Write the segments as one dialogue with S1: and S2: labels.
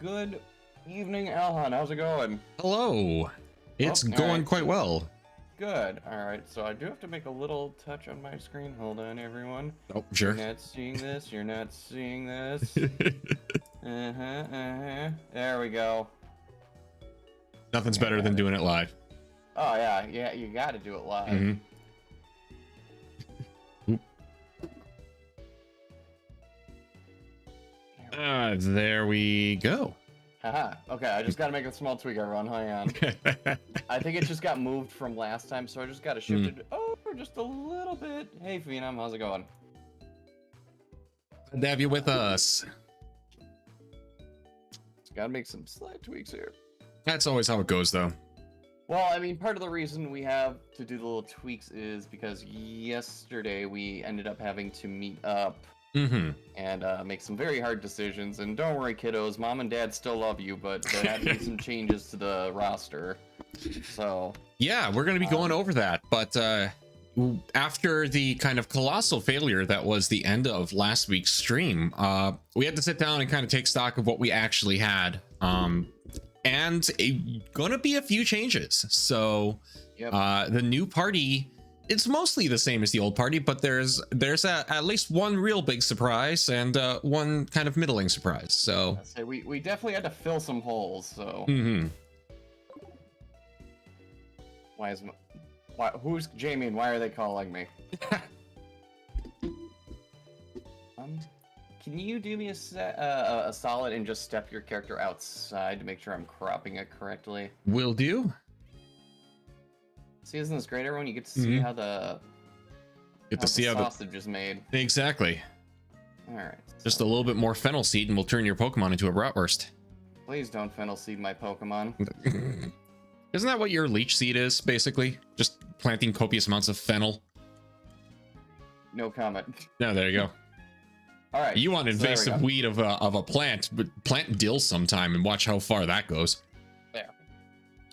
S1: Good evening, Alhan. How's it going?
S2: Hello. It's going quite well.
S1: Good. All right. So I do have to make a little touch on my screen. Hold on, everyone.
S2: Oh, sure.
S1: You're not seeing this. You're not seeing this. There we go.
S2: Nothing's better than doing it live.
S1: Oh yeah, yeah. You got to do it live.
S2: There we go.
S1: Haha. Okay, I just got to make a small tweak, everyone. Hang on. I think it just got moved from last time, so I just got to shift it over just a little bit. Hey, Phenom, how's it going?
S2: Good to have you with us.
S1: Just got to make some slight tweaks here.
S2: That's always how it goes, though.
S1: Well, I mean, part of the reason we have to do the little tweaks is because yesterday we ended up having to meet up and make some very hard decisions. And don't worry, kiddos, Mom and Dad still love you, but there had to be some changes to the roster. So
S2: yeah, we're going to be going over that. But after the kind of colossal failure that was the end of last week's stream, we had to sit down and kind of take stock of what we actually had. And gonna be a few changes. So the new party, it's mostly the same as the old party, but there's at least one real big surprise and one kind of middling surprise. So
S1: we definitely had to fill some holes. So who's Jamie and why are they calling me? Can you do me a solid and just step your character outside to make sure I'm cropping it correctly?
S2: Will do.
S1: See, isn't this great, everyone? You get to see how the sausage is made.
S2: Exactly.
S1: All right.
S2: Just a little bit more fennel seed and we'll turn your Pokemon into a bratwurst.
S1: Please don't fennel seed my Pokemon.
S2: Isn't that what your leech seed is, basically? Just planting copious amounts of fennel?
S1: No comment.
S2: No, there you go.
S1: All right.
S2: You want invasive weed of a plant, but plant dill sometime and watch how far that goes.
S1: There.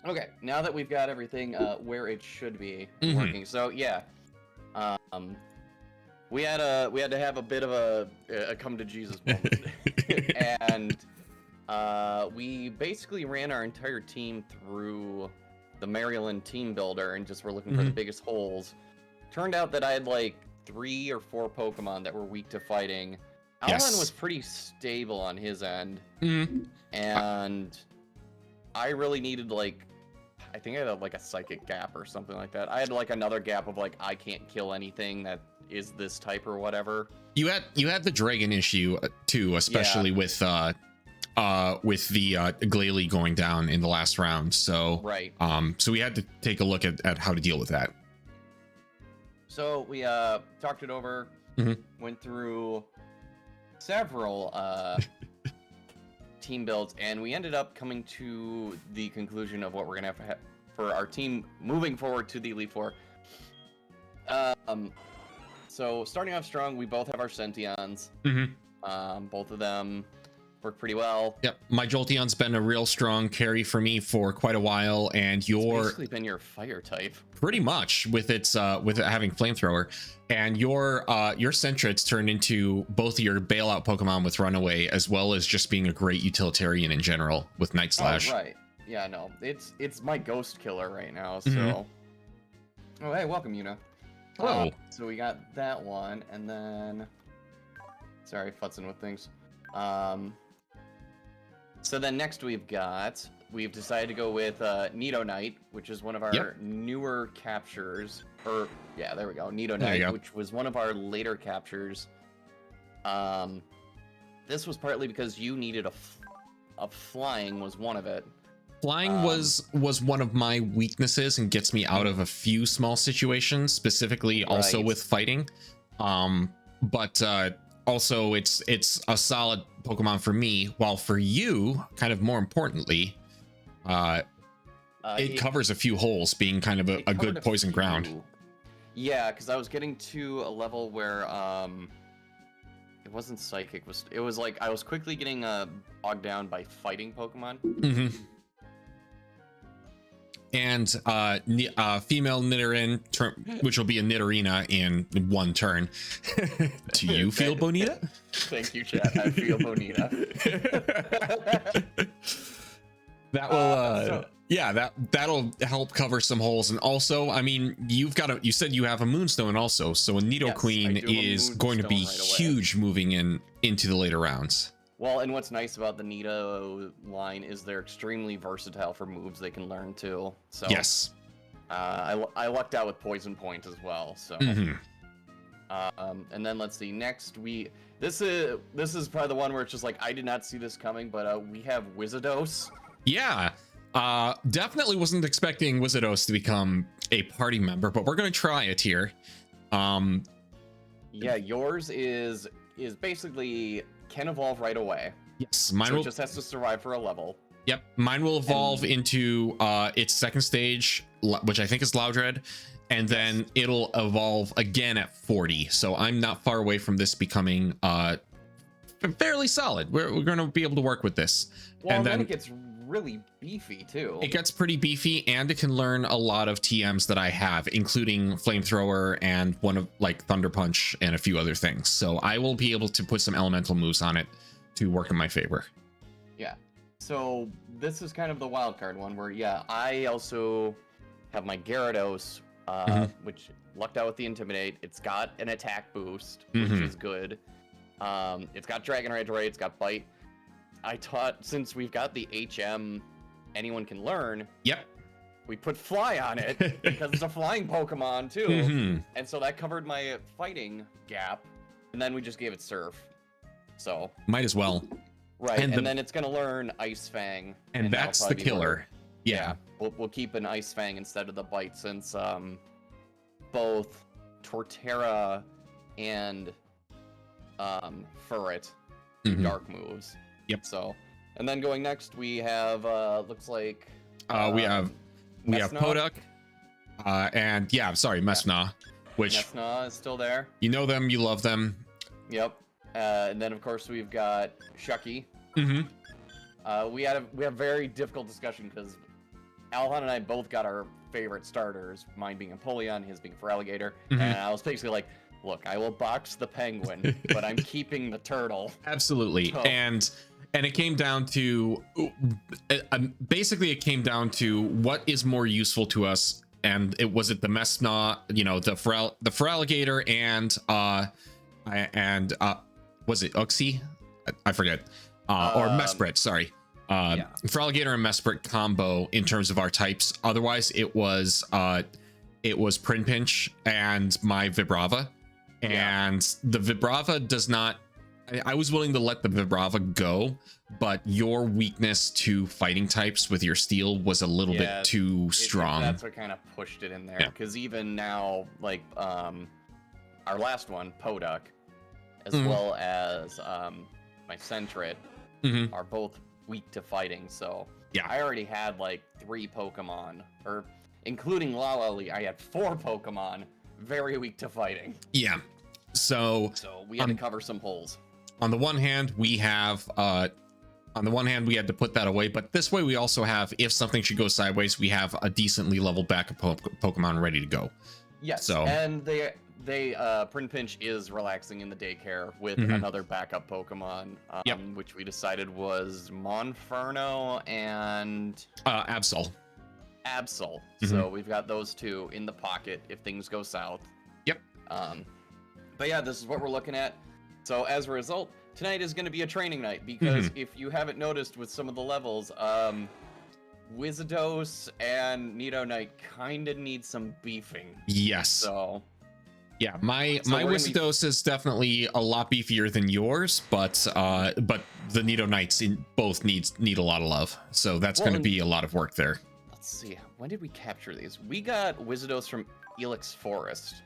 S1: Okay, now that we've got everything where it should be working, so yeah, we had to have a bit of a come to Jesus moment, and we basically ran our entire team through the Maryland team builder and just were looking for the biggest holes. Turned out that I had like 3 or 4 Pokemon that were weak to fighting. Alan was pretty stable on his end, and I really needed like, I think I had like a psychic gap or something like that. I had like another gap of like, I can't kill anything that is this type or whatever. You
S2: had the dragon issue too, especially with the Glalie going down in the last round. So so we had to take a look at how to deal with that.
S1: So we talked it over, went through several team builds, and we ended up coming to the conclusion of what we're gonna have for our team moving forward to the Elite Four. So starting off strong, we both have our Sentions. Both of them work pretty well.
S2: Yep, my Jolteon's been a real strong carry for me for quite a while, and
S1: It's basically been your fire type.
S2: Pretty much with its with it having flamethrower, and your Sentret's turned into both of your bailout Pokemon with Runaway, as well as just being a great utilitarian in general with Night Slash.
S1: Oh, right. Yeah, no, it's my ghost killer right now. So, oh hey, welcome, Yuna.
S2: Hello.
S1: So we got that one, and then sorry, futzing with things. So then next we've decided to go with Nido Knight, which is one of our newer captures. Or yeah, there we go, Nido Knight, which was one of our later captures. This was partly because you needed a flying was one of it.
S2: Flying was one of my weaknesses and gets me out of a few small situations, specifically also with fighting. But also it's a solid Pokemon for me, while for you, kind of more importantly, it covers a few holes, being kind of a good poison ground.
S1: Yeah, because I was getting to a level where it wasn't psychic, it was like I was quickly getting bogged down by fighting Pokemon.
S2: And female Nidoran, which will be a Nidorina in 1 turn. Do you feel bonita?
S1: Thank you, chat. I feel bonita.
S2: That will that'll help cover some holes. And also, I mean, you said you have a Moonstone also, so a Nido
S1: Yes,
S2: Queen
S1: I do have a
S2: is going to be
S1: Moonstone right away.
S2: huge moving into the later rounds.
S1: Well, and what's nice about the Nido line is they're extremely versatile for moves they can learn too. So
S2: Yes.
S1: I lucked out with Poison Point as well. So and then let's see. Next this is probably the one where it's just like I did not see this coming, but we have Wizardos.
S2: Yeah. Definitely wasn't expecting Wizardos to become a party member, but we're gonna try it here.
S1: Yeah, yours is basically can evolve right away.
S2: Yes,
S1: It just has to survive for a level.
S2: Yep, mine will evolve into its second stage, which I think is Loudred, and then it'll evolve again at 40. So I'm not far away from this becoming fairly solid. We're going to be able to work with this.
S1: Well,
S2: and then
S1: it gets really beefy too.
S2: It gets pretty beefy, and it can learn a lot of TMs that I have, including Flamethrower and one of like Thunder Punch and a few other things. So I will be able to put some elemental moves on it to work in my favor.
S1: Yeah. So this is kind of the wild card one where, yeah, I also have my Gyarados, which lucked out with the Intimidate. It's got an attack boost, which is good. It's got Dragon Rage, right? It's got Bite. I taught, since we've got the HM anyone can learn.
S2: Yep.
S1: We put Fly on it because it's a flying Pokemon too. And so that covered my fighting gap. And then we just gave it Surf. So
S2: might as well.
S1: Right, and then it's gonna learn Ice Fang.
S2: And that's the killer. Yeah.
S1: We'll keep an Ice Fang instead of the Bite, since both Torterra and Furret do dark moves.
S2: Yep.
S1: So, and then going next, we have looks like
S2: we have Poduk, and Messna, which
S1: Messna is still there.
S2: You know them, you love them.
S1: Yep. And then of course we've got Shucky. We had a very difficult discussion because Alhan and I both got our favorite starters, mine being Empoleon, his being Feraligatr, and I was basically like, look, I will box the penguin, but I'm keeping the turtle.
S2: Absolutely. So. And it came down to basically it came down to what is more useful to us, and it was the Messna, the Feraligatr and was it Uxie? I forget. Or Mesprit, sorry. Feraligatr and Mesprit combo in terms of our types. Otherwise, it was Prinpinch and my Vibrava. And the Vibrava does not... I was willing to let the Vibrava go, but your weakness to fighting types with your steel was a little bit too strong.
S1: That's what kind of pushed it in there. Because even now, like, our last one, Poduk, as well as my Sentret, are both weak to fighting. So I already had like 3 Pokemon, or including Lalali, I had 4 Pokemon very weak to fighting.
S2: Yeah. So
S1: we had to cover some holes.
S2: On the one hand, we have we had to put that away, but this way we also have, if something should go sideways, we have a decently leveled backup Pokemon ready to go.
S1: Yes.
S2: So
S1: and they Prinpinch is relaxing in the daycare with another backup Pokemon, which we decided was Monferno and
S2: Absol.
S1: So we've got those 2 in the pocket if things go south.
S2: Yep.
S1: But yeah, this is what we're looking at. So as a result, tonight is going to be a training night, because if you haven't noticed with some of the levels, Wizardos and Nido Knight kind of need some beefing.
S2: Yes.
S1: So
S2: yeah, my Wizardos is definitely a lot beefier than yours, but the Nido Knights both need a lot of love. So that's going to be a lot of work there.
S1: Let's see, when did we capture these? We got Wizardos from Elix Forest.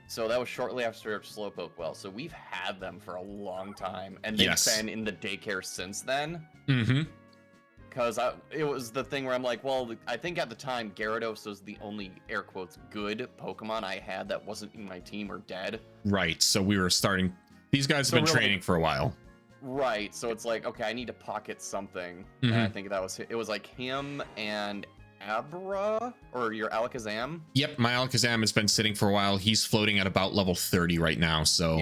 S1: So that was shortly after Slowpoke Well. So we've had them for a long time, and they've been in the daycare since then. Because it was the thing where I'm like, well, I think at the time Gyarados was the only air quotes good Pokemon I had that wasn't in my team or dead.
S2: Right. So we were starting. These guys have been training for a while.
S1: Right. So it's like, okay, I need to pocket something. And I think it was like him and Abra, or your Alakazam.
S2: Yep, my Alakazam has been sitting for a while. He's floating at about level 30 right now, so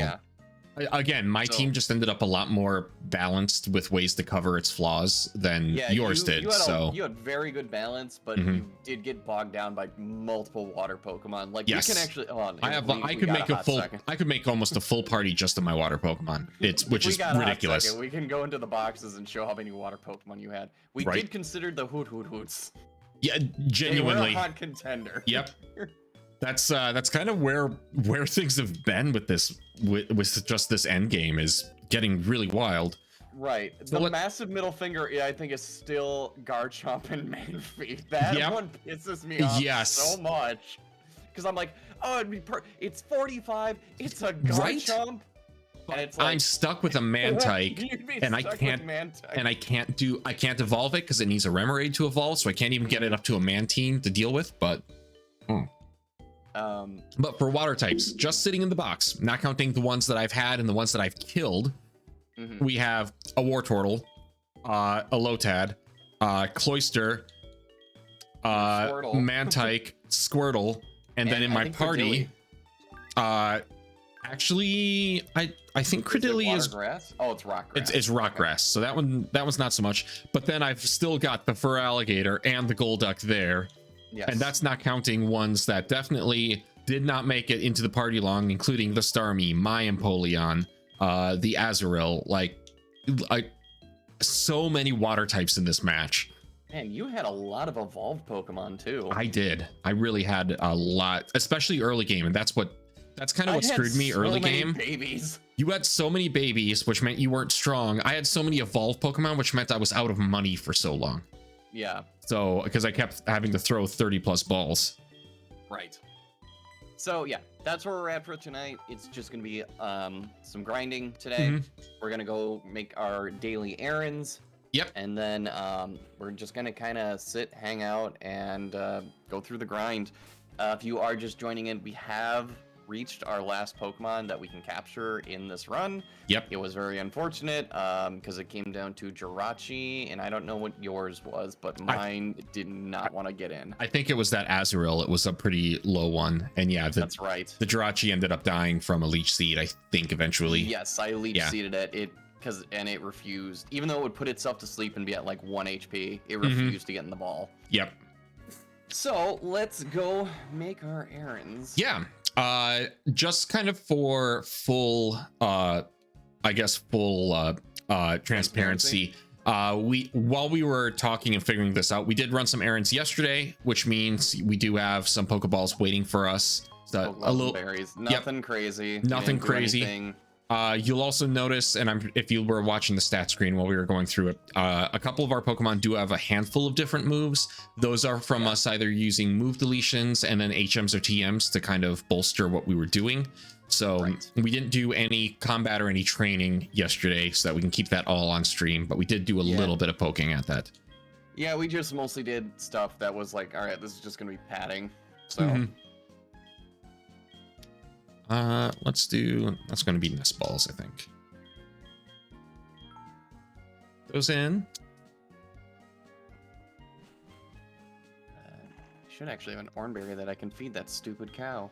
S2: Again, my
S1: So-
S2: team just ended up a lot more balanced with ways to cover its flaws than
S1: Yeah,
S2: yours did. So
S1: you had very good balance, but
S2: Mhm.
S1: you did get bogged down by multiple water Pokemon. Like
S2: Yes.
S1: we can actually. Oh,
S2: I could make a full. I could make almost a full party just of my water Pokemon. Which is ridiculous.
S1: We can go into the boxes and show how many water Pokemon you had. We
S2: Right.
S1: did consider the Hoots.
S2: Yeah,
S1: They were
S2: genuinely.
S1: a hot contender.
S2: Yep. That's kind of where things have been with this with just this end game is getting really wild.
S1: Right.
S2: So
S1: The massive middle finger, I think, is still Garchomp and Manphy. That
S2: Yep.
S1: one pisses me off
S2: Yes.
S1: so much. Because I'm like, oh, it's 45. It's a
S2: Right?
S1: Garchomp. And it's like,
S2: I'm stuck with a Mantike,
S1: You'd be
S2: and I
S1: stuck with
S2: can't
S1: Mantike.
S2: and I can't evolve it because it needs a Remoraid to evolve, so I can't even get it up to a Mantine to deal with. But for water types, just sitting in the box, not counting the ones that I've had and the ones that I've killed, we have a Wartortle, a Lotad, Cloyster,
S1: Squirtle.
S2: Mantike, Squirtle, and then in
S1: I
S2: my
S1: think
S2: party, actually, I think Credilli is
S1: grass. Oh, it's rock grass.
S2: it's rock grass, so that one's not so much. But then I've still got the fur alligator and the Golduck there.
S1: Yes.
S2: And that's not counting ones that definitely did not make it into the party long, including the Starmie, my Empoleon, the Azurill, like so many water types in this match.
S1: Man, you had a lot of evolved Pokemon too.
S2: I did. I really had a lot, especially early game, and that's kind of what screwed me early game.
S1: Babies.
S2: You had so many babies, which meant you weren't strong. I had so many evolved Pokemon, which meant I was out of money for so long.
S1: Yeah.
S2: So, because I kept having to throw 30 plus balls.
S1: Right. So yeah, that's where we're at for tonight. It's just gonna be some grinding today. We're gonna go make our daily errands.
S2: Yep.
S1: And then we're just gonna kind of sit, hang out, and go through the grind. If you are just joining in, we have reached our last Pokemon that we can capture in this run.
S2: Yep.
S1: It was very unfortunate because it came down to Jirachi, and I don't know what yours was, but mine did not want to get in.
S2: I think it was that Azurill. It was a pretty low one. And yeah,
S1: That's right.
S2: The Jirachi ended up dying from a leech seed, I think, eventually.
S1: Yes, I leech seeded it. It refused. Even though it would put itself to sleep and be at like 1 HP, it refused to get in the ball.
S2: Yep.
S1: So let's go make our errands.
S2: Yeah. Just kind of for full transparency. While we were talking and figuring this out, we did run some errands yesterday, which means we do have some Pokeballs waiting for us. So a little
S1: berries, nothing crazy.
S2: Nothing crazy. You'll also notice, and if you were watching the stat screen while we were going through it, a couple of our Pokemon do have a handful of different moves. Those are from us either using move deletions and then HMs or TMs to kind of bolster what we were doing. So we didn't do any combat or any training yesterday so that we can keep that all on stream, but we did do a little bit of poking at that.
S1: Yeah, we just mostly did stuff that was like, all right, this is just going to be padding. So...
S2: that's going to be nest balls, I think. Those in.
S1: Should actually have an Oranberry that I can feed that stupid cow.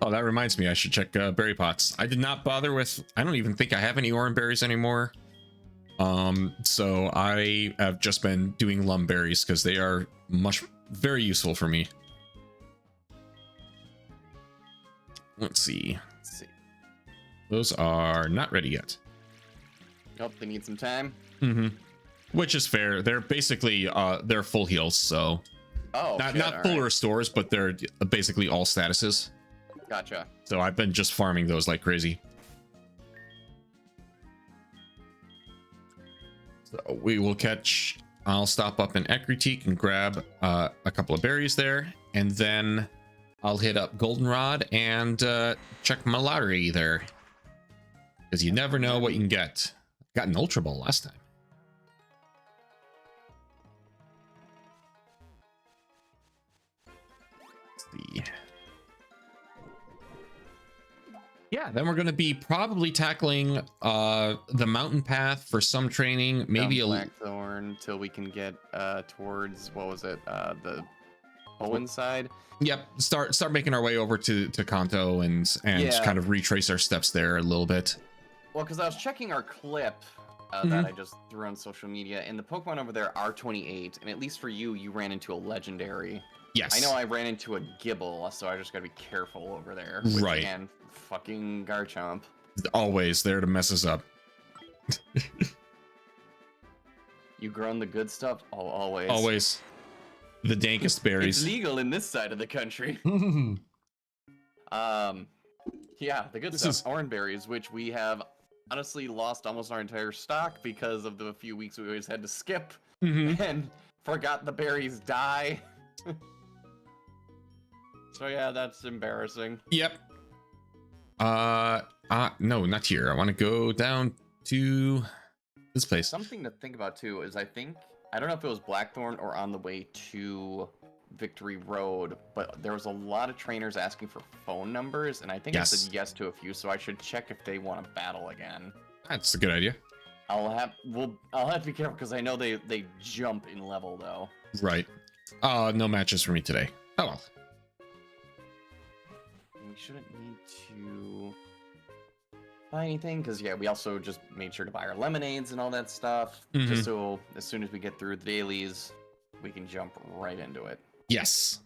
S2: Oh, that reminds me, I should check berry pots. I did not bother with, I don't even think I have any Oranberries anymore. So I have just been doing lum berries because they are very useful for me. Let's see. Those are not ready yet.
S1: Nope, they need some time.
S2: Which is fair. They're basically they're full heals, so not full restores, but they're basically all statuses.
S1: Gotcha.
S2: So I've been just farming those like crazy. So we will catch. I'll stop up in Ekritique and grab a couple of berries there, and then I'll hit up Goldenrod and check my lottery there. Because you never know what you can get. Got an Ultra Ball last time. Let's see. Yeah, then we're going to be probably tackling the mountain path for some training. Maybe
S1: Blackthorn till we can get towards, what was it? Owen side.
S2: Yep. Start making our way over to Kanto and
S1: Yeah.
S2: kind of retrace our steps there a little bit.
S1: Well, because I was checking our clip that I just threw on social media, and the Pokemon over there are 28, and at least for you, you ran into a legendary.
S2: Yes.
S1: I know I ran into a Gibble, so I just gotta be careful over there. Which,
S2: Right.
S1: Again, fucking Garchomp.
S2: Always there to mess us up.
S1: You grown the good stuff? Oh, always.
S2: Always. The dankest berries.
S1: It's legal in this side of the country. Yeah, the good stuff. Orange berries, which we have honestly lost almost our entire stock because of the few weeks we always had to skip and forgot the berries die. So yeah, that's embarrassing.
S2: Yep. No, not here. I want to go down to this place.
S1: Something to think about too is I don't know if it was Blackthorn or on the way to Victory Road, but there was a lot of trainers asking for phone numbers, and I think I said yes to a few, so I should check if they want to battle again.
S2: That's a good idea.
S1: I'll have to be careful because I know they jump in level though.
S2: Right. No matches for me today. Oh well.
S1: We shouldn't need to buy anything because yeah, we also just made sure to buy our lemonades and all that stuff, just so as soon as we get through the dailies, we can jump right into it.
S2: Yes.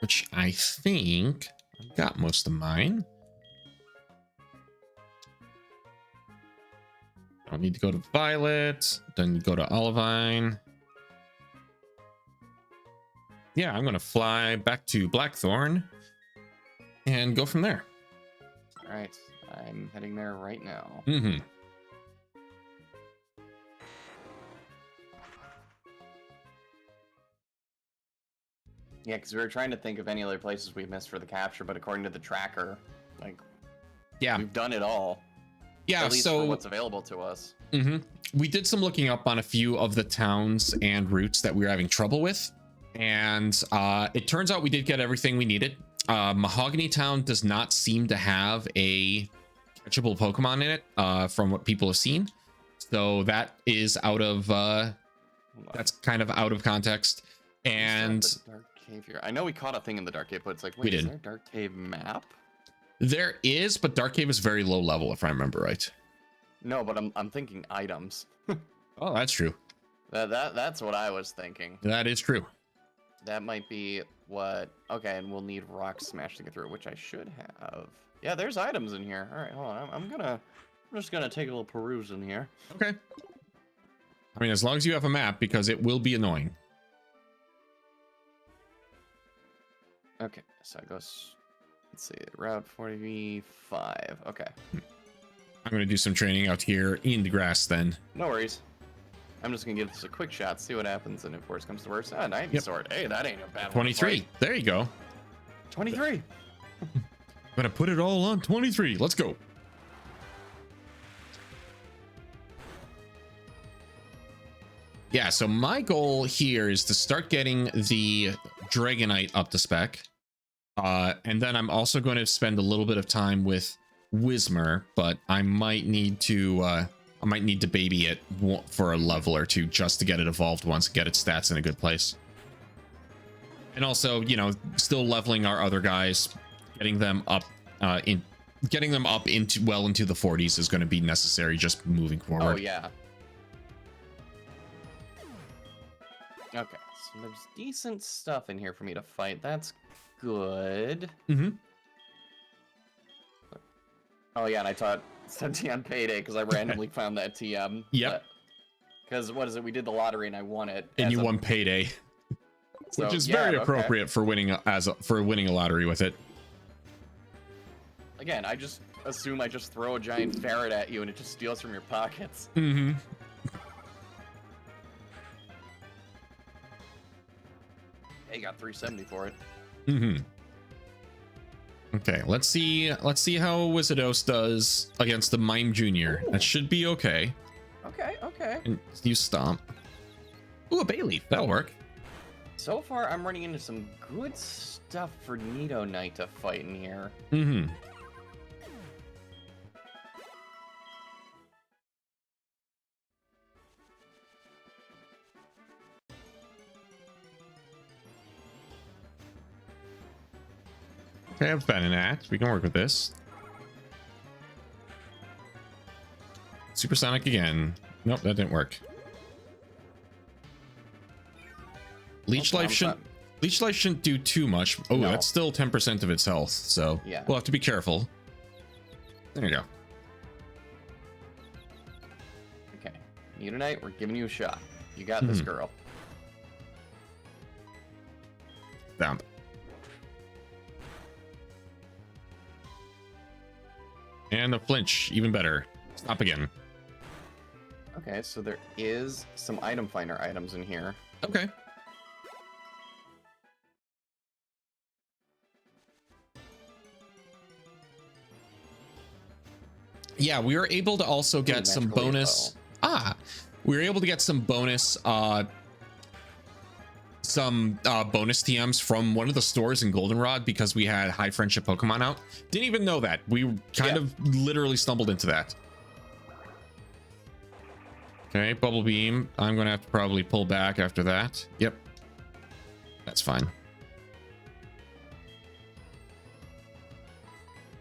S2: Which I think I've got most of mine. Don't need to go to Violet. Then go to Olivine. Yeah, I'm gonna fly back to Blackthorn and go from there.
S1: All right, I'm heading there right now. Yeah, because we were trying to think of any other places we missed for the capture, but according to the tracker, like,
S2: yeah,
S1: we've done it all.
S2: Yeah,
S1: at least
S2: so
S1: for what's available to us.
S2: We did some looking up on a few of the towns and routes that we were having trouble with, and it turns out we did get everything we needed. Mahogany Town does not seem to have a catchable Pokemon in it, from what people have seen, so that is out of that's kind of out of context. And
S1: Dark Cave here. I know we caught a thing in the Dark Cave, but it's like, wait, is there a Dark Cave map?
S2: There is, but Dark Cave is very low level, if I remember right.
S1: No, but I'm thinking items.
S2: Oh, that's true.
S1: That's what I was thinking.
S2: That is true.
S1: That might be what. Okay, and we'll need Rock Smash to get through, which I should have. Yeah, there's items in here. All right, hold on. I'm just gonna take a little peruse in here.
S2: Okay. I mean, as long as you have a map, because it will be annoying.
S1: Okay, so I go. Let's see, Route 45. Okay.
S2: I'm gonna do some training out here in the grass then.
S1: No worries. I'm just gonna give this a quick shot, see what happens, and if worse comes to worse, 90 sword. Hey, that ain't a bad one.
S2: 23. There you go.
S1: 23.
S2: I'm gonna put it all on 23. Let's go. Yeah, so my goal here is to start getting the Dragonite up to spec. And then I'm also going to spend a little bit of time with Whismur, but I might need to baby it for a level or two just to get it evolved once and get its stats in a good place. And also, you know, still leveling our other guys, getting them up into the 40s is going to be necessary just moving forward.
S1: Oh yeah. Okay, so there's decent stuff in here for me to fight. That's good. Oh yeah, and I taught Senti on payday because I randomly found that TM.
S2: Yep.
S1: Because what is it? We did the lottery and I won it.
S2: And you won payday,
S1: so,
S2: which is very appropriate for winning a lottery with it.
S1: Again, I just assume I just throw a giant ferret at you and it just steals from your pockets. Hey, got 370 for it.
S2: Okay, let's see how Wizardos does against the Mime Junior. That should be okay.
S1: Okay.
S2: And you stomp. Ooh, a Bayleaf. That'll work.
S1: So far, I'm running into some good stuff for Nido Knight to fight in here.
S2: Okay, I'm Venonat. We can work with this. Supersonic again. Nope, that didn't work. Leech life shouldn't do too much. Oh,
S1: No.
S2: that's still 10% of its health, so
S1: Yeah.
S2: we'll have to be careful. There you go.
S1: Okay. Mutonite, we're giving you a shot. You got this, girl.
S2: Down. And a flinch, even better. Stop again.
S1: Okay, so there is some item finder items in here.
S2: Okay. Yeah, we were able to also get some bonus. We were able to get some bonus bonus TMs from one of the stores in Goldenrod because we had high friendship Pokemon out. Didn't even know that. We kind of literally stumbled into that. Okay, Bubble Beam. I'm gonna have to probably pull back after that. Yep. That's fine.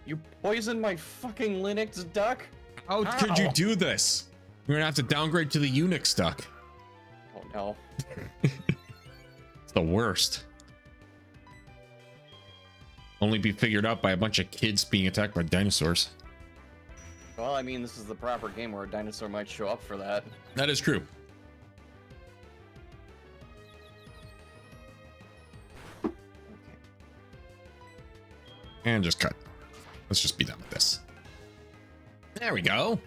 S1: You poisoned my fucking Linux duck?
S2: How could you do this? You're gonna have to downgrade to the Unix duck.
S1: Oh no.
S2: It's the worst. Only be figured out by a bunch of kids being attacked by dinosaurs.
S1: Well, I mean, this is the proper game where a dinosaur might show up for that.
S2: That is true.
S1: Okay.
S2: And just cut. Let's just be done with this. There we go.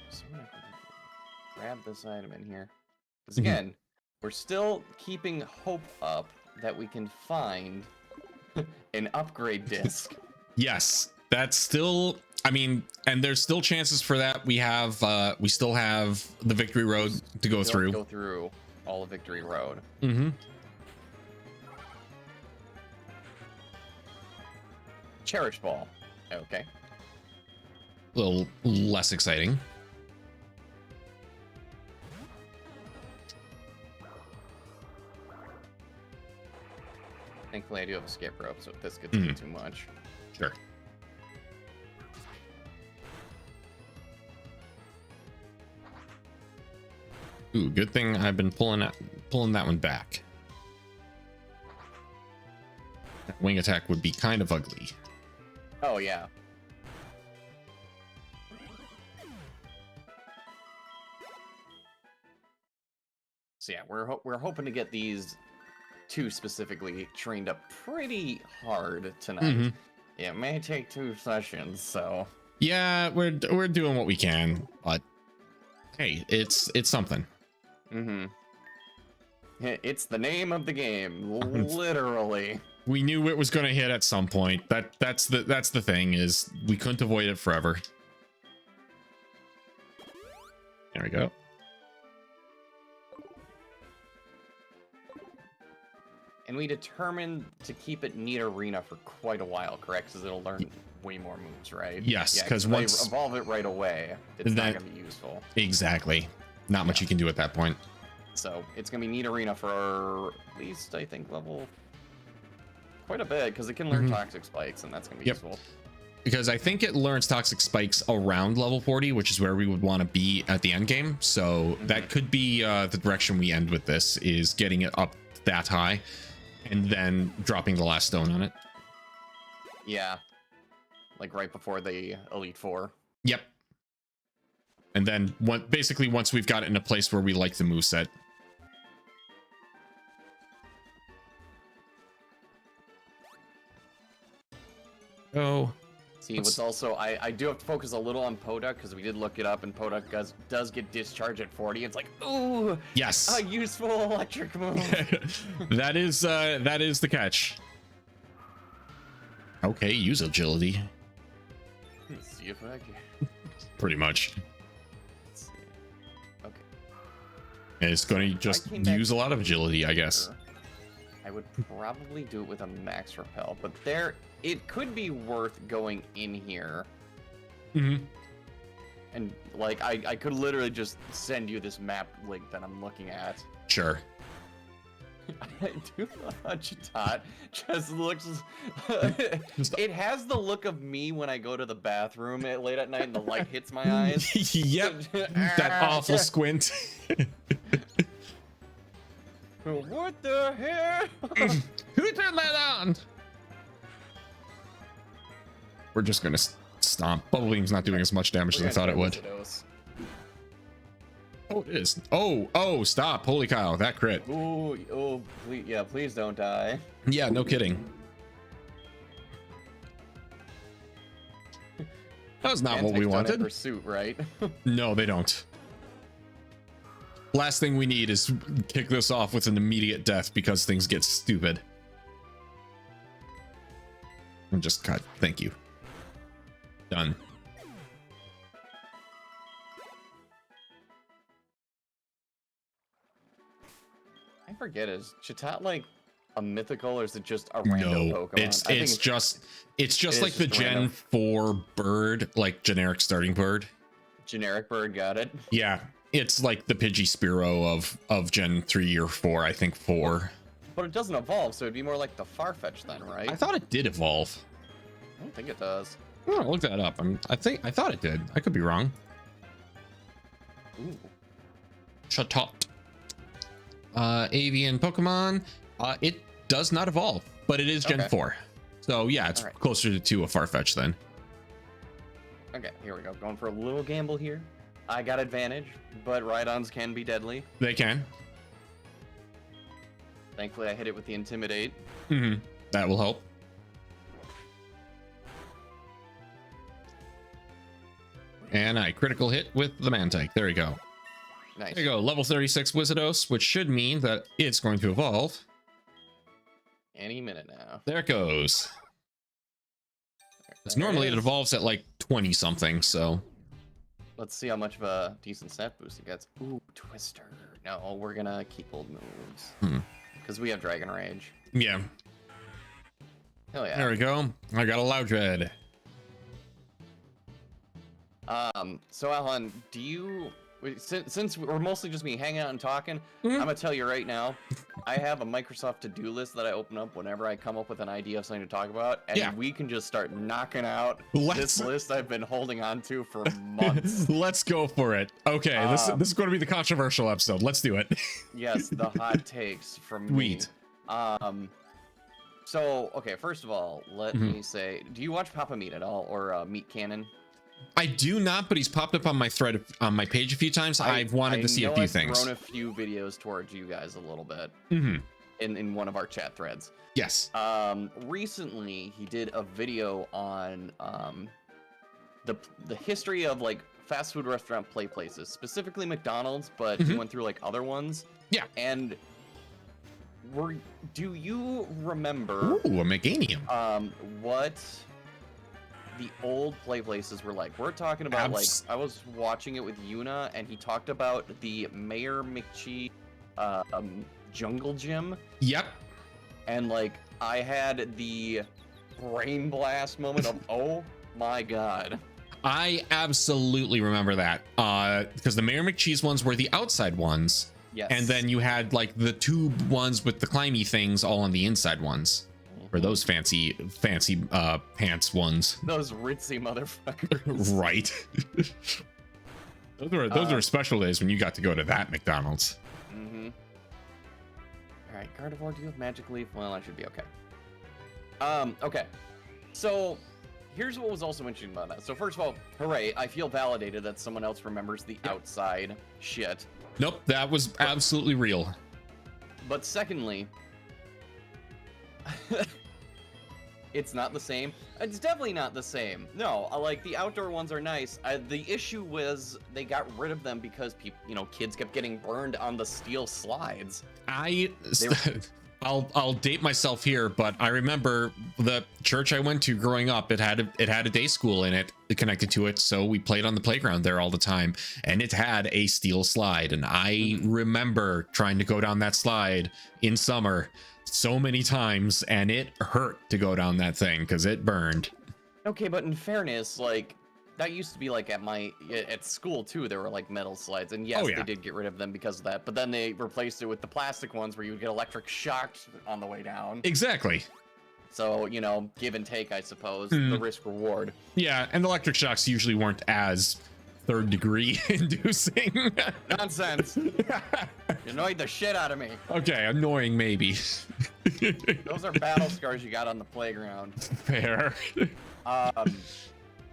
S1: So I'm gonna grab this item in here. Because again, we're still keeping hope up that we can find an upgrade disc.
S2: Yes, that's still, I mean, and there's still chances for that. We still have the Victory Road to go through.
S1: Go through all of Victory Road.
S2: Mm-hmm.
S1: Cherish Ball. Okay.
S2: A little less exciting.
S1: Thankfully, I do have a skip rope, so if this gets me too much.
S2: Sure. Ooh, good thing I've been pulling that one back. That wing attack would be kind of ugly.
S1: Oh, yeah. So yeah, we're hoping to get these two specifically trained up pretty hard tonight. It may take 2 sessions, so
S2: yeah, we're doing what we can, but hey, it's something.
S1: It's the name of the game, literally.
S2: We knew it was going to hit at some point. That's the thing, is we couldn't avoid it forever. There we go.
S1: And we determined to keep it neat arena for quite a while, correct? Because it'll learn way more moves, right?
S2: Yes, because
S1: if
S2: once
S1: they evolve it right away, it's not gonna be useful.
S2: Exactly. Not much you can do at that point.
S1: So it's gonna be neat arena for at least, I think, level quite a bit, because it can learn toxic spikes, and that's gonna be useful.
S2: Because I think it learns toxic spikes around level 40, which is where we would want to be at the end game. So that could be the direction we end with this, is getting it up that high and then dropping the last stone on it.
S1: Yeah. Like right before the Elite Four.
S2: Yep. And then basically once we've got it in a place where we like the moveset. Oh.
S1: See, what's also, I do have to focus a little on Poduk, because we did look it up, and Poduk does get discharged at 40. It's like, ooh,
S2: yes,
S1: a useful electric move.
S2: that is the catch. Okay, use agility.
S1: Let's see if I can.
S2: Pretty much.
S1: Let's see. Okay.
S2: And it's going to just use a lot of agility, I guess.
S1: I would probably do it with a max repel, but it could be worth going in here. And like, I could literally just send you this map link that I'm looking at.
S2: Sure.
S1: I do love how Chatot just looks. It has the look of me when I go to the bathroom late at night and the light hits my eyes.
S2: Yep. That awful squint.
S1: What the hell?
S2: Who turned that on? We're just gonna stomp. Bubble Beam's not doing as much damage as I thought it would. Oh, it is. Oh, stop. Holy cow, that crit.
S1: Ooh, oh, please, yeah, please don't die.
S2: Yeah, no kidding. That was not what we wanted.
S1: Pursuit, right?
S2: No, they don't. Last thing we need is kick this off with an immediate death because things get stupid. I'm just cut. Thank you. Done.
S1: I forget, is Chatot like a mythical or is it just a random Pokemon?
S2: It's just like the Gen 4 bird, like generic starting bird.
S1: Generic bird, got it.
S2: Yeah, it's like the Pidgey Spearow of Gen 3 or 4, I think 4.
S1: But it doesn't evolve, so it'd be more like the Farfetch then, right?
S2: I thought it did evolve.
S1: I don't think it does.
S2: Oh, look that up. I thought it did. I could be wrong.
S1: Ooh.
S2: Chatot. Avian Pokemon. It does not evolve, but it is Gen 4. So yeah, it's closer to a Farfetch then.
S1: Okay, here we go. Going for a little gamble here. I got advantage, but Rhydons can be deadly.
S2: They can.
S1: Thankfully, I hit it with the Intimidate.
S2: Mm-hmm. That will help. And I critical hit with the Mantike. There we go.
S1: Nice.
S2: There you go. Level 36 Wizardos, which should mean that it's going to evolve.
S1: Any minute now.
S2: There it goes. Because normally it evolves at like 20 something, so.
S1: Let's see how much of a decent stat boost it gets. Ooh, Twister. No, we're gonna keep old moves. Because we have Dragon Rage.
S2: Yeah.
S1: Hell yeah.
S2: There we go. I got a Loudred.
S1: So Alan, do you, since we're mostly just me hanging out and talking, I'm gonna tell you right now, I have a Microsoft to-do list that I open up whenever I come up with an idea of something to talk about, and we can just start knocking out this list I've been holding on to for months.
S2: Let's go for it. Okay, this is going to be the controversial episode. Let's do it.
S1: Yes, the hot takes from me. So, okay, first of all, let me say, do you watch Papa Meat at all, or Meat Cannon?
S2: I do not, but he's popped up on my thread, on my page a few times. I've wanted to see a few things.
S1: I've thrown a few videos towards you guys a little bit in one of our chat threads.
S2: Yes.
S1: Recently, he did a video on the history of like fast food restaurant play places, specifically McDonald's, but he went through like other ones. Yeah. And do you remember?
S2: Ooh, a Meganium.
S1: What the old play places were like? We're talking about like, I was watching it with Yuna, and he talked about the Mayor McChee jungle gym.
S2: Yep.
S1: And like, I had the brain blast moment of, oh my god.
S2: I absolutely remember that, because the Mayor McCheese ones were the outside ones.
S1: Yes.
S2: And then you had like the tube ones with the climby things all on the inside ones. Or those fancy pants ones.
S1: Those ritzy motherfuckers.
S2: Right. those were special days when you got to go to that McDonald's.
S1: All right, Gardevoir, do you have Magic Leaf? Well, I should be okay. Okay. So here's what was also mentioned about that. So first of all, hooray! I feel validated that someone else remembers the outside shit.
S2: Nope, that was absolutely real.
S1: But secondly, it's not the same. It's definitely not the same. No, like the outdoor ones are nice. The issue was they got rid of them because people, kids kept getting burned on the steel slides.
S2: I'll date myself here, but I remember the church I went to growing up. It had a day school in it connected to it, so we played on the playground there all the time, and it had a steel slide. And I remember trying to go down that slide in summer so many times, and it hurt to go down that thing because it burned.
S1: Okay, but in fairness, like that used to be like at school too. There were like metal slides, and yes,
S2: Oh, yeah.
S1: they did get rid of them because of that. But then they replaced it with the plastic ones where you would get electric shocked on the way down.
S2: Exactly.
S1: So, you know, give and take, I suppose,
S2: Hmm.
S1: the risk reward.
S2: Yeah, and the electric shocks usually weren't as third degree inducing.
S1: Nonsense. You annoyed the shit out of me.
S2: Okay, annoying maybe.
S1: Those are battle scars you got on the playground.
S2: Fair.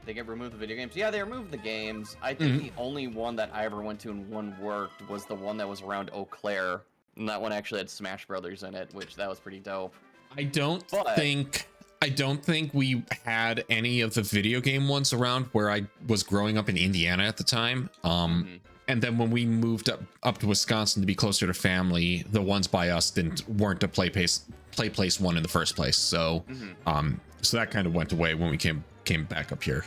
S1: They get removed the video games. Yeah, they removed the games. I think the only one that I ever went to and one worked was the one that was around Eau Claire. And that one actually had Smash Brothers in it, which that was pretty dope.
S2: I don't think we had any of the video game ones around where I was growing up in Indiana at the time. And then when we moved up to Wisconsin to be closer to family, the ones by us weren't a play place one in the first place. So so that kind of went away when we came back up here.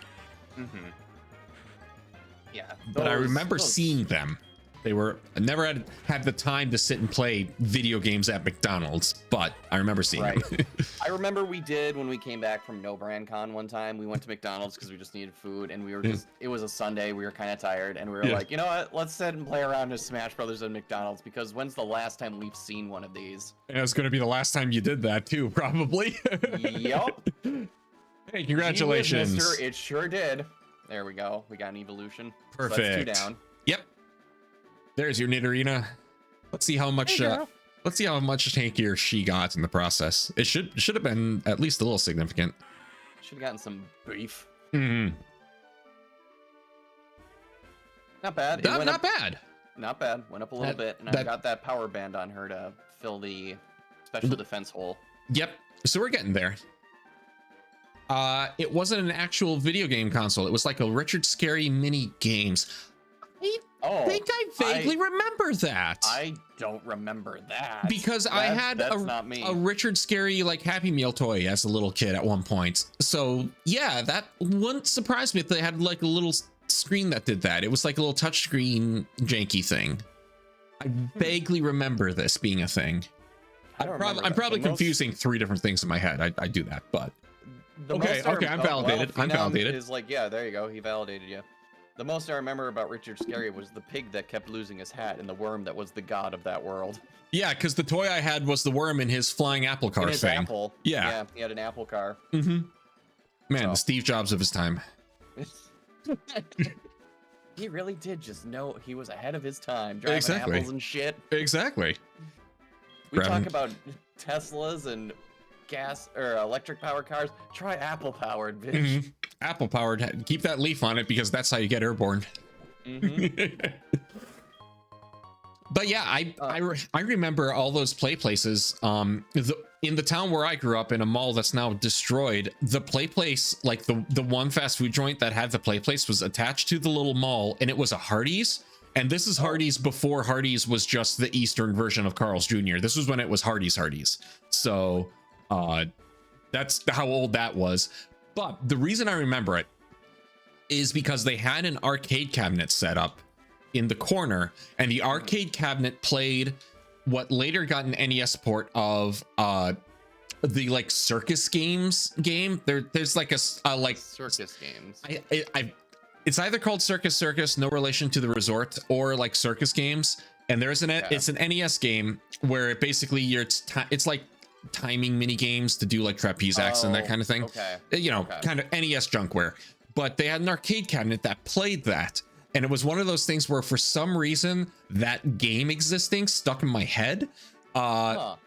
S1: Yeah.
S2: But I remember seeing them. I never had the time to sit and play video games at McDonald's, but I remember seeing them.
S1: I remember we did when we came back from No Brand Con one time. We went to McDonald's because we just needed food, and we were it was a Sunday. We were kind of tired, and we were like, you know what? Let's sit and play around with Smash Brothers at McDonald's, because when's the last time we've seen one of these?
S2: And it's going to be the last time you did that too, probably.
S1: Yup.
S2: Hey, congratulations.
S1: Gee whiz, mister, it sure did. There we go. We got an evolution.
S2: Perfect.
S1: So that's 2 down.
S2: Yep. There's your Nidorina. Let's see how much tankier she got in the process. It should have been at least a little significant.
S1: Should have gotten some beef.
S2: Mm-hmm.
S1: Not bad.
S2: Not bad.
S1: Not bad. Went up a little bit, and I got that power band on her to fill the special defense hole.
S2: Yep. So we're getting there. It wasn't an actual video game console. It was like a Richard Scarry mini games. I think I vaguely remember that.
S1: I don't remember that.
S2: Because I had a Richard Scarry like Happy Meal toy as a little kid at one point. So yeah, that wouldn't surprise me if they had like a little screen that did that. It was like a little touchscreen janky thing. I vaguely remember this being a thing. I'm probably confusing 3 different things in my head. I do that, but okay, I'm validated. I'm validated.
S1: Is like, yeah, there you go. He validated you. The most I remember about Richard Scarry was the pig that kept losing his hat and the worm that was the god of that world.
S2: Yeah, because the toy I had was the worm in his flying apple car thing.
S1: Apple. Yeah, he had an apple car.
S2: Man, the Steve Jobs of his time.
S1: He really did just know he was ahead of his time, driving apples and shit.
S2: Exactly.
S1: We talk about Teslas and gas or electric powered cars. Try apple powered, bitch.
S2: Apple powered. Keep that leaf on it because that's how you get airborne. But yeah, I remember all those play places. In the town where I grew up, in a mall that's now destroyed, the play place, like the one fast food joint that had the play place, was attached to the little mall, and it was a Hardee's. And this is Hardee's before Hardee's was just the Eastern version of Carl's Jr. This was when it was Hardee's. So that's how old that was. But the reason I remember it is because they had an arcade cabinet set up in the corner, and the arcade cabinet played what later got an NES port of the like circus games game. There's like a like
S1: circus games.
S2: It's either called Circus, no relation to the resort, or like circus games. And there's it's an NES game where it basically it's like timing mini games to do like trapeze acts and that kind of thing. Kind of NES junkware. But they had an arcade cabinet that played that, and it was one of those things where for some reason that game existing stuck in my head. And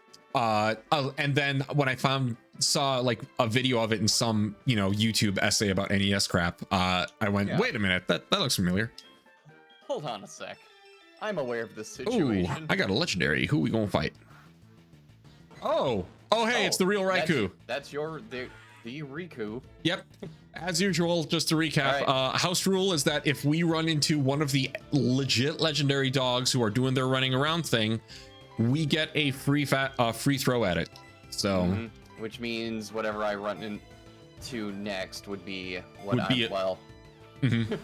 S2: then when I saw like a video of it in some YouTube essay about NES crap, I went, wait a minute, that looks familiar.
S1: Hold on a sec, I'm aware of this situation.
S2: Ooh, I got a legendary. Who we gonna fight? Hey, it's the real Raikou.
S1: That's the Riku.
S2: Yep. As usual, just to recap, house rule is that if we run into one of the legit legendary dogs who are doing their running around thing, we get a free throw at it. So,
S1: which means whatever I run into next would be what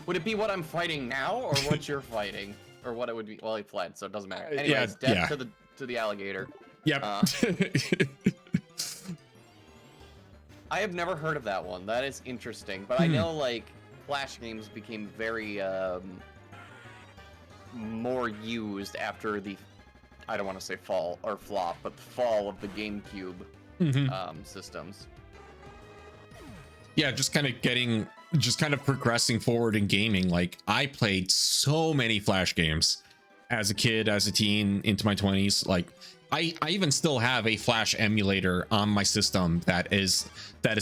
S1: would it be what I'm fighting now, or what you're fighting, or what it would be? Well, he fled, so it doesn't matter. Anyways, death to the alligator.
S2: Yep.
S1: I have never heard of that one. That is interesting, but I know like Flash games became very more used after the, I don't want to say fall or flop, but the fall of the GameCube systems.
S2: Yeah, just kind of progressing forward in gaming. Like, I played so many Flash games as a kid, as a teen, into my 20s. Like, I even still have a Flash emulator on my system that is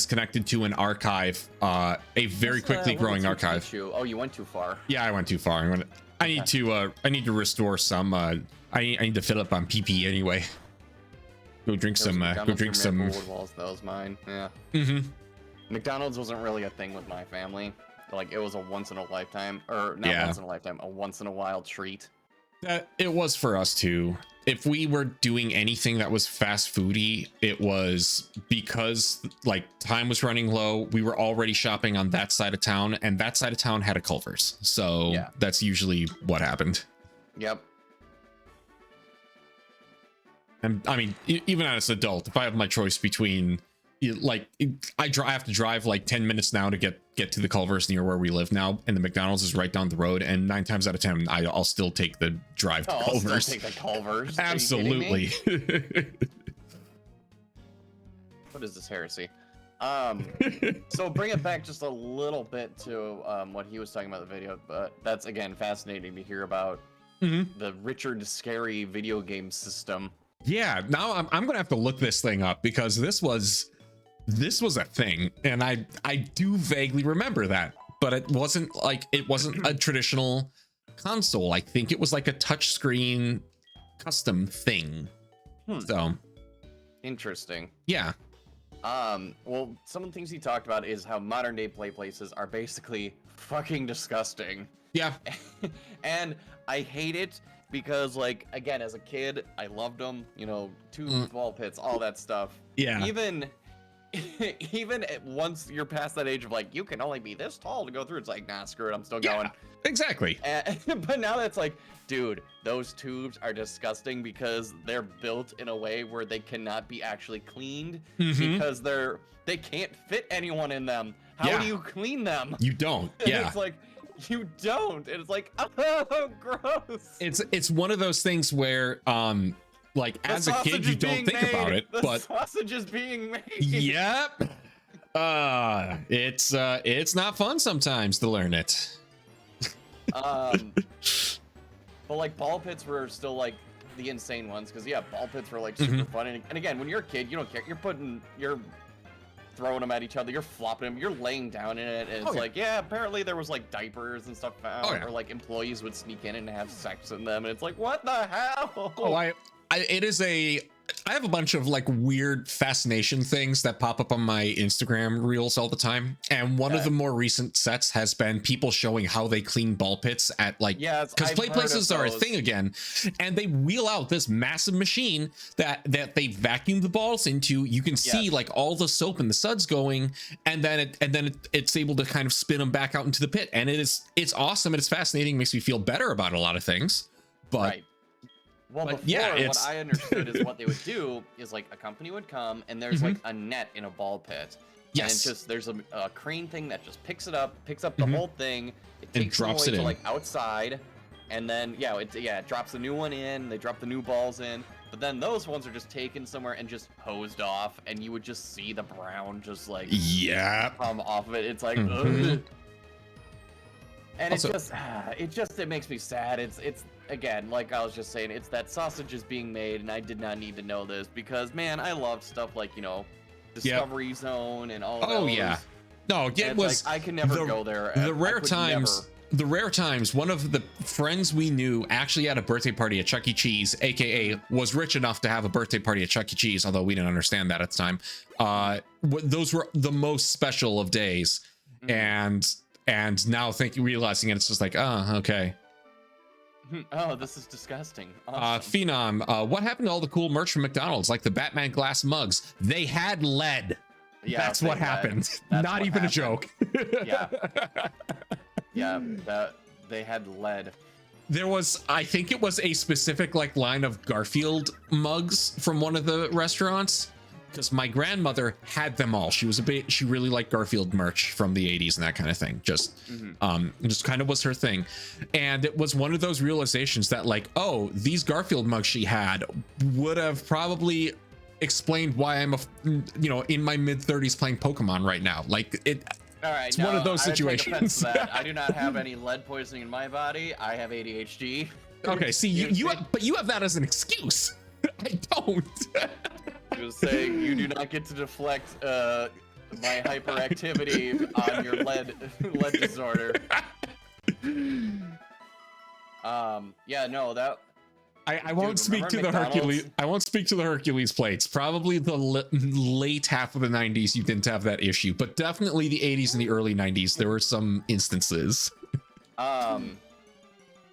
S2: connected to an archive, a very quickly growing archive.
S1: Oh, you went too far.
S2: Yeah, I went too far. I need to restore some. I need to fill up on PP anyway. Go drink some.
S1: Walls, that was mine. Yeah. McDonald's wasn't really a thing with my family. Like, it was a once in a lifetime, or not once in a lifetime, a once in a while treat.
S2: It was for us too. If we were doing anything that was fast foody, it was because like time was running low. We were already shopping on that side of town, and that side of town had a Culver's. So that's usually what happened.
S1: Yep.
S2: And I mean, even as an adult, if I have my choice between, like, I have to drive like 10 minutes now to get to the Culver's near where we live now, and the McDonald's is right down the road, and 9 times out of 10 I'll still take the drive to Culver's.
S1: I'll still take the Culver's.
S2: Absolutely.
S1: What is this heresy? So bring it back just a little bit to what he was talking about in the video, but that's again fascinating to hear about the Richard Scary video game system.
S2: Yeah, now I'm gonna have to look this thing up, because this was a thing, and I do vaguely remember that, but it wasn't a traditional console. I think it was like a touchscreen custom thing. So
S1: interesting.
S2: Yeah.
S1: Well, some of the things he talked about is how modern day play places are basically fucking disgusting.
S2: Yeah.
S1: And I hate it because, like, again, as a kid, I loved them, you know, tubes, ball pits, all that stuff.
S2: Yeah.
S1: Even once you're past that age of, like, you can only be this tall to go through, it's like, nah, screw it, I'm still going.
S2: Exactly.
S1: But now that's like, dude, those tubes are disgusting because they're built in a way where they cannot be actually cleaned because they can't fit anyone in them. How do you clean them?
S2: You don't. Yeah.
S1: It's like, you don't. And it's like, oh, gross.
S2: It's one of those things where like, as a kid you don't think about it, but
S1: sausage is being made.
S2: Yep. It's not fun sometimes to learn it.
S1: But like, ball pits were still like the insane ones, because ball pits were like super fun, and again, when you're a kid, you don't care. You're throwing them at each other, you're flopping them, you're laying down in it, and it's like, apparently there was like diapers and stuff found, or like employees would sneak in and have sex in them, and it's like, what the hell?
S2: I have a bunch of like weird fascination things that pop up on my Instagram reels all the time. And one of the more recent sets has been people showing how they clean ball pits at, like, because play places are a thing again. And they wheel out this massive machine that they vacuum the balls into. You can see like all the soap and the suds going, and then it's able to kind of spin them back out into the pit. And it's awesome. And it's fascinating. Makes me feel better about a lot of things. But
S1: well, before, what I understood is what they would do is, like, a company would come and there's like a net in a ball pit. Yes. And it's just, there's a crane thing that just picks up the whole thing. It takes them away to like outside, and then it drops the new one in. They drop the new balls in, but then those ones are just taken somewhere and just hosed off, and you would just see the brown just like come off of it. It's like, ugh. And also, it makes me sad. It's again, like I was just saying, it's that sausage is being made, and I did not need to know this, because, man, I love stuff like, you know, Discovery Zone and all. Oh those.
S2: Yeah, no, it was.
S1: Like, I can never go there.
S2: The rare times, one of the friends we knew actually had a birthday party at Chuck E. Cheese, aka was rich enough to have a birthday party at Chuck E. Cheese, although we didn't understand that at the time. Those were the most special of days, and now realizing it, it's just like, oh, okay.
S1: Oh, this is disgusting.
S2: Awesome. Phenom, what happened to all the cool merch from McDonald's, like the Batman glass mugs? They had lead. Yeah, that's what happened. Not even a joke.
S1: They had lead.
S2: There was, I think it was a specific like line of Garfield mugs from one of the restaurants because my grandmother had them all. She was she really liked Garfield merch from the 80s and that kind of thing. Just kind of was her thing. And it was one of those realizations that like, oh, these Garfield mugs she had would have probably explained why I'm in my mid 30s playing Pokemon right now. Like
S1: all right,
S2: it's one of those situations.
S1: I do not have any lead poisoning in my body. I have ADHD.
S2: Okay, see, you have that as an excuse. I don't.
S1: I was saying you do not get to deflect my hyperactivity on your lead disorder. Yeah, no, that.
S2: I won't speak to the Hercules. I won't speak to the Hercules plates. Probably the late half of the 90s, you didn't have that issue, but definitely the 80s and the early 90s, there were some instances.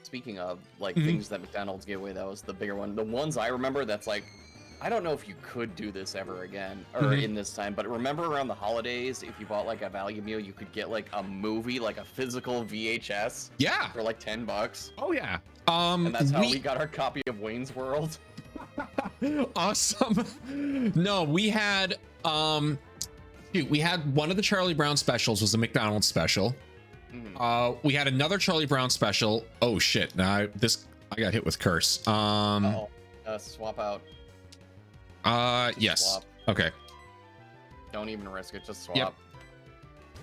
S1: Speaking of like things that McDonald's gave away, that was the bigger one. The ones I remember, that's like, I don't know if you could do this ever again or in this time, but remember around the holidays, if you bought like a value meal, you could get like a movie, like a physical VHS.
S2: Yeah.
S1: For like $10.
S2: Oh yeah.
S1: And that's how we got our copy of Wayne's World.
S2: Awesome. No, we had we had one of the Charlie Brown specials was a McDonald's special. We had another Charlie Brown special. Oh shit! Now I got hit with curse.
S1: Swap out.
S2: Yes.
S1: Swap.
S2: Okay.
S1: Don't even risk it. Just swap.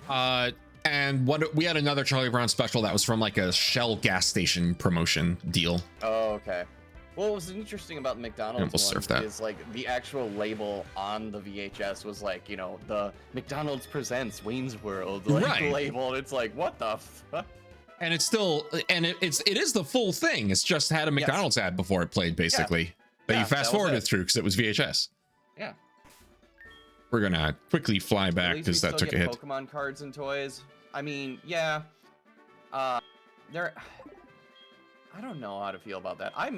S2: Yep. And we had another Charlie Brown special that was from like a Shell gas station promotion deal.
S1: Oh, okay. Well, what was interesting about the McDonald's one is like the actual label on the VHS was like, you know, the McDonald's presents Wayne's World like label. It's like, what the fuck?
S2: And it's still, and it is the full thing. It's just had a McDonald's ad before it played, basically. That you fast forwarded through because it was VHS.
S1: Yeah.
S2: We're gonna quickly fly back because that took a hit.
S1: Pokemon cards and toys. I mean, yeah. I don't know how to feel about that. I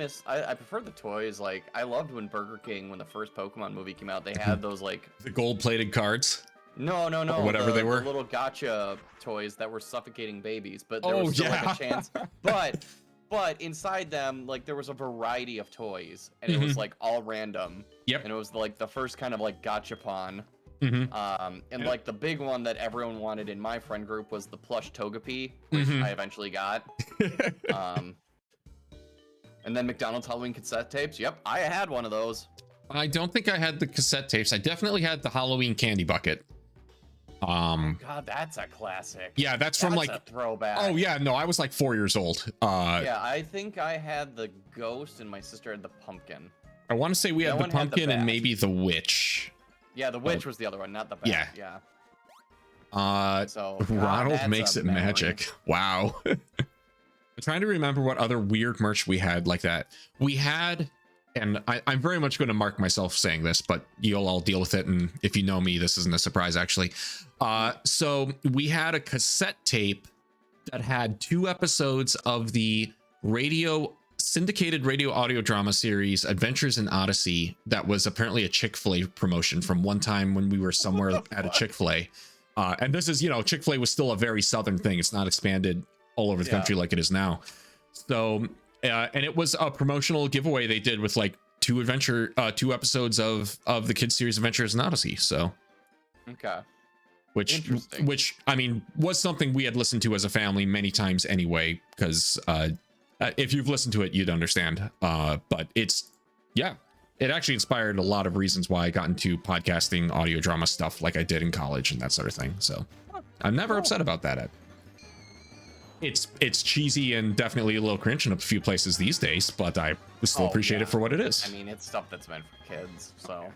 S1: prefer the toys. Like, I loved when Burger King, when the first Pokemon movie came out, they had those like
S2: the gold-plated cards.
S1: No.
S2: Or whatever they were.
S1: The little gotcha toys that were suffocating babies, but there was still like a chance. But inside them, like there was a variety of toys, and it was like all random.
S2: Yep.
S1: And it was like the first kind of like gachapon. And like the big one that everyone wanted in my friend group was the plush Togepi, which I eventually got. And then McDonald's Halloween cassette tapes. Yep, I had one of those.
S2: I don't think I had the cassette tapes. I definitely had the Halloween candy bucket.
S1: God, that's a classic.
S2: Yeah, that's from like
S1: a throwback.
S2: Oh yeah, no, I was like 4 years old.
S1: Yeah, I think I had the ghost and my sister had the pumpkin.
S2: I want to say we had the pumpkin and maybe the witch.
S1: Yeah, the witch was the other one, not the bat.
S2: Yeah.
S1: So
S2: Ronald makes it magic. Wow. I'm trying to remember what other weird merch we had like that. We had, and I'm very much going to mark myself saying this, but you'll all deal with it. And if you know me, this isn't a surprise, actually. So we had a cassette tape that had 2 episodes of the syndicated radio audio drama series Adventures in Odyssey that was apparently a Chick-fil-A promotion from one time when we were somewhere at a Chick-fil-A. And this is, Chick-fil-A was still a very southern thing. It's not expanded all over the country like it is now. So, and it was a promotional giveaway they did with like 2 episodes of the kids series Adventures in Odyssey. So,
S1: okay.
S2: Which I mean was something we had listened to as a family many times anyway, because if you've listened to it, you'd understand. But it actually inspired a lot of reasons why I got into podcasting, audio drama stuff like I did in college and that sort of thing. So I'm never upset about that. It's cheesy and definitely a little cringe in a few places these days, but I still appreciate it for what it is.
S1: I mean, it's stuff that's meant for kids. So,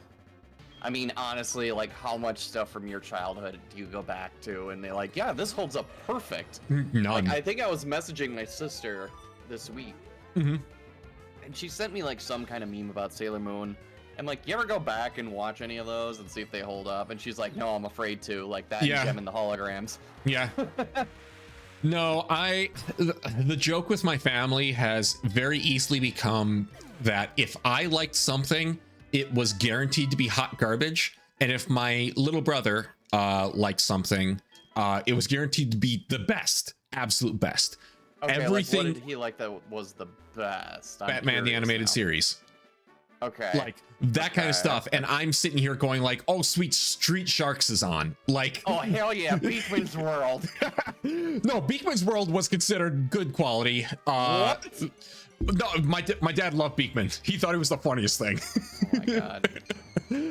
S1: I mean, honestly, like how much stuff from your childhood do you go back to? And they're like, yeah, this holds up perfect.
S2: None.
S1: Like, I think I was messaging my sister this week, and she sent me like some kind of meme about Sailor Moon. I'm like, you ever go back and watch any of those and see if they hold up? And she's like, no, I'm afraid to. Like that and Gem and the Holograms.
S2: Yeah. No, the joke with my family has very easily become that if I liked something, it was guaranteed to be hot garbage. And if my little brother liked something, it was guaranteed to be the best, absolute best.
S1: Okay, everything. Like what did he like that was the best?
S2: Batman the animated series.
S1: Okay.
S2: Like that kind of
S1: Okay.
S2: stuff. And I'm sitting here going like, oh, sweet, Street Sharks is on. Like,
S1: Oh, hell yeah, Beekman's World.
S2: no, Beekman's World was considered good quality.
S1: What?
S2: No, my dad loved Beekman. He thought it was the funniest thing.
S1: Oh my god.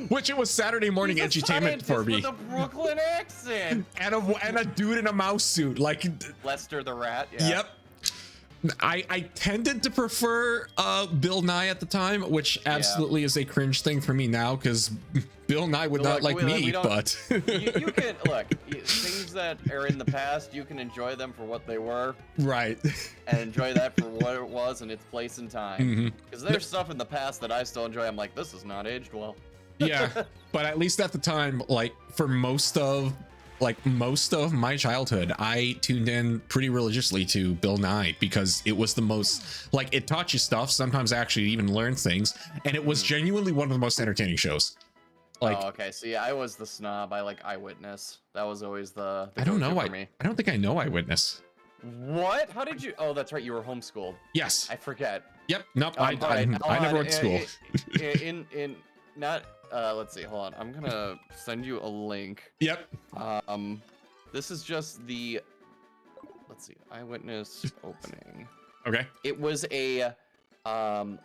S2: Which it was Saturday morning
S1: He's a
S2: entertainment for me.
S1: with a Brooklyn accent.
S2: And a dude in a mouse suit. Like,
S1: Lester the Rat. Yeah.
S2: yep. I tended to prefer Bill Nye at the time, which absolutely is a cringe thing for me now because Bill Nye would not like me, but
S1: you can look things that are in the past. You can enjoy them for what they were,
S2: right,
S1: and enjoy that for what it was in its place and time. Because there's stuff in the past that I still enjoy. I'm like, this is not aged well.
S2: yeah, but at least at the time, like for most of my childhood, I tuned in pretty religiously to Bill Nye because it was the most, like, it taught you stuff, sometimes actually even learned things, and it was genuinely one of the most entertaining shows. Like,
S1: oh, okay. See, I was the snob. I like Eyewitness. That was always the
S2: I don't know.
S1: go-to for me.
S2: I don't think I know Eyewitness.
S1: What? How did you? Oh, that's right. You were homeschooled.
S2: Yes.
S1: I forget.
S2: Yep. Nope.
S1: Alright,
S2: I never went to school.
S1: In not. Let's see. Hold on. I'm gonna send you a link.
S2: Yep.
S1: This is just the. Let's see. Eyewitness opening.
S2: Okay.
S1: It was a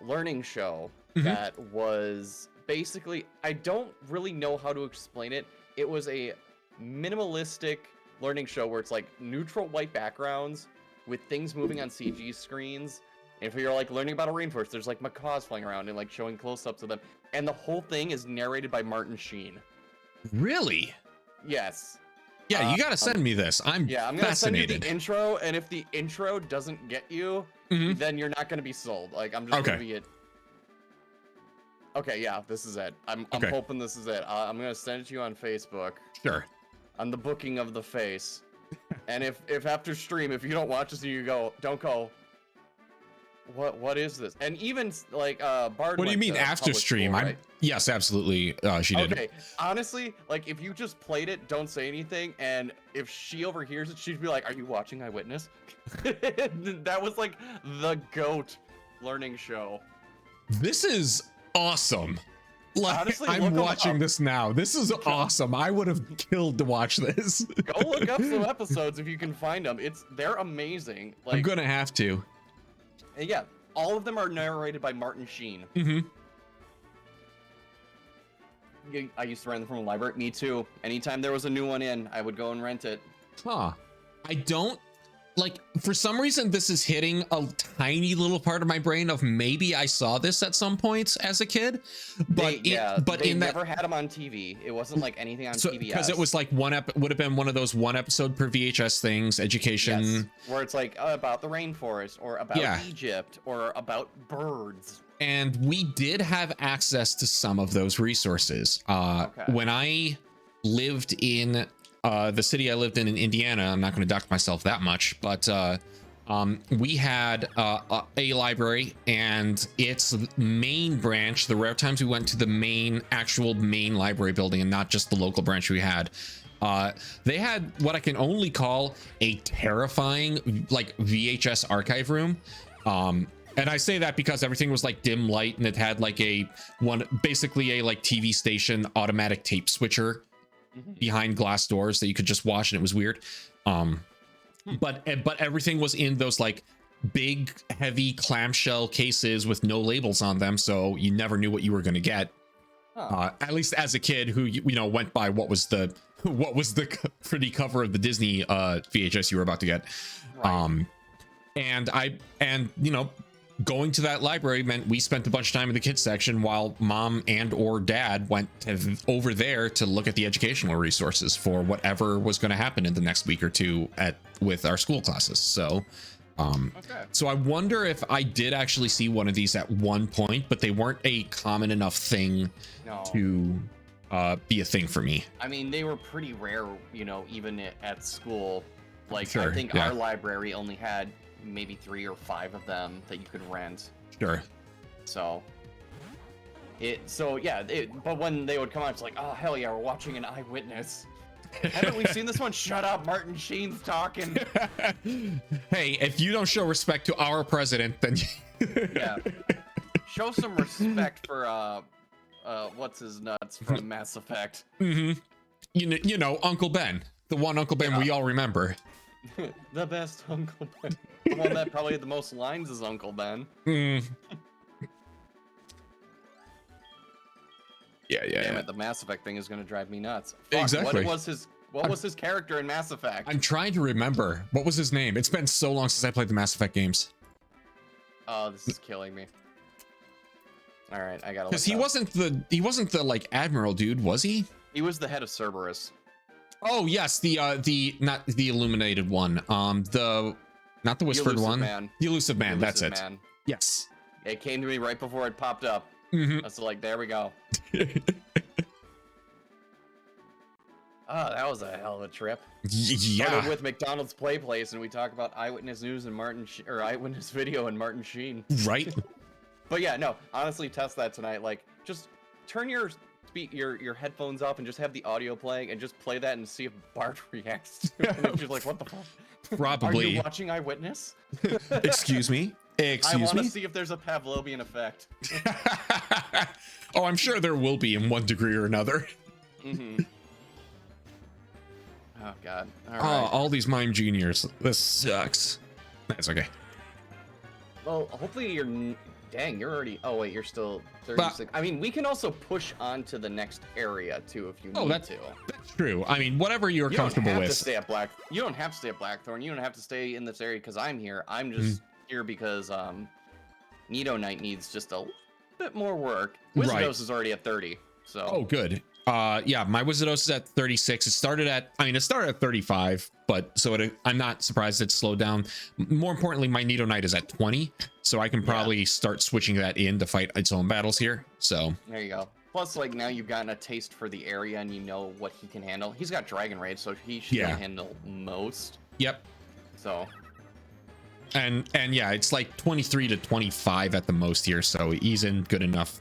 S1: learning show that was basically. I don't really know how to explain it. It was a minimalistic learning show where it's like neutral white backgrounds with things moving on CG screens. And if you're like learning about a rainforest, there's like macaws flying around and like showing close-ups of them. And the whole thing is narrated by Martin Sheen.
S2: Really?
S1: Yes.
S2: Yeah, you gotta send me this. I'm
S1: gonna
S2: fascinated.
S1: send you the intro, and if the intro doesn't get you, then you're not gonna be sold. Like I'm just gonna be it. Okay, yeah, this is it. I'm hoping this is it. I'm gonna send it to you on Facebook.
S2: Sure.
S1: On the booking of the face. And if after stream, if you don't watch this and you go, don't go. What is this? And even like Bard.
S2: What do you mean after stream?
S1: School, right?
S2: Yes, absolutely. She did.
S1: Okay, honestly, like if you just played it, don't say anything, and if she overhears it, she'd be like, "Are you watching Eyewitness?" That was like the GOAT learning show.
S2: This is awesome. Like,
S1: honestly,
S2: I'm watching this now. This is awesome. I would have killed to watch this.
S1: Go look up some episodes if you can find them. They're amazing. Like,
S2: I'm gonna have to.
S1: And yeah, all of them are narrated by Martin Sheen. I used to rent them from a library. Me too. Anytime there was a new one in, I would go and rent it.
S2: Huh. I don't like, for some reason this is hitting a tiny little part of my brain of maybe I saw this at some points as a kid, but
S1: they never had them on TV. It wasn't like anything on PBS.
S2: Because it was like would have been one of those one episode per VHS things, education.
S1: Yes, where it's like about the rainforest or about Egypt or about birds.
S2: And we did have access to some of those resources. When I lived in the city I lived in Indiana, I'm not going to dock myself that much, but we had a library, and its main branch, the rare times we went to the actual main library building and not just the local branch we had, they had what I can only call a terrifying like VHS archive room. And I say that because everything was like dim light, and it had like basically a like TV station automatic tape switcher behind glass doors that you could just watch, and it was weird. But everything was in those like big heavy clamshell cases with no labels on them, so you never knew what you were going to get. At least as a kid who went by what was the pretty cover of the Disney VHS you were about to get. Right. And going to that library meant we spent a bunch of time in the kids section while mom and or dad went over there to look at the educational resources for whatever was going to happen in the next week or two with our school classes. So so I wonder if I did actually see one of these at one point, but they weren't a common enough thing to be a thing for me.
S1: I mean, they were pretty rare, even at school. Like,
S2: sure,
S1: I think our library only had maybe 3 or 5 of them that you could rent.
S2: Sure.
S1: So but when they would come out, it's like, oh hell yeah, we're watching an Eyewitness. Haven't we seen this one? Shut up, Martin Sheen's talking.
S2: Hey, if you don't show respect to our president, then
S1: yeah. Show some respect for what's his nuts from Mass Effect.
S2: Mm-hmm. You know, Uncle Ben, the one Uncle Ben we all remember.
S1: The best Uncle Ben. The one that probably had the most lines is Uncle Ben.
S2: Mm. Yeah.
S1: Damn it, the Mass Effect thing is gonna drive me nuts. Fuck,
S2: Exactly.
S1: What was his character in Mass Effect?
S2: I'm trying to remember. What was his name? It's been so long since I played the Mass Effect games.
S1: Oh, this is killing me. All right, I gotta.
S2: Because he wasn't the like admiral dude, was he?
S1: He was the head of Cerberus.
S2: Oh yes, the not the illuminated one. Not the whispered one.
S1: Man.
S2: The elusive man.
S1: The
S2: That's
S1: elusive
S2: it.
S1: Man.
S2: Yes.
S1: It came to me right before it popped up.
S2: Mm-hmm.
S1: I was like, there we go. Oh, that was a hell of a trip.
S2: Yeah.
S1: Started with McDonald's Play Place, and we talk about Eyewitness News and Eyewitness Video and Martin Sheen.
S2: Right.
S1: But yeah, no, honestly, test that tonight. Like, just turn your headphones off and just have the audio playing, and just play that and see if Bart reacts to it. And she's like, what the fuck?
S2: Probably.
S1: Are you watching Eyewitness?
S2: Excuse me.
S1: I want to see if there's a Pavlovian effect.
S2: Oh, I'm sure there will be in one degree or another.
S1: Mm-hmm. Oh god. All right.
S2: Oh, all these mime juniors. This sucks. That's okay.
S1: Well, hopefully dang, you're already. Oh wait, you're still 36. I mean, we can also push on to the next area too if you need to.
S2: That's true. I mean, whatever you're comfortable with.
S1: You don't have to stay at Blackthorn. You don't have to stay in this area because I'm here. I'm just here because Nido Knight needs just a bit more work. Wizardos is already at 30. So.
S2: Oh, good. Yeah, my Wizardos is at 36. It started at 35, but I'm not surprised it slowed down. More importantly, my Nido Knight is at 20, so I can probably start switching that in to fight its own battles here. So
S1: there you go. Plus, like, now you've gotten a taste for the area and you know what he can handle. He's got Dragon Rage, so he should handle most.
S2: Yep.
S1: So.
S2: And yeah, it's like 23 to 25 at the most here, so he's in good enough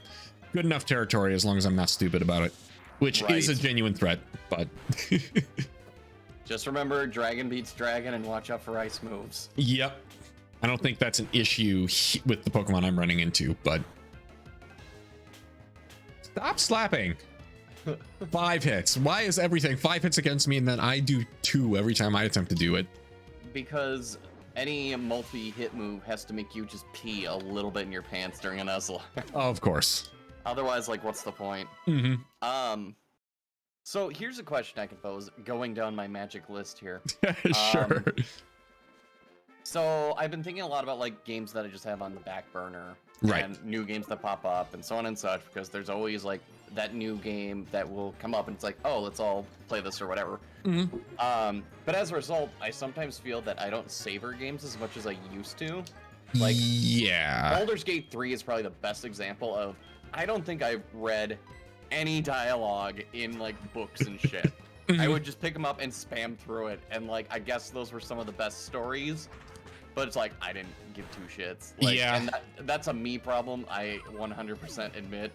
S2: territory as long as I'm not stupid about it. Which is a genuine threat, but
S1: just remember, dragon beats dragon, and watch out for ice moves.
S2: Yep. I don't think that's an issue with the Pokemon I'm running into, but stop slapping. 5 hits. Why is everything 5 hits against me and then I do 2 every time I attempt to do it?
S1: Because any multi-hit move has to make you just pee a little bit in your pants during a Nuzlocke.
S2: Of course.
S1: Otherwise, like, what's the point?
S2: Mm-hmm.
S1: So here's a question I can pose, going down my magic list here.
S2: Sure.
S1: So I've been thinking a lot about, like, games that I just have on the back burner.
S2: Right.
S1: And new games that pop up and so on and such, because there's always, like, that new game that will come up and it's like, oh, let's all play this or whatever.
S2: Mm-hmm.
S1: But as a result, I sometimes feel that I don't savor games as much as I used to. Like,
S2: yeah.
S1: Baldur's Gate 3 is probably the best example of, I don't think I've read any dialogue in, like, books and shit. I would just pick them up and spam through it, and, like, I guess those were some of the best stories, but it's like, I didn't give 2 shits. Like,
S2: yeah.
S1: And that's a me problem, I 100% admit.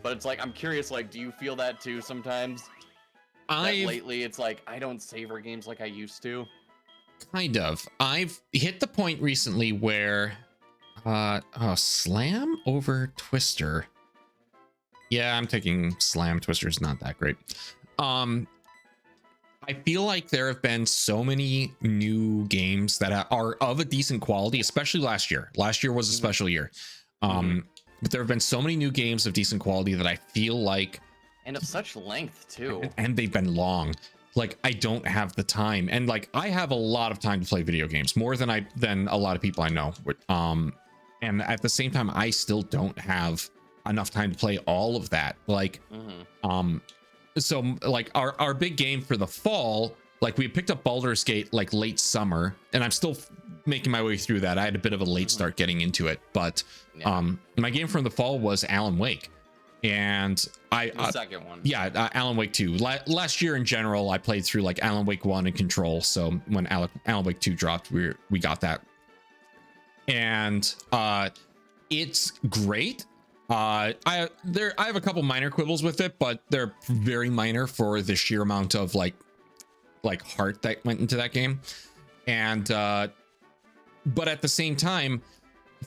S1: But it's like, I'm curious, like, do you feel that too sometimes? That lately, it's like, I don't savor games like I used to.
S2: Kind of. I've hit the point recently where Slam over Twister. Yeah, I'm taking Slam. Twister's not that great. I feel like there have been so many new games that are of a decent quality, especially last year. Last year was a special year. But there have been so many new games of decent quality that I feel like,
S1: and of such length too.
S2: And they've been long. Like, I don't have the time, and like, I have a lot of time to play video games, more than a lot of people I know. And at the same time, I still don't have enough time to play all of that. Like, so like our big game for the fall, like, we picked up Baldur's Gate like late summer, and I'm still making my way through that. I had a bit of a late start getting into it, but my game from the fall was Alan Wake. And
S1: the second one.
S2: Yeah, Alan Wake 2. Last year in general, I played through like Alan Wake 1 and Control. So when Alan Wake 2 dropped, we got that. And it's great. I have a couple minor quibbles with it, but they're very minor for the sheer amount of like heart that went into that game. And but at the same time,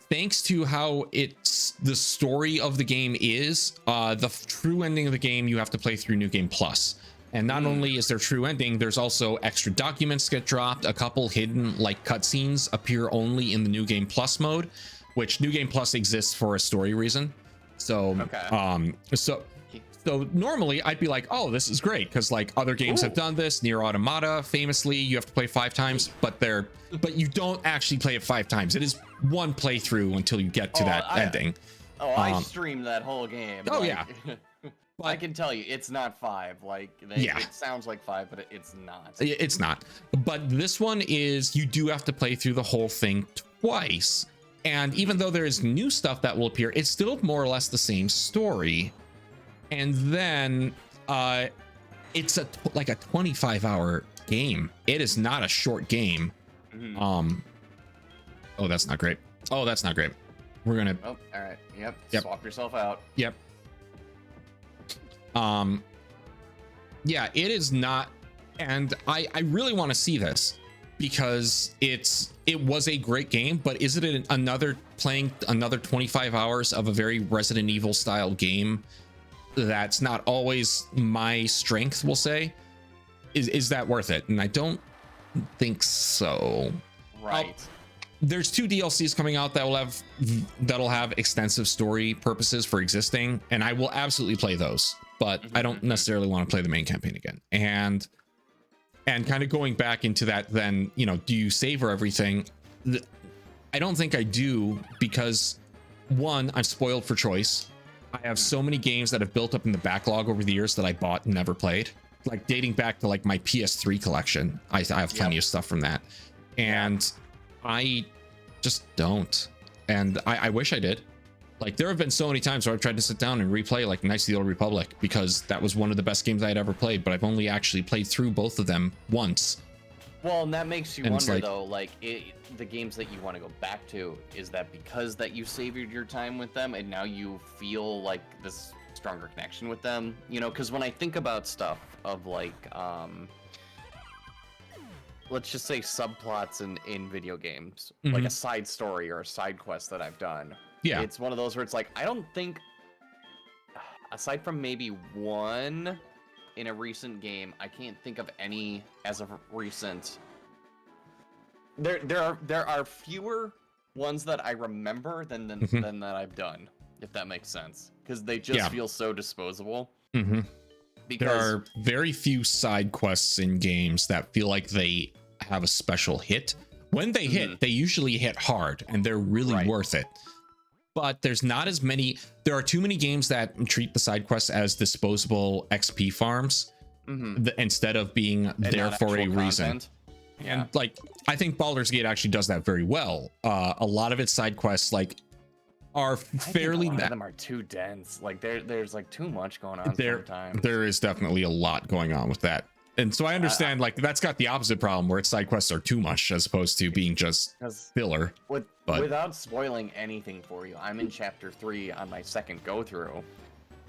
S2: thanks to how it's the story of the game is, the true ending of the game, you have to play through New Game Plus. And not only is there true ending, there's also extra documents get dropped. A couple hidden like cutscenes appear only in the New Game Plus mode, which New Game Plus exists for a story reason. So, so normally I'd be like, oh, this is great, because like other games have done this. Nier Automata, famously, you have to play 5 times, but you don't actually play it 5 times. It is one playthrough until you get to that ending.
S1: I streamed that whole game.
S2: Oh,
S1: like,
S2: yeah. But,
S1: I can tell you, it's not 5. Like, it sounds like 5, but it's not.
S2: It's not. But this one is, you do have to play through the whole thing twice. And even though there is new stuff that will appear, it's still more or less the same story. And then it's like a 25-hour game. It is not a short game. Oh, that's not great. Oh, that's not great. We're gonna.
S1: Oh, all right. Yep. Swap yourself out.
S2: Yep. Yeah, it is not, and I really want to see this, because it was a great game, but is it playing another 25 hours of a very Resident Evil style game that's not always my strength, we'll say? Is that worth it? And I don't think so.
S1: Right.
S2: There's 2 DLCs coming out that'll have extensive story purposes for existing, and I will absolutely play those, but I don't necessarily want to play the main campaign again. And kind of going back into that, then, you know, do you savor everything? I don't think I do, because one, I'm spoiled for choice. I have so many games that have built up in the backlog over the years that I bought and never played, like dating back to like my PS3 collection. I have plenty of stuff from that, and I just don't. And I wish I did. Like, there have been so many times where I've tried to sit down and replay like Knights of the Old Republic, because that was one of the best games I had ever played, but I've only actually played through both of them once.
S1: Well, and that makes you wonder, though, like, the games that you want to go back to, is that because that you savored your time with them and now you feel like this stronger connection with them? You know, because when I think about stuff of like, let's just say subplots in video games, like a side story or a side quest that I've done. Yeah. It's one of those where it's like, I don't think, aside from maybe one in a recent game, I can't think of any as of recent. There are fewer ones that I remember than that I've done, if that makes sense, because they just feel so disposable. Because
S2: there are very few side quests in games that feel like they have a special hit. When they hit, they usually hit hard, and they're really worth it. But there's not as many. There are too many games that treat the side quests as disposable XP farms instead of being there for a reason. And like, I think Baldur's Gate actually does that very well. A lot of its side quests like are fairly.
S1: A lot of them are too dense. Like there's like too much going on sometimes.
S2: There is definitely a lot going on with that. And so I understand, like, that's got the opposite problem where its side quests are too much as opposed to being just filler.
S1: Without spoiling anything for you, I'm in chapter 3 on my second go through,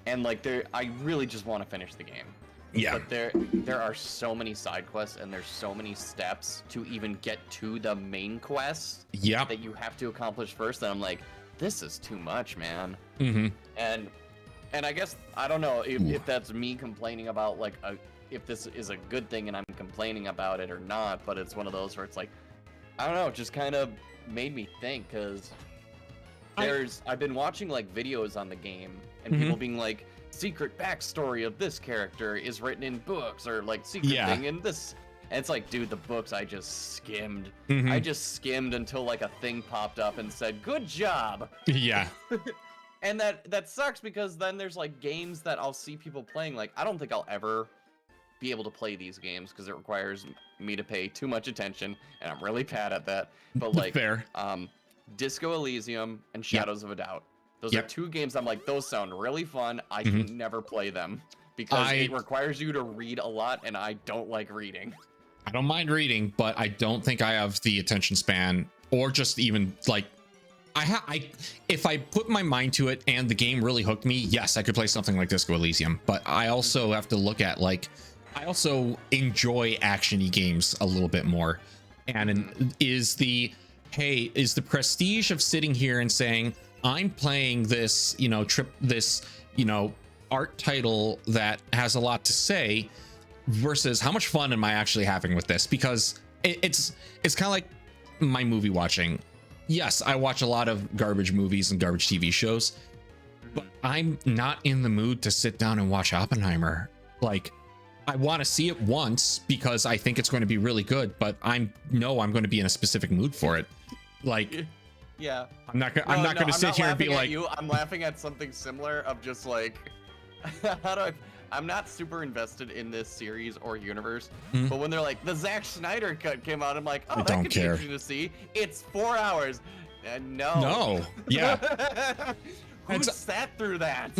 S1: and like I really just want to finish the game.
S2: Yeah.
S1: But there are so many side quests and there's so many steps to even get to the main quest.
S2: Yep.
S1: That you have to accomplish first. And I'm like, this is too much, man. And I guess I don't know if that's me complaining about like if this is a good thing and I'm complaining about it or not, but it's one of those where it's like, I don't know, it just kind of made me think, because I've been watching like videos on the game and people being like, secret backstory of this character is written in books, or like secret thing in this, and it's like, dude, the books I just skimmed. I just skimmed until like a thing popped up and said, good job.
S2: Yeah.
S1: And that sucks, because then there's like games that I'll see people playing, like, I don't think I'll ever be able to play these games because it requires me to pay too much attention, and I'm really bad at that. But like, Disco Elysium and Shadows of a Doubt, those are 2 games I'm like, those sound really fun. I can never play them because it requires you to read a lot, and I don't like reading.
S2: I don't mind reading, but I don't think I have the attention span, or just even like, if I put my mind to it and the game really hooked me, yes, I could play something like Disco Elysium. But I also have to look at, like, I also enjoy action-y games a little bit more. And is the prestige of sitting here and saying, I'm playing this, art title that has a lot to say versus how much fun am I actually having with this? Because it's kind of like my movie watching. Yes, I watch a lot of garbage movies and garbage TV shows, but I'm not in the mood to sit down and watch Oppenheimer. Like, I want to see it once because I think it's going to be really good, but I'm going to be in a specific mood for it. Like,
S1: yeah,
S2: I'm not going to sit here and be like,
S1: I'm laughing at something similar of just like, I'm not super invested in this series or universe, but when they're like, the Zack Snyder cut came out, I'm like, oh, that could be interesting to see. It's 4 hours. No.
S2: Yeah.
S1: Who sat through that?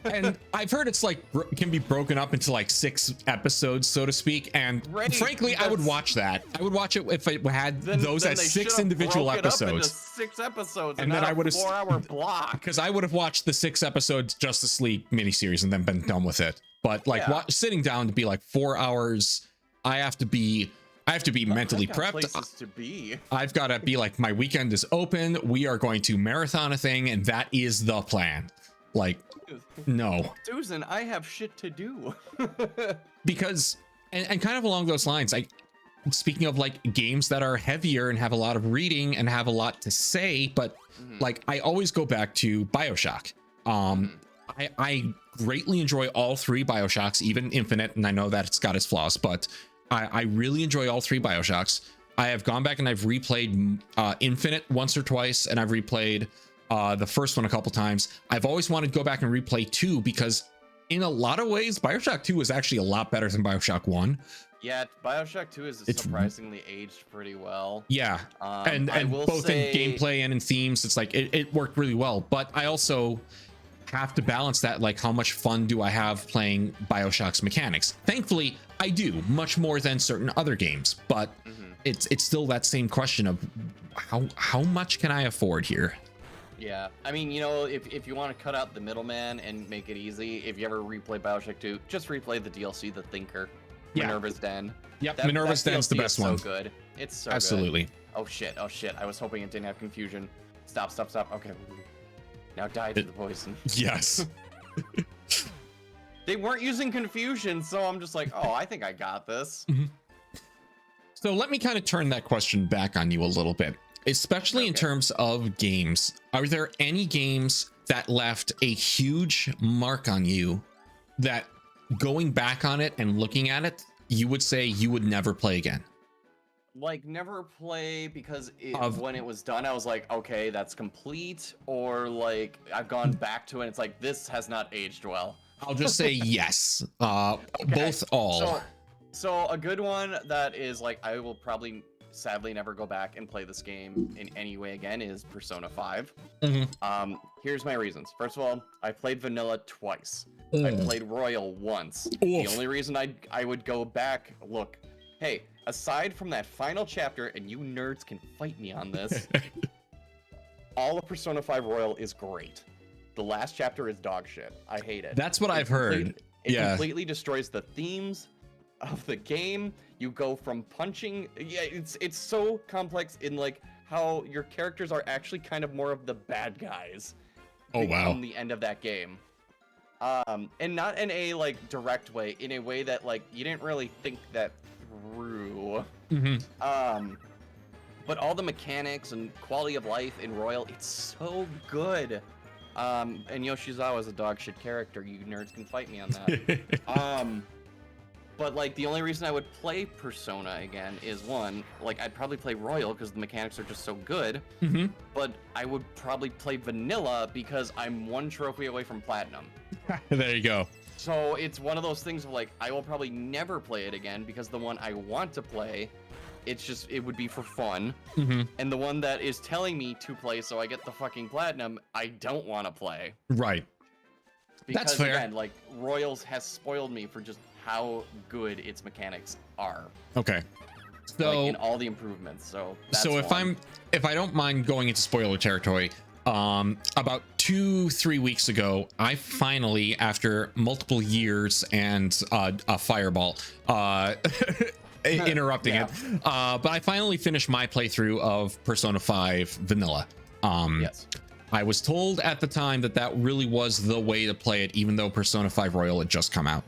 S2: And I've heard it's like can be broken up into like 6 episodes, so to speak. And frankly, I would watch that. I would watch it if it had those as 6 individual episodes.
S1: 6 episodes,
S2: and then I would have
S1: 4-hour block.
S2: Because I would have watched the 6 episodes Justice League miniseries and then been done with it. But like sitting down to be like 4 hours, I have to be mentally prepped.
S1: Places to be.
S2: I've got to be like, my weekend is open. We are going to marathon a thing, and that is the plan. Like, no,
S1: Susan, I have shit to do.
S2: Because and kind of along those lines, speaking of like games that are heavier and have a lot of reading and have a lot to say, but like I always go back to BioShock. I greatly enjoy all 3 BioShocks, even Infinite, and I know that it's got its flaws, but I really enjoy all 3 BioShocks. I have gone back and I've replayed Infinite once or twice, and I've replayed the first one a couple times. I've always wanted to go back and replay 2 because in a lot of ways, BioShock 2 is actually a lot better than BioShock 1.
S1: Yeah, BioShock 2 is surprisingly aged pretty well.
S2: Yeah, and both in gameplay and in themes, it's like it worked really well. But I also have to balance that, like, how much fun do I have playing BioShock's mechanics? Thankfully, I do, much more than certain other games. But it's still that same question of how much can I afford here?
S1: Yeah, I mean, you know, if you want to cut out the middleman and make it easy, if you ever replay BioShock 2, just replay the DLC, The Thinker, Minerva's Den.
S2: Yep, Minerva's Den's the best one.
S1: So good. It's so
S2: absolutely
S1: good. Oh shit! I was hoping it didn't have confusion. Stop. Okay. Now die to the poison.
S2: Yes.
S1: They weren't using confusion, so I'm just like, oh, I think I got this.
S2: So let me kind of turn that question back on you a little bit. Especially in terms of games, are there any games that left a huge mark on you that going back on it and looking at it, you would say you would never play again?
S1: Like, never play because when it was done, I was like, okay, that's complete. Or like, I've gone back to it and it's like, this has not aged well.
S2: I'll just say yes. Both all.
S1: So a good one that is like, I will probably sadly never go back and play this game in any way again is Persona 5. Here's my reasons. First of all, I played vanilla twice. I played royal once. The only reason I would go back, look, hey, aside from that final chapter, and you nerds can fight me on this, all of Persona 5 royal is great. The last chapter is dog shit. I hate it.
S2: That's what I've heard.
S1: It completely destroys the themes of the game. You go from punching, it's so complex in like how your characters are actually kind of more of the bad guys. On the end of that game, and not in a like direct way, in a way that like you didn't really think that through. But all the mechanics and quality of life in royal, it's so good. And Yoshizawa is a dog shit character. You nerds can fight me on that. But like the only reason I would play Persona again is one, like I'd probably play Royal because the mechanics are just so good. But I would probably play Vanilla because I'm 1 trophy away from Platinum.
S2: There you go.
S1: So it's one of those things of like, I will probably never play it again because the one I want to play, it would be for fun. And the one that is telling me to play so I get the fucking Platinum, I don't want to play.
S2: Right.
S1: Because
S2: that's fair.
S1: Again, like Royals has spoiled me for just how good its mechanics are.
S2: Okay. So
S1: like in all the improvements. So that's
S2: if I don't mind going into spoiler territory, about 2-3 weeks ago, I finally, after multiple years and a fireball interrupting it, but I finally finished my playthrough of Persona 5 Vanilla.
S1: Yes.
S2: I was told at the time that that really was the way to play it, even though Persona 5 Royal had just come out.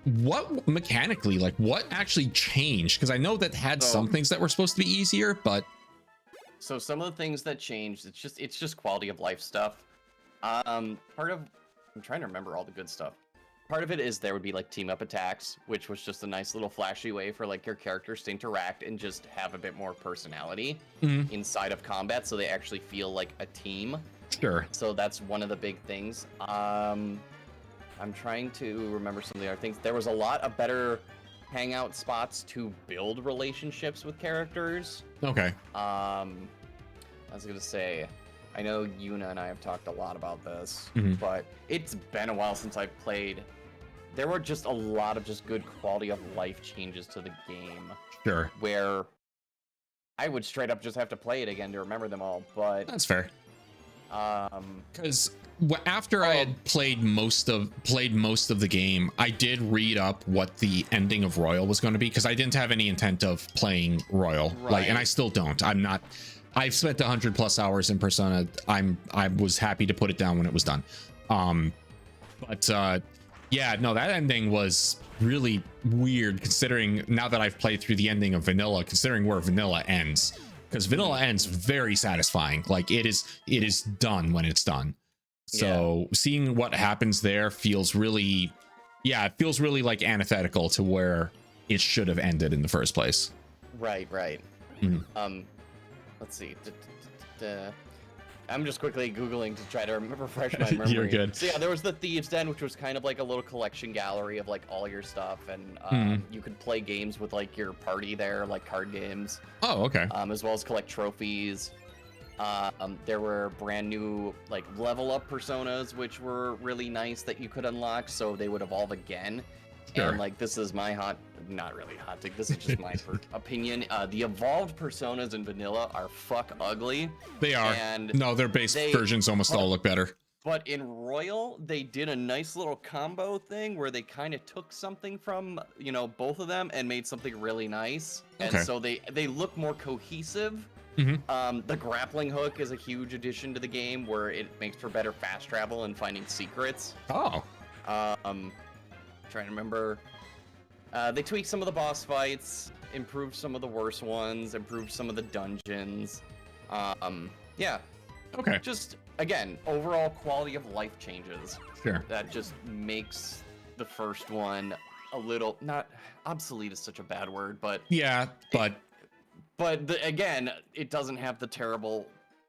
S2: What mechanically, like what actually changed? Because I know that had some things that were supposed to be easier, but
S1: so some of the things that changed, it's just quality of life stuff. I'm trying to remember all the good stuff. Part of it is there would be like team up attacks, which was just a nice little flashy way for like your characters to interact and just have a bit more personality inside of combat, so they actually feel like a team.
S2: Sure.
S1: So that's one of the big things. I'm trying to remember some of the other things. There was a lot of better hangout spots to build relationships with characters.
S2: Okay.
S1: I was gonna say, I know Yuna and I have talked a lot about this, but it's been a while since I've played. There were just a lot of just good quality of life changes to the game.
S2: Sure.
S1: Where I would straight up just have to play it again to remember them all, but
S2: that's fair. Because after I had played most of the game, I did read up what the ending of Royal was going to be, because I didn't have any intent of playing Royal, like, and I still don't. I've spent 100+ hours in Persona. I was happy to put it down when it was done. Yeah, no, that ending was really weird, considering now that I've played through the ending of Vanilla, considering where Vanilla ends, because Vanilla ends very satisfying. Like it is done when it's done. So seeing what happens there feels really, it feels really like antithetical to where it should have ended in the first place.
S1: Right. Let's see. I'm just quickly Googling to try to refresh my memory.
S2: You're good.
S1: So yeah, there was the Thieves' Den, which was kind of like a little collection gallery of like all your stuff, and you could play games with like your party there, like card games.
S2: Oh, okay.
S1: As well as collect trophies. There were brand new like level up personas, which were really nice that you could unlock, so they would evolve again. Sure. And like this is my not really hot take, this is just my opinion. The evolved personas in Vanilla are fuck ugly.
S2: They are. And no, their base versions almost all look better.
S1: But in Royal, they did a nice little combo thing where they kind of took something from, both of them and made something really nice. Okay. And so they look more cohesive. The grappling hook is a huge addition to the game, where it makes for better fast travel and finding secrets.
S2: Oh.
S1: Trying to remember. They tweaked some of the boss fights, improved some of the worst ones, improved some of the dungeons. Yeah. Okay. Just again, overall quality of life changes.
S2: Sure.
S1: That just makes the first one a little, not obsolete is such a bad word, but
S2: yeah, but
S1: again, it doesn't have the terrible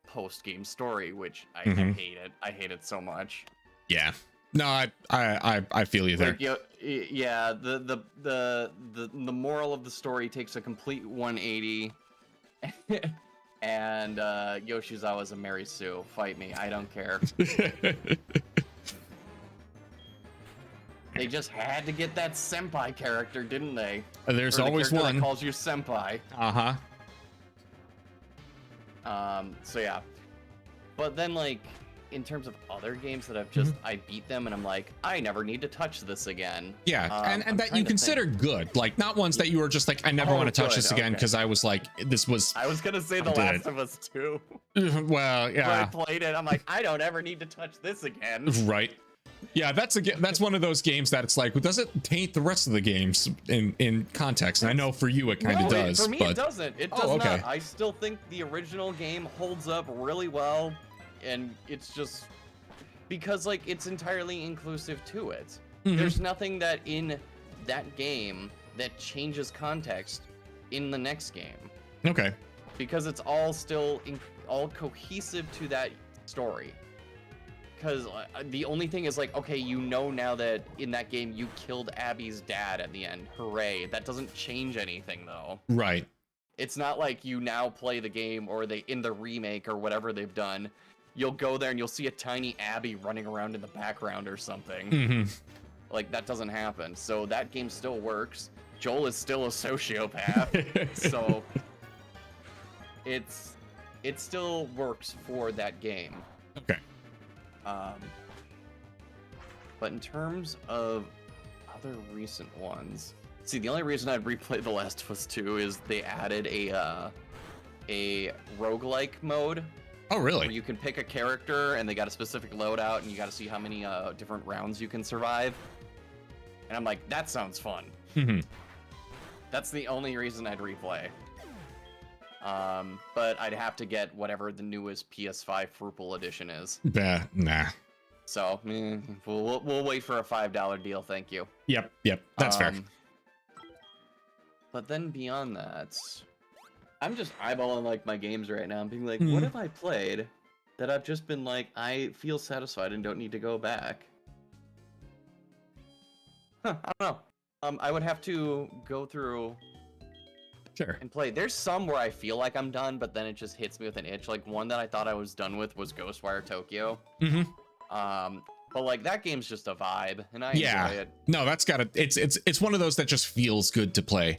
S1: post-game story, which I hate it. I hate it so much.
S2: Yeah. No, I feel you there.
S1: Like, yeah, the moral of the story takes a complete 180, and Yoshizawa's a Mary Sue. Fight me, I don't care. They just had to get that senpai character, didn't they?
S2: There's always one
S1: that calls you senpai. So yeah, but then like, in terms of other games that I've just I beat them and I'm like, I never need to touch this again.
S2: Yeah, and that you consider good, like not ones that you were just like, I never want to touch this again, because I was like, this was.
S1: I was gonna say The Last of Us 2.
S2: Well, yeah.
S1: When I played it, I'm like, I don't ever need to touch this again.
S2: Right. Yeah, that's one of those games that it's like, does it taint the rest of the games in context? And I know for you it kind of does.
S1: For me, it doesn't. It does not. I still think the original game holds up really well. And it's just because like it's entirely inclusive to it. There's nothing that in that game that changes context in the next game.
S2: Okay.
S1: Because it's all still all cohesive to that story. Because the only thing is like, okay, now that in that game you killed Abby's dad at the end. Hooray. That doesn't change anything though.
S2: Right.
S1: It's not like you now play the game or in the remake or whatever they've done. You'll go there and you'll see a tiny Abby running around in the background or something. Like, that doesn't happen. So that game still works. Joel is still a sociopath. So it still works for that game.
S2: Okay.
S1: But in terms of other recent ones, see, the only reason I'd replay The Last of Us 2 is they added a roguelike mode
S2: Oh,
S1: Where
S2: really?
S1: you can pick a character and they got a specific loadout and you got to see how many different rounds you can survive. And I'm like, that sounds fun.
S2: Mm-hmm.
S1: That's the only reason I'd replay. But I'd have to get whatever the newest PS5 Frugal edition is.
S2: Nah.
S1: So we'll wait for a $5 deal. Thank you.
S2: Yep. That's fair.
S1: But then beyond that, I'm just eyeballing like my games right now. I'm being like, what have I played that I've just been like, I feel satisfied and don't need to go back? I don't know. I would have to go through
S2: Sure.
S1: and play. There's some where I feel like I'm done, but then it just hits me with an itch. Like one that I thought I was done with was Ghostwire Tokyo.
S2: Mm-hmm.
S1: But like that game's just a vibe, and I enjoy it.
S2: No, that's gotta. It's one of those that just feels good to play.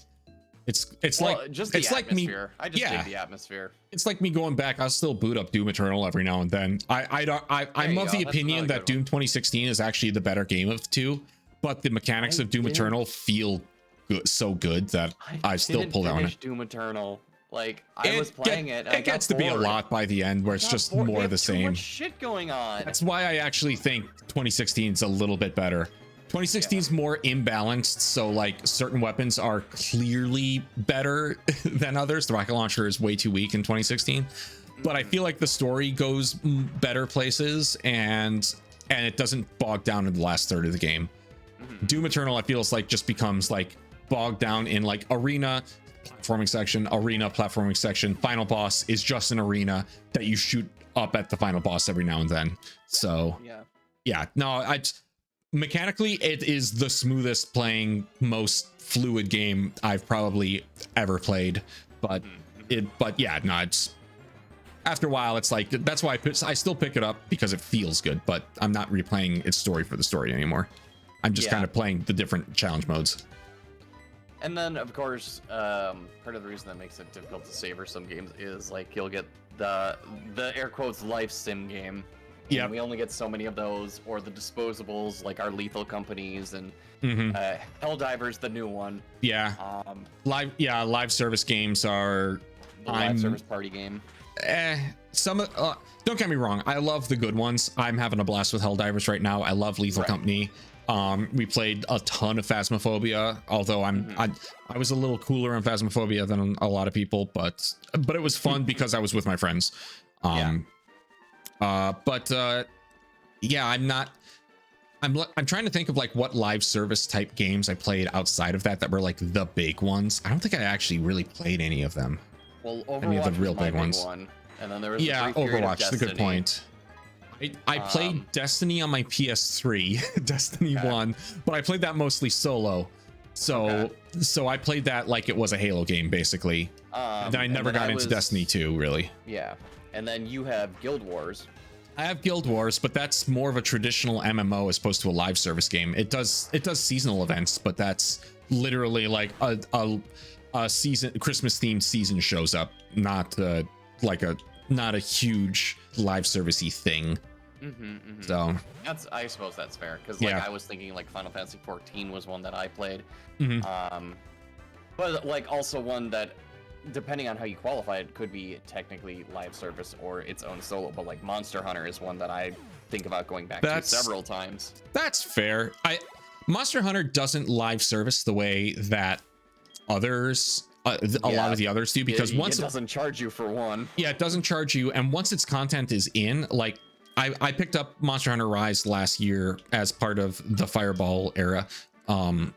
S2: It's
S1: Well,
S2: like
S1: just the
S2: it's like me.
S1: atmosphere. I just dig the atmosphere.
S2: It's like me going back. I'll still boot up Doom Eternal every now and then. I'm of the opinion that Doom 2016 is actually the better game of the two, but the mechanics of Doom Eternal feel good, so good that I still pull down it.
S1: Doom Eternal. Like I was playing it.
S2: It gets to be a lot by the end, where it's just more of the same.
S1: Too much shit going on.
S2: That's why I actually think 2016 is a little bit better. 2016 is more imbalanced, so like certain weapons are clearly better than others. The rocket launcher is way too weak in 2016, but I feel like the story goes better places, and it doesn't bog down in the last third of the game. Doom Eternal, I feel, is like just becomes like bogged down in like arena platforming section. Final boss is just an arena that you shoot up at the final boss every now and then. So mechanically it is the smoothest playing, most fluid game I've probably ever played, but it's after a while it's like, that's why I still pick it up, because it feels good, but I'm not replaying its story for the story anymore. I'm just kind of playing the different challenge modes.
S1: And then, of course, part of the reason that makes it difficult to savor some games is like you'll get the air quotes life sim game. Yeah. We only get so many of those, or the disposables like our Lethal Companies and Helldivers, the new one.
S2: Yeah. Live service games are
S1: the live service party game.
S2: Don't get me wrong, I love the good ones. I'm having a blast with Helldivers right now. I love Lethal Company. We played a ton of Phasmophobia, although I was a little cooler on Phasmophobia than a lot of people, but it was fun because I was with my friends. I'm trying to think of like what live service type games I played outside of that were like the big ones. I don't think I actually really played any of them.
S1: Well, Overwatch
S2: any of the real
S1: was my
S2: big ones.
S1: One. And then there was
S2: Overwatch. The good point. I played Destiny on my PS3, Destiny 1, but I played that mostly solo. So I played that like it was a Halo game, basically. Then I never got into Destiny 2, really.
S1: Yeah. And then you have Guild Wars.
S2: I have Guild Wars, but that's more of a traditional MMO as opposed to a live service game. It does seasonal events, but that's literally like a season, Christmas themed season shows up, not a huge live servicey thing. So
S1: I suppose that's fair, because like I was thinking like Final Fantasy 14 was one that I played, but like also one that, depending on how you qualify it, could be technically live service or its own solo. But like Monster Hunter is one that I think about going back to several times. That's
S2: fair. Monster Hunter doesn't live service the way that others a lot of the others do, because once
S1: it doesn't charge you for one.
S2: Yeah, it doesn't charge you, and once its content is in, like I picked up Monster Hunter Rise last year as part of the Fireball era, because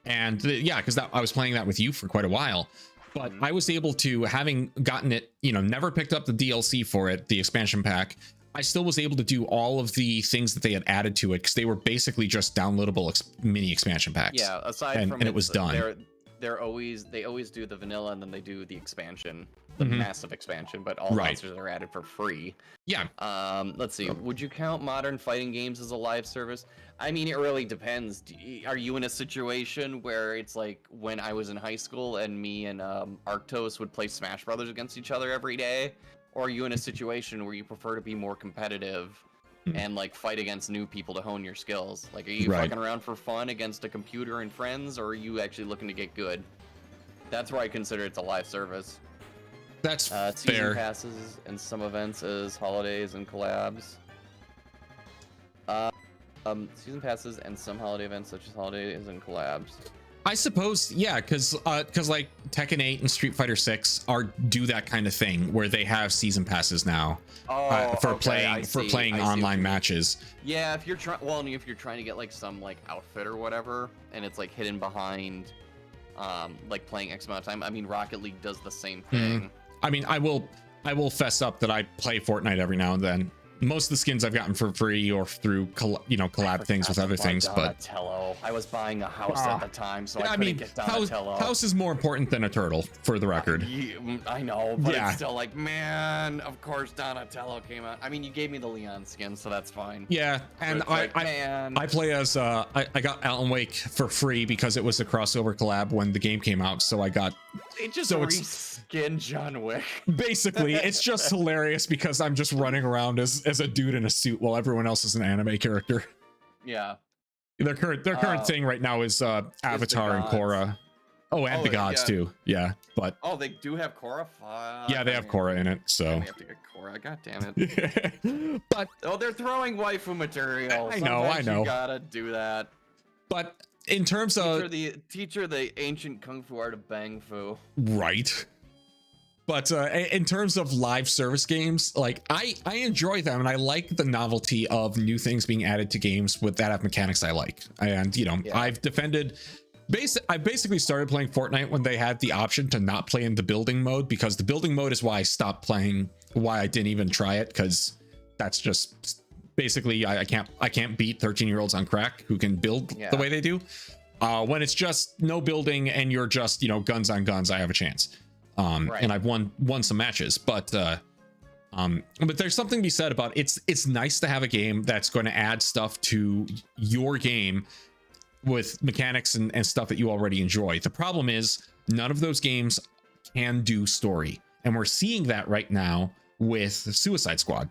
S2: I was playing that with you for quite a while, but I was able to, having gotten it, never picked up the DLC for it, the expansion pack, I still was able to do all of the things that they had added to it, because they were basically just downloadable mini expansion packs.
S1: Yeah, aside from
S2: it was done.
S1: They always do the vanilla, and then they do the expansion, the massive expansion, but all monsters are added for free.
S2: Yeah.
S1: Let's see. Would you count modern fighting games as a live service? I mean, it really depends. Are you in a situation where it's like when I was in high school and me and Arctos would play Smash Brothers against each other every day? Or are you in a situation where you prefer to be more competitive and like fight against new people to hone your skills? Like, are you fucking around for fun against a computer and friends, or are you actually looking to get good? That's where I consider it's a live service.
S2: That's
S1: Season
S2: fair.
S1: passes and some events as holidays and collabs. Season passes and some holiday events such as holidays and collabs.
S2: I suppose, yeah, because like Tekken 8 and Street Fighter 6 do that kind of thing where they have season passes now for playing online matches.
S1: Yeah, if you're trying to get like some like outfit or whatever, and it's like hidden behind, like playing X amount of time. I mean, Rocket League does the same thing.
S2: I mean, I will fess up that I play Fortnite every now and then. Most of the skins I've gotten for free or through collab things with other things,
S1: Donatello. I was buying a house at the time, so I couldn't get Donatello.
S2: House is more important than a turtle, for the record.
S1: I know, but it's still like, man, of course Donatello came out. I mean, you gave me the Leon skin, so that's fine.
S2: Yeah, and I play as I got Alan Wake for free because it was a crossover collab when the game came out, so I got
S1: reskin John Wick.
S2: Basically, it's just hilarious because I'm just running around as a dude in a suit while everyone else is an anime character.
S1: Yeah.
S2: Their current thing right now is Avatar and Korra. Oh, and the gods too. Yeah, but
S1: they do have Korra.
S2: Yeah, they have Korra in it, so
S1: we have to get Korra. God damn it.
S2: But
S1: they're throwing waifu material.
S2: I know.
S1: You gotta do that.
S2: But in terms of
S1: teacher the ancient kung fu art of bang fu.
S2: Right. But in terms of live service games, like I enjoy them, and I like the novelty of new things being added to games that have mechanics I like. And I've basically started playing Fortnite when they had the option to not play in the building mode, because the building mode is why I stopped playing, why I didn't even try it, because that's just basically I can't beat 13-year-olds on crack who can build the way they do. When it's just no building and you're just guns on guns, I have a chance. And I've won some matches, but there's something to be said about it's nice to have a game that's going to add stuff to your game with mechanics and stuff that you already enjoy. The problem is none of those games can do story, and we're seeing that right now with Suicide Squad.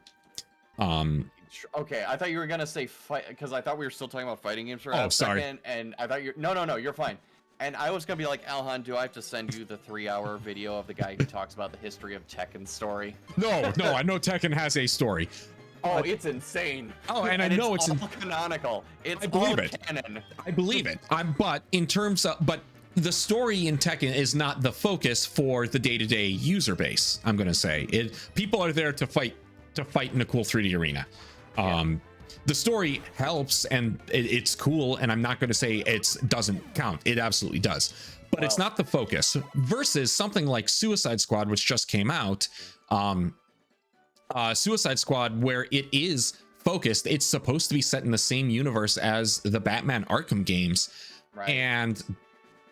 S1: Okay, I thought you were gonna say fight, because I thought we were still talking about fighting games for a second, and I thought no, you're fine. And I was gonna be like, Alhan, do I have to send you the 3-hour video of the guy who talks about the history of Tekken's story?
S2: No, I know Tekken has a story.
S1: Oh, it's insane.
S2: Oh, and I know it's
S1: all canonical. It's
S2: I believe
S1: all
S2: it.
S1: canon.
S2: I believe it. But in terms of, the story in Tekken is not the focus for the day-to-day user base. I'm gonna say people are there to fight in a cool 3D arena. The story helps and it's cool, and I'm not going to say it doesn't count. It absolutely does, but it's not the focus. Versus something like Suicide Squad, which just came out. Suicide Squad, where it is focused, it's supposed to be set in the same universe as the Batman Arkham games, and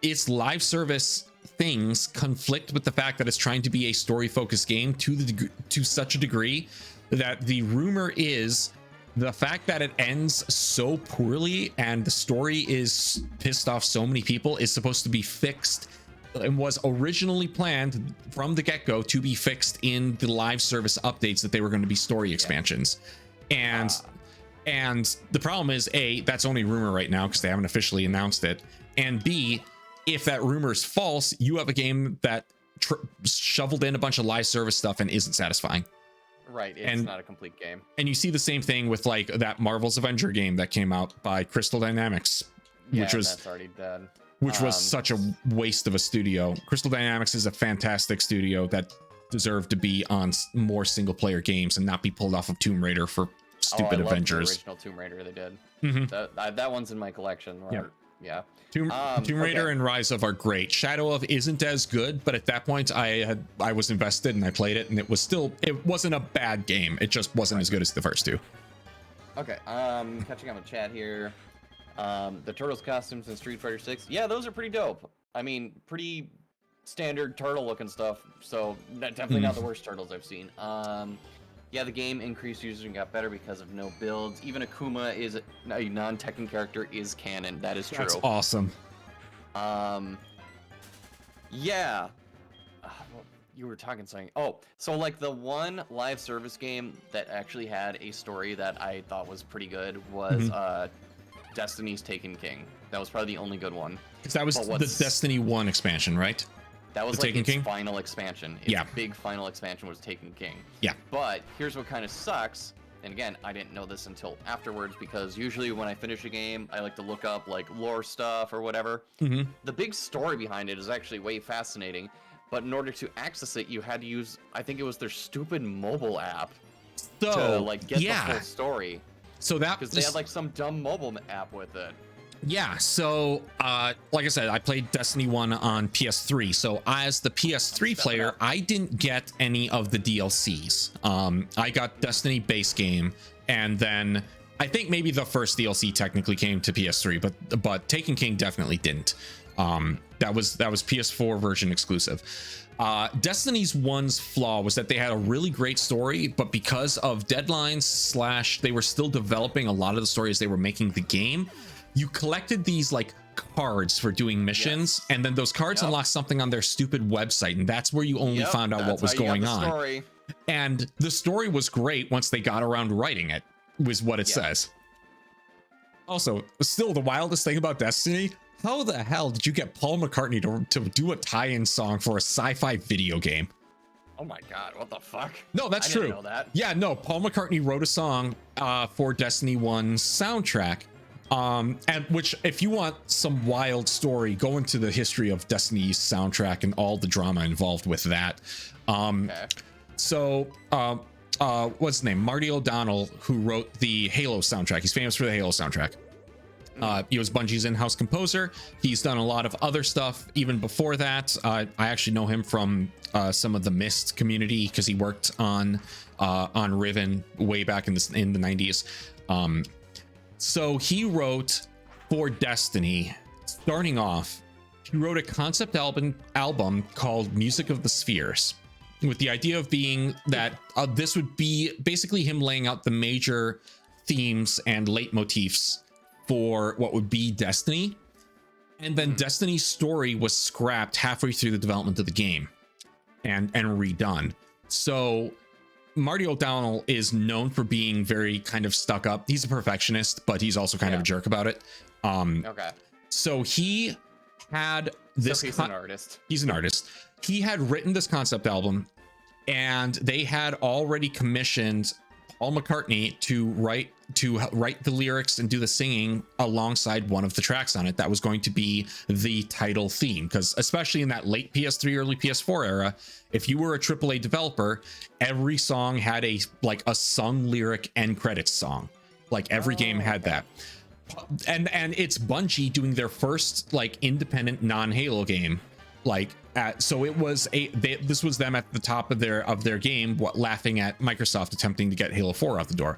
S2: its live service things conflict with the fact that it's trying to be a story-focused game to such a degree that the rumor is the fact that it ends so poorly and the story is pissed off so many people is supposed to be fixed, and was originally planned from the get-go to be fixed in the live service updates, that they were going to be story expansions. And the problem is, A, that's only rumor right now because they haven't officially announced it, and B, if that rumor is false, you have a game that shoveled in a bunch of live service stuff and isn't satisfying.
S1: Right, it's not a complete game.
S2: And you see the same thing with like that Marvel's Avenger game that came out by Crystal Dynamics, which was
S1: that's already dead.
S2: Which was such a waste of a studio. Crystal Dynamics is a fantastic studio that deserved to be on more single player games and not be pulled off of Tomb Raider for stupid Avengers.
S1: The original Tomb Raider they did. That one's in my collection. Yeah.
S2: Tomb Raider and Rise of are great. Shadow of isn't as good, but at that point I was invested and I played it, and it wasn't a bad game. It just wasn't as good as the first two.
S1: Okay, catching up with chat here. The Turtles costumes in Street Fighter 6. Yeah, those are pretty dope. I mean, pretty standard turtle looking stuff. So definitely not the worst turtles I've seen. Yeah, the game increased users and got better because of no builds. Even Akuma is a non-Tekken character is canon. That is true.
S2: That's awesome.
S1: Yeah. You were talking something. Oh, so like the one live service game that actually had a story that I thought was pretty good was Destiny's Taken King. That was probably the only good one.
S2: Because that was the Destiny 1 expansion, right?
S1: That was
S2: The
S1: like
S2: Taken
S1: its
S2: King?
S1: final expansion. Its
S2: Yeah.
S1: big final expansion was Taken King.
S2: Yeah.
S1: But here's what kind of sucks. And again, I didn't know this until afterwards because usually when I finish a game, I like to look up like lore stuff or whatever.
S2: Mm-hmm.
S1: The big story behind it is actually way fascinating. But in order to access it, you had to use, I think it was their stupid mobile app
S2: So
S1: to like get
S2: yeah,
S1: the full story.
S2: so that
S1: Because they had like some dumb mobile app with it.
S2: yeah, so like I said, I played Destiny 1 on PS3. So as the PS3 player, I didn't get any of the DLCs. I got Destiny base game, and then I think maybe the first DLC technically came to PS3, but Taken King definitely didn't. That was PS4 version exclusive. Destiny's 1's flaw was that they had a really great story, but because of deadlines / they were still developing a lot of the story as they were making the game, you collected these like cards for doing missions, and then those cards unlocked something on their stupid website, and that's where you only found out what was going on.
S1: Story.
S2: And the story was great once they got around to writing it, was what it says. Also, still the wildest thing about Destiny, how the hell did you get Paul McCartney to do a tie-in song for a sci-fi video game?
S1: Oh my god, what the fuck?
S2: No, that's
S1: I
S2: true.
S1: Didn't know that.
S2: Yeah, no, Paul McCartney wrote a song for Destiny 1's soundtrack. And which, if you want some wild story, go into the history of Destiny's soundtrack and all the drama involved with that. So what's his name? Marty O'Donnell, who wrote the Halo soundtrack. He's famous for the Halo soundtrack. He was Bungie's in-house composer. He's done a lot of other stuff even before that. I actually know him from some of the Myst community because he worked on Riven way back in the 90s. So he wrote for Destiny, starting off, he wrote a concept album called Music of the Spheres, with the idea of being that this would be basically him laying out the major themes and leitmotifs for what would be Destiny. And then Destiny's story was scrapped halfway through the development of the game and redone. So Marty O'Donnell is known for being very kind of stuck up. He's a perfectionist, but he's also kind of a jerk about it. So he had this.
S3: So he's an artist.
S2: He's an artist. He had written this concept album, and they had already commissioned Paul McCartney to write the lyrics and do the singing alongside one of the tracks on it that was going to be the title theme. Because especially in that late PS3, early PS4 era, if you were a AAA developer, every song had a sung lyric end credits song. Like every game had that. And it's Bungie doing their first like independent non-Halo game. So it was this was them at the top of their game, laughing at Microsoft attempting to get Halo 4 out the door.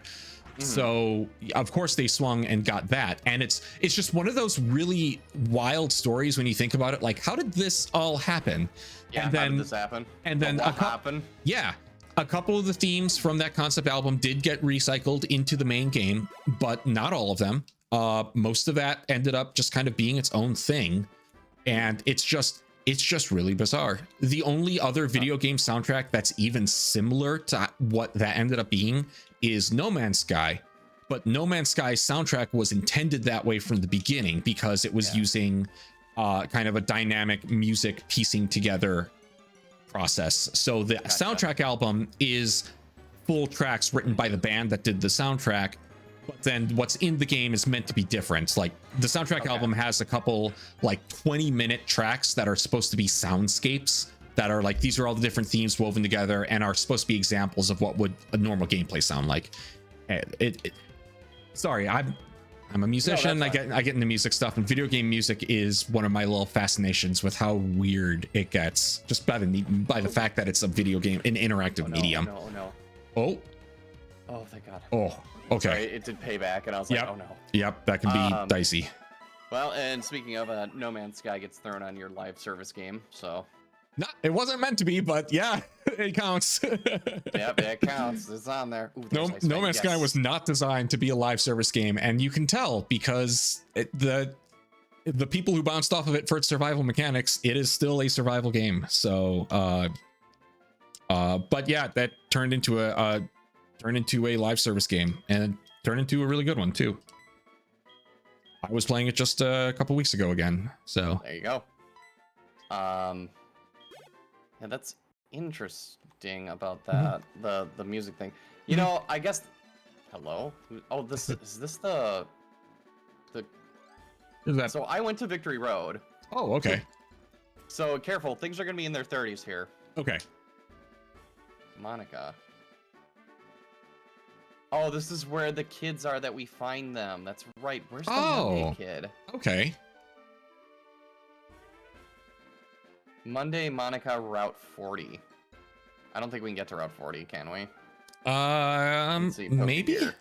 S2: So of course they swung and got that, and it's just one of those really wild stories when you think about it. Like, how did this all happen?
S1: Yeah,
S2: and then,
S1: how did this happen?
S2: And then
S1: what happened?
S2: Yeah, a couple of the themes from that concept album did get recycled into the main game, but not all of them. Most of that ended up just kind of being its own thing, and it's just really bizarre. The only other video game soundtrack that's even similar to what that ended up being is No Man's Sky. But No Man's Sky's soundtrack was intended that way from the beginning because it was using kind of a dynamic music piecing together process. So the soundtrack album is full tracks written by the band that did the soundtrack, but then what's in the game is meant to be different. Like the soundtrack album has a couple like 20-minute tracks that are supposed to be soundscapes that are like, these are all the different themes woven together and are supposed to be examples of what would a normal gameplay sound like. Sorry, I'm a musician. I get into music stuff, and video game music is one of my little fascinations with how weird it gets just by the fact that it's a video game, an interactive medium. Oh,
S1: thank God.
S2: Oh, okay.
S1: Sorry, it did payback, and I was like, oh no.
S2: Yep, that can be dicey.
S1: Well, and speaking of No Man's Sky gets thrown on your live service game, so.
S2: No, it wasn't meant to be, but yeah, it counts.
S1: Yep, it counts. It's on there. Ooh,
S2: No Man's Sky was not designed to be a live service game, and you can tell because the people who bounced off of it for its survival mechanics, it is still a survival game. So, but yeah, that turned into a live service game, and turned into a really good one too. I was playing it just a couple weeks ago again, so
S1: there you go. Yeah, that's interesting about that. The music thing. You know, I guess. Hello. Oh, is this the.
S2: Is that?
S1: So I went to Victory Road.
S2: Oh, okay.
S1: So careful, things are gonna be in their 30s here.
S2: Okay.
S1: Monica. Oh, this is where the kids are that we find them. That's right. Where's the Monday kid?
S2: Okay.
S1: Monday, Monica, Route 40. I don't think we can get to Route 40, can we? Let's see,
S2: maybe?
S1: here.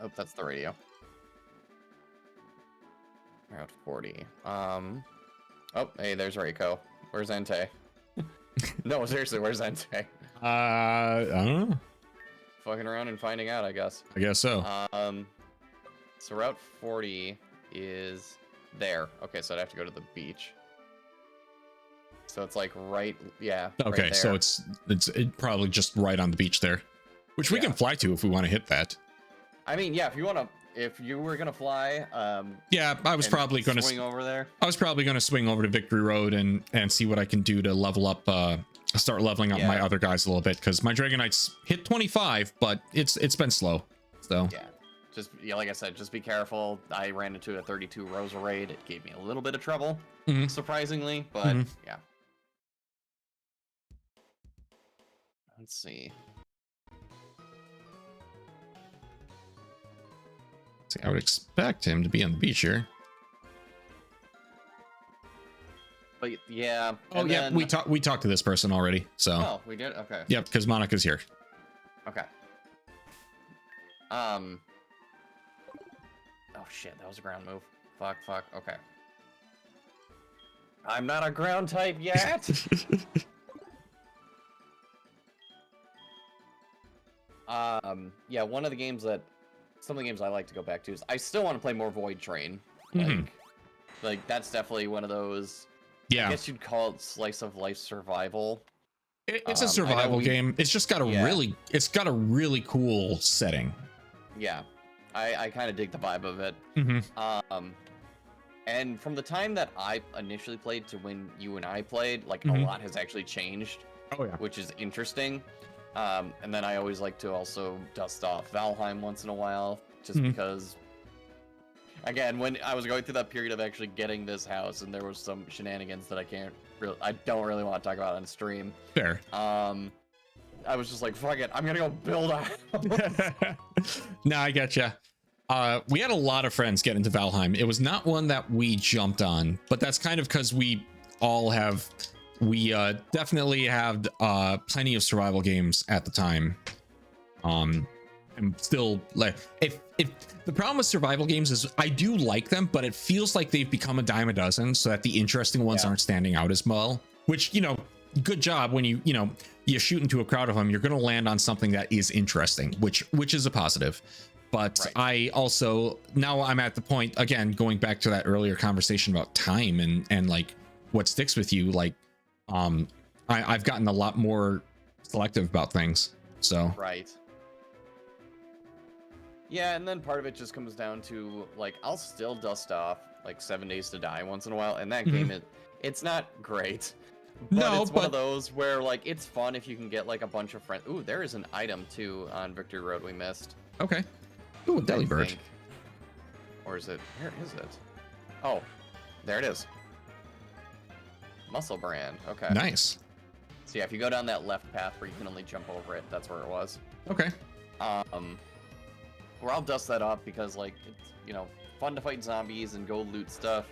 S1: Oh, that's the radio. Route 40. Oh, hey, there's Reiko. Where's Entei? No, seriously, where's Entei?
S2: I don't know.
S1: Fucking around and finding out, I guess.
S2: I guess so.
S1: So Route 40 is there. Okay, so I'd have to go to the beach. So it's like right, yeah.
S2: Okay,
S1: right
S2: so it's probably just right on the beach there, which we can fly to if we want to hit that.
S1: I mean, yeah, if you were gonna fly,
S2: yeah, I was probably gonna
S1: swing over there.
S2: I was probably gonna swing over to Victory Road and see what I can do to level up, start leveling up my other guys a little bit, because my Dragonites hit 25, but it's been slow. So
S1: yeah, just like I said, just be careful. I ran into a 32 Rosa raid. It gave me a little bit of trouble, surprisingly, but yeah. Let's see.
S2: I would expect him to be on the beach here.
S1: But yeah.
S2: Oh yeah, we talked to this person already. So.
S1: Oh, we did. Okay.
S2: Yep, because Monica's here.
S1: Okay. Oh shit, that was a ground move. Fuck. Okay. I'm not a ground type yet. Yeah, one of the games that. Some of the games I like to go back to is I still want to play more Void Train. Like that's definitely one of those.
S2: Yeah.
S1: I guess you'd call it slice of life survival.
S2: It's a survival game. It's just got a really cool setting.
S1: Yeah, I kind of dig the vibe of it. And from the time that I initially played to when you and I played, like a lot has actually changed.
S2: Oh yeah.
S1: Which is interesting. And then I always like to also dust off Valheim once in a while, just because, again, when I was going through that period of actually getting this house and there was some shenanigans that I don't really want to talk about on stream.
S2: Fair.
S1: I was just like, fuck it, I'm gonna go build a house.
S2: No, I getcha. We had a lot of friends get into Valheim. It was not one that we jumped on, but that's kind of because we definitely had plenty of survival games at the time. And still, like, if the problem with survival games is I do like them, but it feels like they've become a dime a dozen, so that the interesting ones aren't standing out as well. Which, you know, good job when you shoot into a crowd of them, you're going to land on something that is interesting, which is a positive. But I also, now I'm at the point, again, going back to that earlier conversation about time and like what sticks with you, like, I've gotten a lot more selective about things. So
S1: yeah, and then part of it just comes down to, like, I'll still dust off like 7 Days to Die once in a while, and that game it's not great, but it's one of those where, like, it's fun if you can get like a bunch of friends. Ooh, there is an item too on Victory Road we missed.
S2: Okay. Ooh, a deli bird.
S1: Or is it, where is it? Oh, there it is. Muscle brand. Okay.
S2: Nice.
S1: So yeah, if you go down that left path where you can only jump over it, that's where it was.
S2: Okay.
S1: Where I'll dust that up because, like, it's, you know, fun to fight zombies and go loot stuff.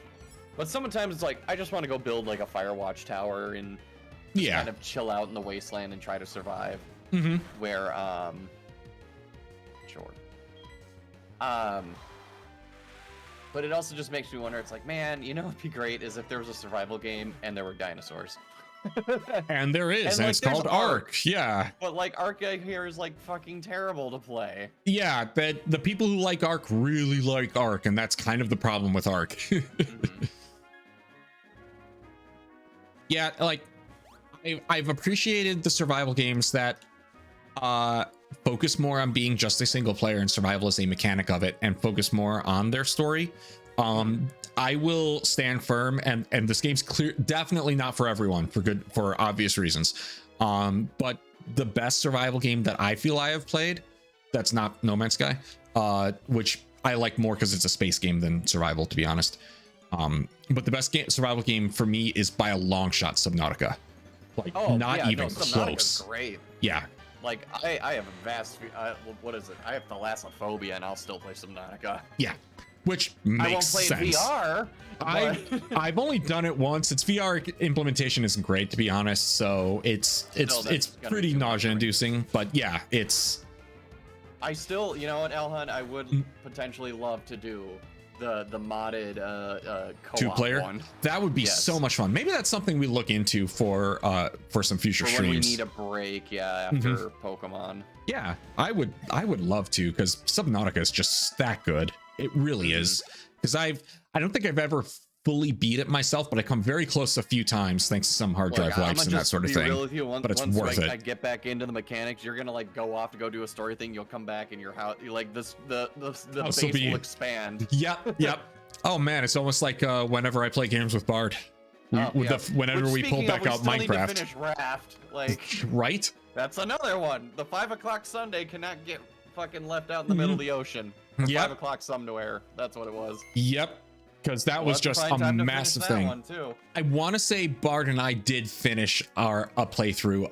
S1: But sometimes it's like I just want to go build like a Firewatch tower and just kind of chill out in the wasteland and try to survive. Where sure. But it also just makes me wonder, it's like, man, you know what'd be great is if there was a survival game and there were dinosaurs.
S2: And there is, and like, it's called Ark. Yeah.
S1: But like Ark here is like fucking terrible to play.
S2: Yeah, but the people who like Ark really like Ark, and that's kind of the problem with Ark. Yeah, like I've appreciated the survival games that focus more on being just a single player and survival as a mechanic of it, and focus more on their story. I will stand firm, and this game's clear, definitely not for everyone, for obvious reasons. But the best survival game that I feel I have played, that's not No Man's Sky, which I like more because it's a space game than survival, to be honest. But the best survival game for me is by a long shot Subnautica. Like, not even close.
S1: Great.
S2: Yeah.
S1: Like, I have a vast, what is it? I have thalassophobia, and I'll still play Subnautica.
S2: Yeah. Which makes sense.
S1: I won't play VR.
S2: I've only done it once. Its VR implementation isn't great, to be honest. So it's pretty nausea-inducing. But yeah, it's.
S1: I still, you know what, Elhan, I would potentially love to do the modded co-op
S2: 2-player
S1: one.
S2: That would be so much fun. Maybe that's something we look into for some future streams.
S1: When we need a break, after Pokemon.
S2: Yeah, I would love to, because Subnautica is just that good. It really is. Because I don't think I've ever fully beat it myself, but I come very close a few times thanks to some hard drive wipes and that sort of thing. But it's worth it.
S1: I get back into the mechanics, you're gonna like go off to go do a story thing. You'll come back and your house, like the base will expand.
S2: Yep. Oh man, it's almost like whenever I play games with Bard. Whenever we pull back out Minecraft. Need to finish Raft, like right.
S1: That's another one. The 5 o'clock Sunday cannot get fucking left out in the middle of the ocean. 5 o'clock somewhere. That's what it was. Yep.
S2: Because that was just a massive thing. I want to say Bard and I did finish a playthrough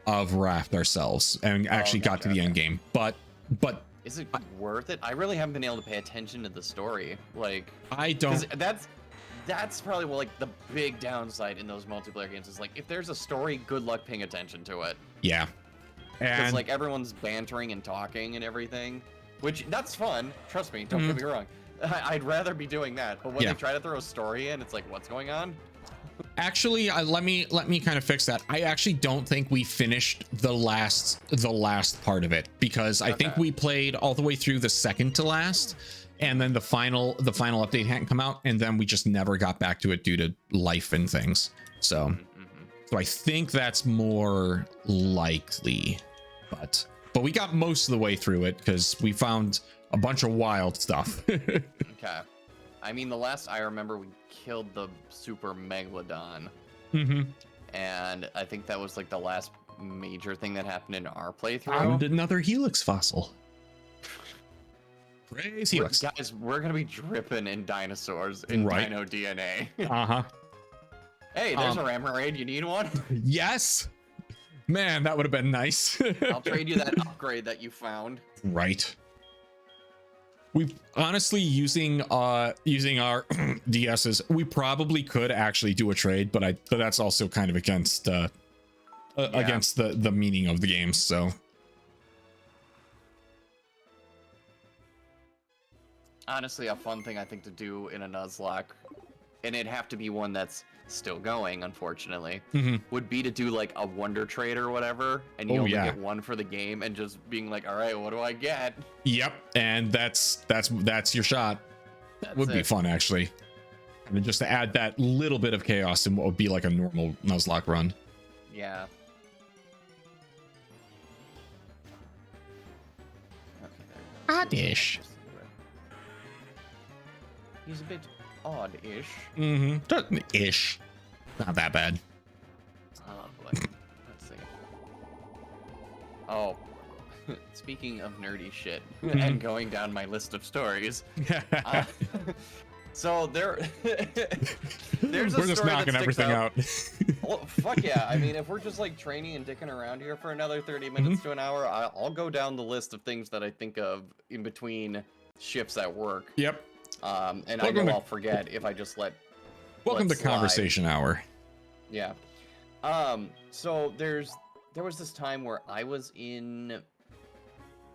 S2: of Raft ourselves and actually got to the end game. But
S1: is it worth it? I really haven't been able to pay attention to the story. Like,
S2: I don't.
S1: That's probably like the big downside in those multiplayer games is like if there's a story, good luck paying attention to it.
S2: Yeah.
S1: Because like everyone's bantering and talking and everything, which that's fun. Trust me. Don't get me wrong. I'd rather be doing that, but when they try to throw a story in, it's like, what's going on?
S2: Actually, let me kind of fix that. I actually don't think we finished the last part of it, because I think we played all the way through the second to last, and then the final update hadn't come out, and then we just never got back to it due to life and things. So I think that's more likely, but we got most of the way through it because we found a bunch of wild stuff.
S1: Okay. I mean, the last I remember, we killed the super megalodon. And I think that was like the last major thing that happened in our playthrough.
S2: Found another helix fossil. Praise helix.
S1: Guys, we're going to be dripping in dinosaurs, in dino DNA. Hey, there's a Ramorade. You need one?
S2: Yes. Man, that would have been nice.
S1: I'll trade you that upgrade that you found.
S2: Right. We've honestly using our DSs, we probably could actually do a trade, but that's also kind of against against the meaning of the game. So
S1: honestly, a fun thing I think to do in a Nuzlocke, and it'd have to be one that's still going, unfortunately, would be to do like a wonder trade or whatever, and you only get one for the game, and just being like, all right, what do I get?
S2: Yep, and that's your shot. That would be fun, actually. And then just to add that little bit of chaos in what would be like a normal Nuzlocke run.
S1: Yeah.
S2: Oddish.
S1: He's a bit odd-ish.
S2: Ish. Not that bad.
S1: Oh boy. Let's see. Oh. Speaking of nerdy shit and going down my list of stories. So there's a
S2: we're just knocking everything out.
S1: Well, fuck yeah. I mean, if we're just like training and dicking around here for another 30 minutes to an hour, I'll go down the list of things that I think of in between shifts at work.
S2: Yep.
S1: And I know I'll forget if I just let.
S2: Welcome to Conversation Hour.
S1: Yeah. So there was this time where I was in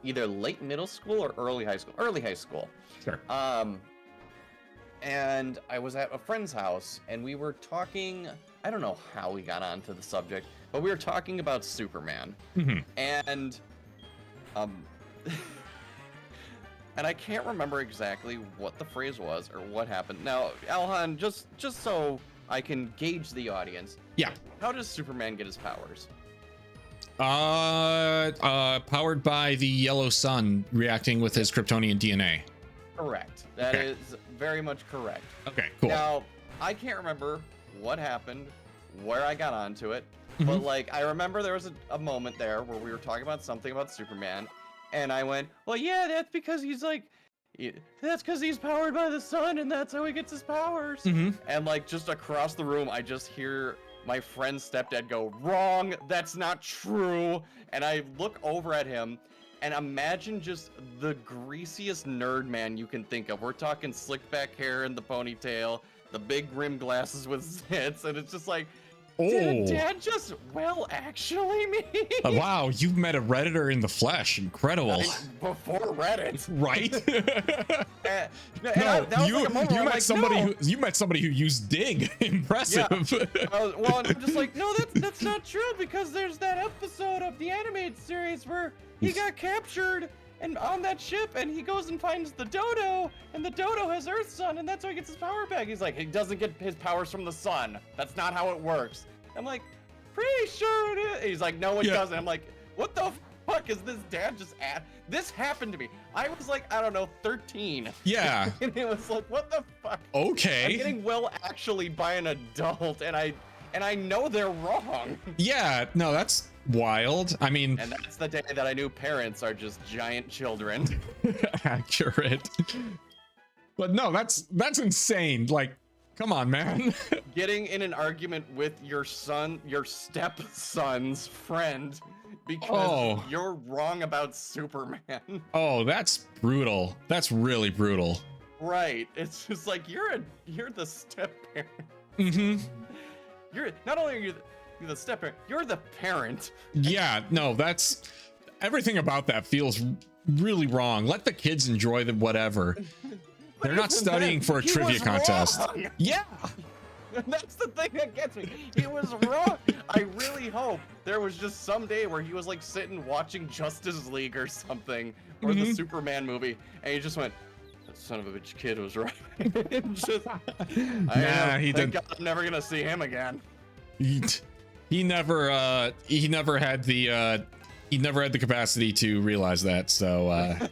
S1: either late middle school or early high school. Early high school.
S2: Sure.
S1: And I was at a friend's house, and we were talking. I don't know how we got onto the subject, but we were talking about Superman. And and I can't remember exactly what the phrase was or what happened. Now, Alhan, just so I can gauge the audience.
S2: Yeah.
S1: How does Superman get his powers?
S2: Powered by the yellow sun reacting with his Kryptonian DNA.
S1: correct. That
S2: Okay.
S1: is very much correct.
S2: Okay, cool.
S1: Now, I can't remember what happened, where I got onto it, but like I remember there was a moment there where we were talking about something about Superman, and I went, well, yeah, that's because he's like, that's because he's powered by the sun, and that's how he gets his powers. And like just across the room, I just hear my friend's stepdad go, wrong, that's not true. And I look over at him and imagine just the greasiest nerd man you can think of. We're talking slicked back hair and the ponytail, the big rim glasses with zits, and it's just like, did Dad just actually me?
S2: Wow, you've met a Redditor in the flesh. Incredible.
S1: Before Reddit.
S2: Right? You met somebody who used Dig. Impressive.
S1: Yeah. Well, I'm just like, no, that's not true, because there's that episode of the animated series where he got captured and on that ship, and he goes and finds the dodo, and the dodo has Earth's sun, and that's how he gets his power back. He's like, he doesn't get his powers from the sun. That's not how it works. I'm like, pretty sure it is. He's like, no, it doesn't. I'm like, what the fuck is this dad just at? This happened to me. I was like, I don't know, 13.
S2: Yeah.
S1: And it was like, what the fuck?
S2: Okay.
S1: I'm getting actually by an adult, and I know they're wrong.
S2: Yeah, no, that's wild. I mean,
S1: and that's the day that I knew parents are just giant children.
S2: Accurate. But no, that's insane. Like, come on, man.
S1: Getting in an argument with your stepson's friend because you're wrong about Superman.
S2: Oh, that's brutal. That's really brutal.
S1: Right. It's just like you're the step parent. You're not only are you the step parent, you're the parent.
S2: Yeah, no, that's everything about that feels really wrong. Let the kids enjoy the whatever. They're not studying for a trivia contest.
S1: Wrong.
S2: Yeah.
S1: That's the thing that gets me. He was wrong. I really hope there was just some day where he was like sitting watching Justice League or something, or the Superman movie, and he just went, that son of a bitch kid was right. He did. God, I'm never gonna see him again.
S2: He never had the capacity to realize that. So I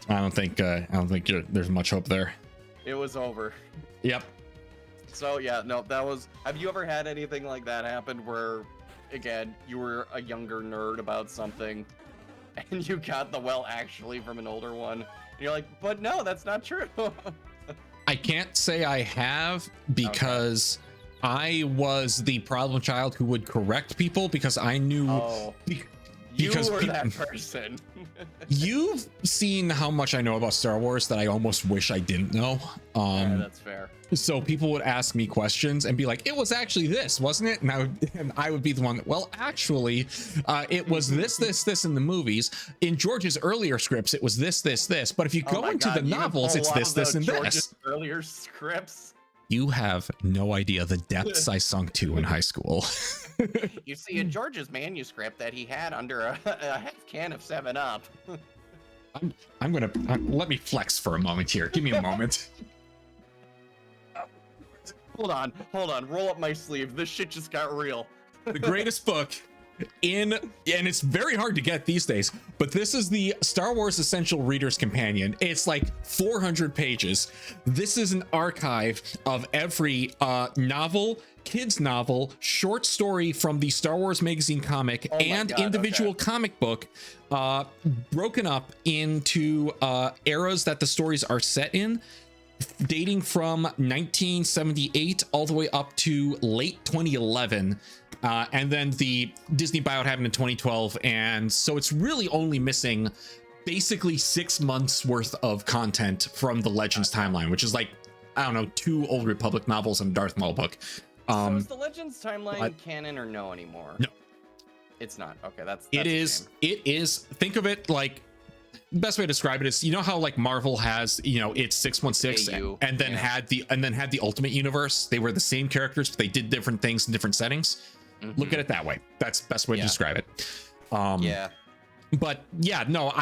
S2: don't think there's much hope there.
S1: It was over.
S2: Yep.
S1: So yeah, no, that was. Have you ever had anything like that happen where, again, you were a younger nerd about something, and you got the actually from an older one, and you're like, but no, that's not true.
S2: I can't say I have, because I was the problem child who would correct people because I knew.
S1: You were that person.
S2: You've seen how much I know about Star Wars that I almost wish I didn't know.
S1: Yeah, that's fair.
S2: So people would ask me questions and be like, it was actually this, wasn't it? And I would be the one that, well, actually, it was this in the movies. In George's earlier scripts, it was this. But if you go into the novels, it's this, and
S1: George's
S2: this.
S1: Earlier scripts.
S2: You have no idea the depths I sunk to in high school.
S1: You see, in George's manuscript that he had under a half can of 7-Up.
S2: I'm gonna let me flex for a moment here. Give me a moment.
S1: Hold on. Roll up my sleeve. This shit just got real.
S2: The greatest book and it's very hard to get these days, but this is the Star Wars Essential Reader's Companion. It's like 400 pages. This is an archive of every novel, kids novel, short story from the Star Wars magazine comic, and individual comic book, broken up into eras that the stories are set in, dating from 1978 all the way up to late 2011. And then the Disney buyout happened in 2012, and so it's really only missing basically 6 months worth of content from the Legends timeline, which is like, I don't know, 2 Old Republic novels and a Darth Maul book.
S1: So is the Legends timeline canon or no anymore?
S2: No,
S1: it's not. Okay, that's
S2: it is. It is. Think of it like, the best way to describe it is, you know how like Marvel has, its 616 and then had the Ultimate Universe. They were the same characters, but they did different things in different settings. Look at it that way. That's the best way to describe it. But yeah, no,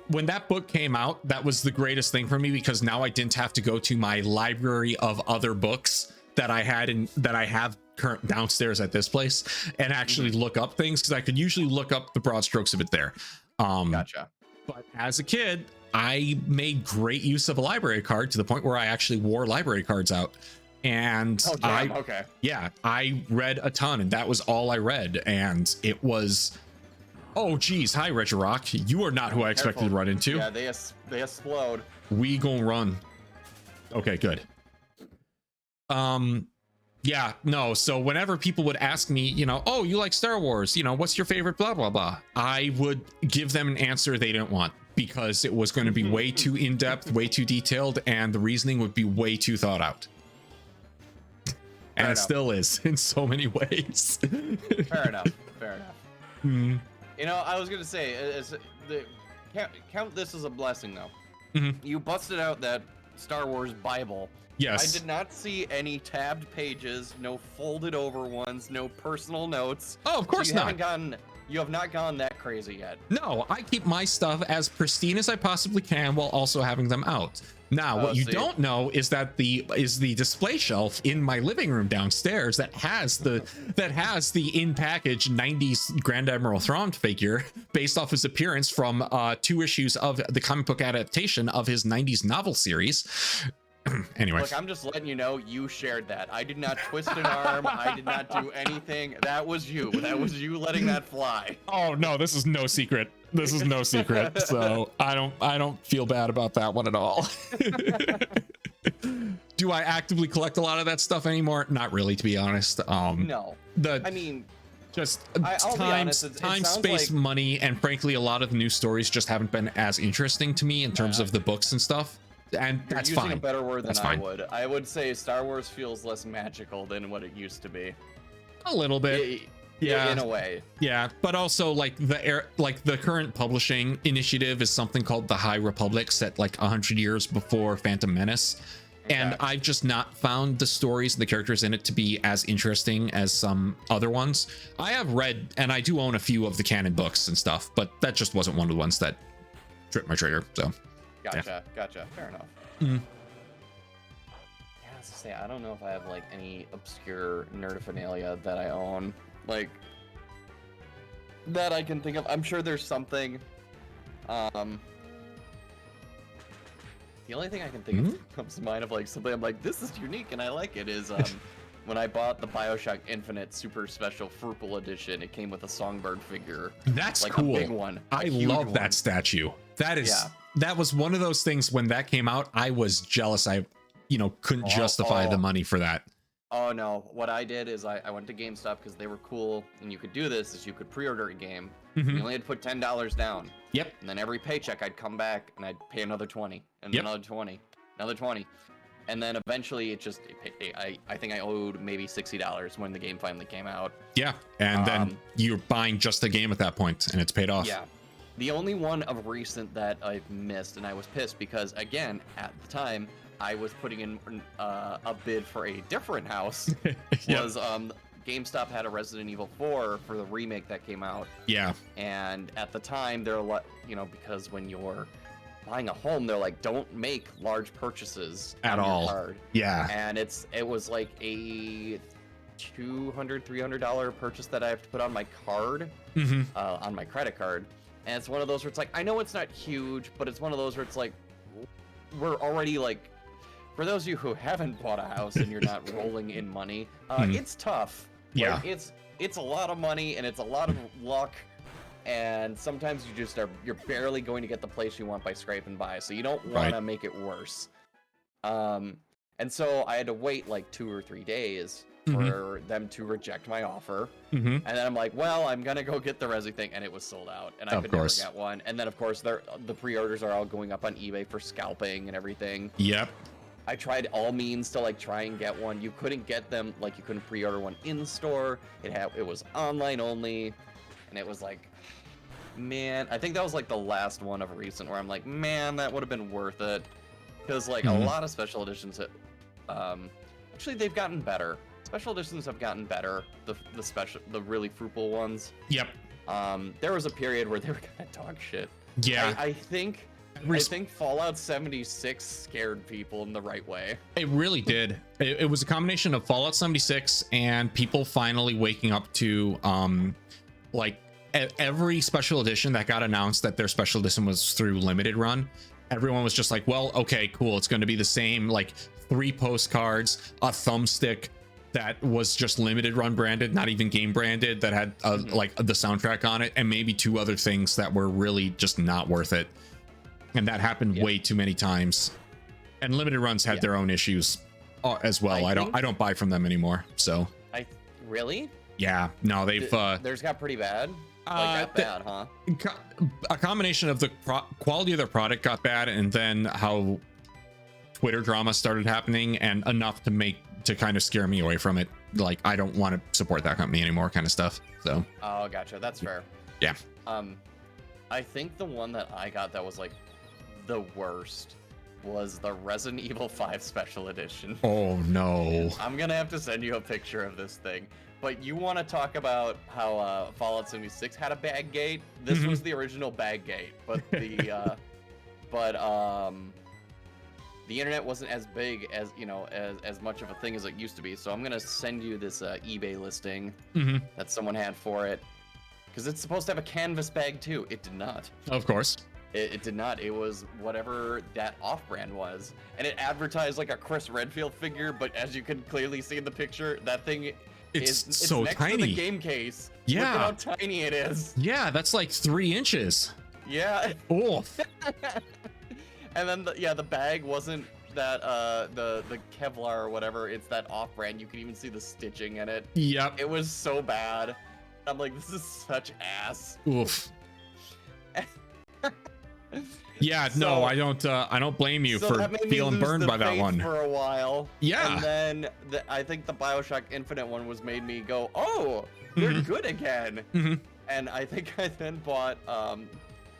S2: when that book came out, that was the greatest thing for me, because now I didn't have to go to my library of other books that I had and that I have current downstairs at this place and actually look up things, because I could usually look up the broad strokes of it there.
S1: Gotcha.
S2: But as a kid, I made great use of a library card to the point where I actually wore library cards out. And
S1: Oh, damn, okay.
S2: yeah, I read a ton, and that was all I read. And it was, oh geez, hi Regirock, you are not who I expected to run into.
S1: Yeah, they explode.
S2: We gonna run. Okay, good. Yeah, no, so whenever people would ask me, you know, oh, you like Star Wars, you know, what's your favorite blah blah blah, I would give them an answer they didn't want, because it was going to be way too in-depth, way too detailed, and the reasoning would be way too thought out. And it still is in so many ways.
S1: Fair enough. You know, I was gonna say, count this as a blessing, though. You busted out that Star Wars Bible.
S2: Yes.
S1: I did not see any tabbed pages, no folded over ones, no personal notes.
S2: Oh, of course not.
S1: You have not gone that crazy yet.
S2: No, I keep my stuff as pristine as I possibly can while also having them out. Now, what you don't know is that the display shelf in my living room downstairs that has the in package 90s Grand Admiral Thrawn figure based off his appearance from 2 issues of the comic book adaptation of his 90s novel series. Anyway,
S1: look, I'm just letting you know you shared that. I did not twist an arm. I did not do anything. That was you. That was you letting that fly.
S2: Oh no, this is no secret. This is no secret. So I don't feel bad about that one at all. Do I actively collect a lot of that stuff anymore? Not really, to be honest.
S1: No.
S2: I mean, just time, space,
S1: like
S2: money, and frankly, a lot of the new stories just haven't been as interesting to me in terms of the books and stuff. And that's fine.
S1: You're using a better word than
S2: I
S1: would. I would say Star Wars feels less magical than what it used to be.
S2: A little bit. Yeah,
S1: in a way.
S2: Yeah, but also like the current publishing initiative is something called the High Republic, set like 100 years before Phantom Menace. And I've just not found the stories and the characters in it to be as interesting as some other ones. I have read, and I do own a few of the canon books and stuff, but that just wasn't one of the ones that tripped my trigger. So
S1: Gotcha. Fair enough.
S2: Mm-hmm.
S1: Yeah, I was to say, I don't know if I have like any obscure nerdophilia that I own, like that I can think of. I'm sure there's something. The only thing I can think of comes to mind of like something I'm like, this is unique and I like it is when I bought the BioShock Infinite Super Special Frugal Edition. It came with a Songbird figure.
S2: That's
S1: like
S2: cool.
S1: A big one.
S2: I love that statue. That is that was one of those things when that came out, I was jealous. I couldn't justify the money for that.
S1: Oh no, what I did is I went to GameStop because they were cool, and you could do this, is you could pre-order a game. You only had to put $10 down.
S2: Yep.
S1: And then every paycheck I'd come back and I'd pay another 20, and another 20, another 20. And then eventually I think I owed maybe $60 when the game finally came out.
S2: Yeah, and then you're buying just the game at that point, and it's paid off.
S1: Yeah. The only one of recent that I've missed, and I was pissed because, again, at the time, I was putting in a bid for a different house, was GameStop had a Resident Evil 4 for the remake that came out. Yeah. And at the time, they're like, because when you're buying a home, they're like, don't make large purchases
S2: at all.
S1: Card.
S2: Yeah.
S1: And it was like a $200-$300 purchase that I have to put on my card, on my credit card. And it's one of those where it's like, I know it's not huge, but it's one of those where it's like, we're already like, for those of you who haven't bought a house and you're not rolling in money, it's tough.
S2: Yeah.
S1: Like, it's a lot of money and it's a lot of luck. And sometimes you're barely going to get the place you want by scraping by. So you don't want to make it worse. And so I had to wait like 2 or 3 days for them to reject my offer. And then I'm like, well, I'm gonna go get the Resi thing, and it was sold out, and I could never get one. And then of course the pre-orders are all going up on eBay for scalping and everything.
S2: Yep.
S1: I tried all means to like try and get one. You couldn't get them, like you couldn't pre-order one in store. It was online only, and it was like, man, I think that was like the last one of recent where I'm like, man, that would have been worth it, because like a lot of special editions, actually they've gotten better. Special editions have gotten better. The really frugal ones. Yep. There was a period where they were kind of dog shit. Yeah. I think Fallout 76 scared people in the right way.
S2: It really did. It was a combination of Fallout 76 and people finally waking up to like every special edition that got announced that their special edition was through limited run. everyone was just like, well, okay, cool, it's going to be the same, like 3 postcards, a thumbstick that was just limited run branded, not even game branded, that had like the soundtrack on it, and maybe 2 other things that were really just not worth it. And that happened way too many times. And limited runs had their own issues as well. I don't buy from them anymore. So
S1: really?
S2: Yeah, no, they've
S1: theirs got pretty bad. Like that bad, huh?
S2: A combination of the quality of their product got bad, and then how Twitter drama started happening, and enough to kind of scare me away from it. Like, I don't want to support that company anymore, kind of stuff. So.
S1: Oh, gotcha. That's fair.
S2: Yeah.
S1: I think the one that I got that was like the worst was the Resident Evil 5 Special Edition.
S2: Oh no.
S1: I'm gonna have to send you a picture of this thing. But you want to talk about how Fallout 76 had a bag gate? This was the original bag gate, but the the internet wasn't as big as, you know, as much of a thing as it used to be. So I'm gonna send you this eBay listing that someone had for it, because it's supposed to have a canvas bag too. It did not.
S2: Of course.
S1: It did not. It was whatever that off-brand was, and it advertised like a Chris Redfield figure. But as you can clearly see in the picture, that thing it's
S2: so
S1: next
S2: tiny.
S1: to the game case.
S2: Yeah.
S1: Look at how tiny it is.
S2: Yeah, that's like 3 inches.
S1: Yeah.
S2: Oh.
S1: And then the bag wasn't that the Kevlar or whatever. It's that off-brand. You can even see the stitching in it.
S2: Yep.
S1: It was so bad. I'm like, this is such ass.
S2: Oof. Yeah, so, no, I don't blame you for feeling burned by that one
S1: for a while.
S2: Yeah.
S1: And then I think the BioShock Infinite one was made me go, oh, they're good again. And I think I then bought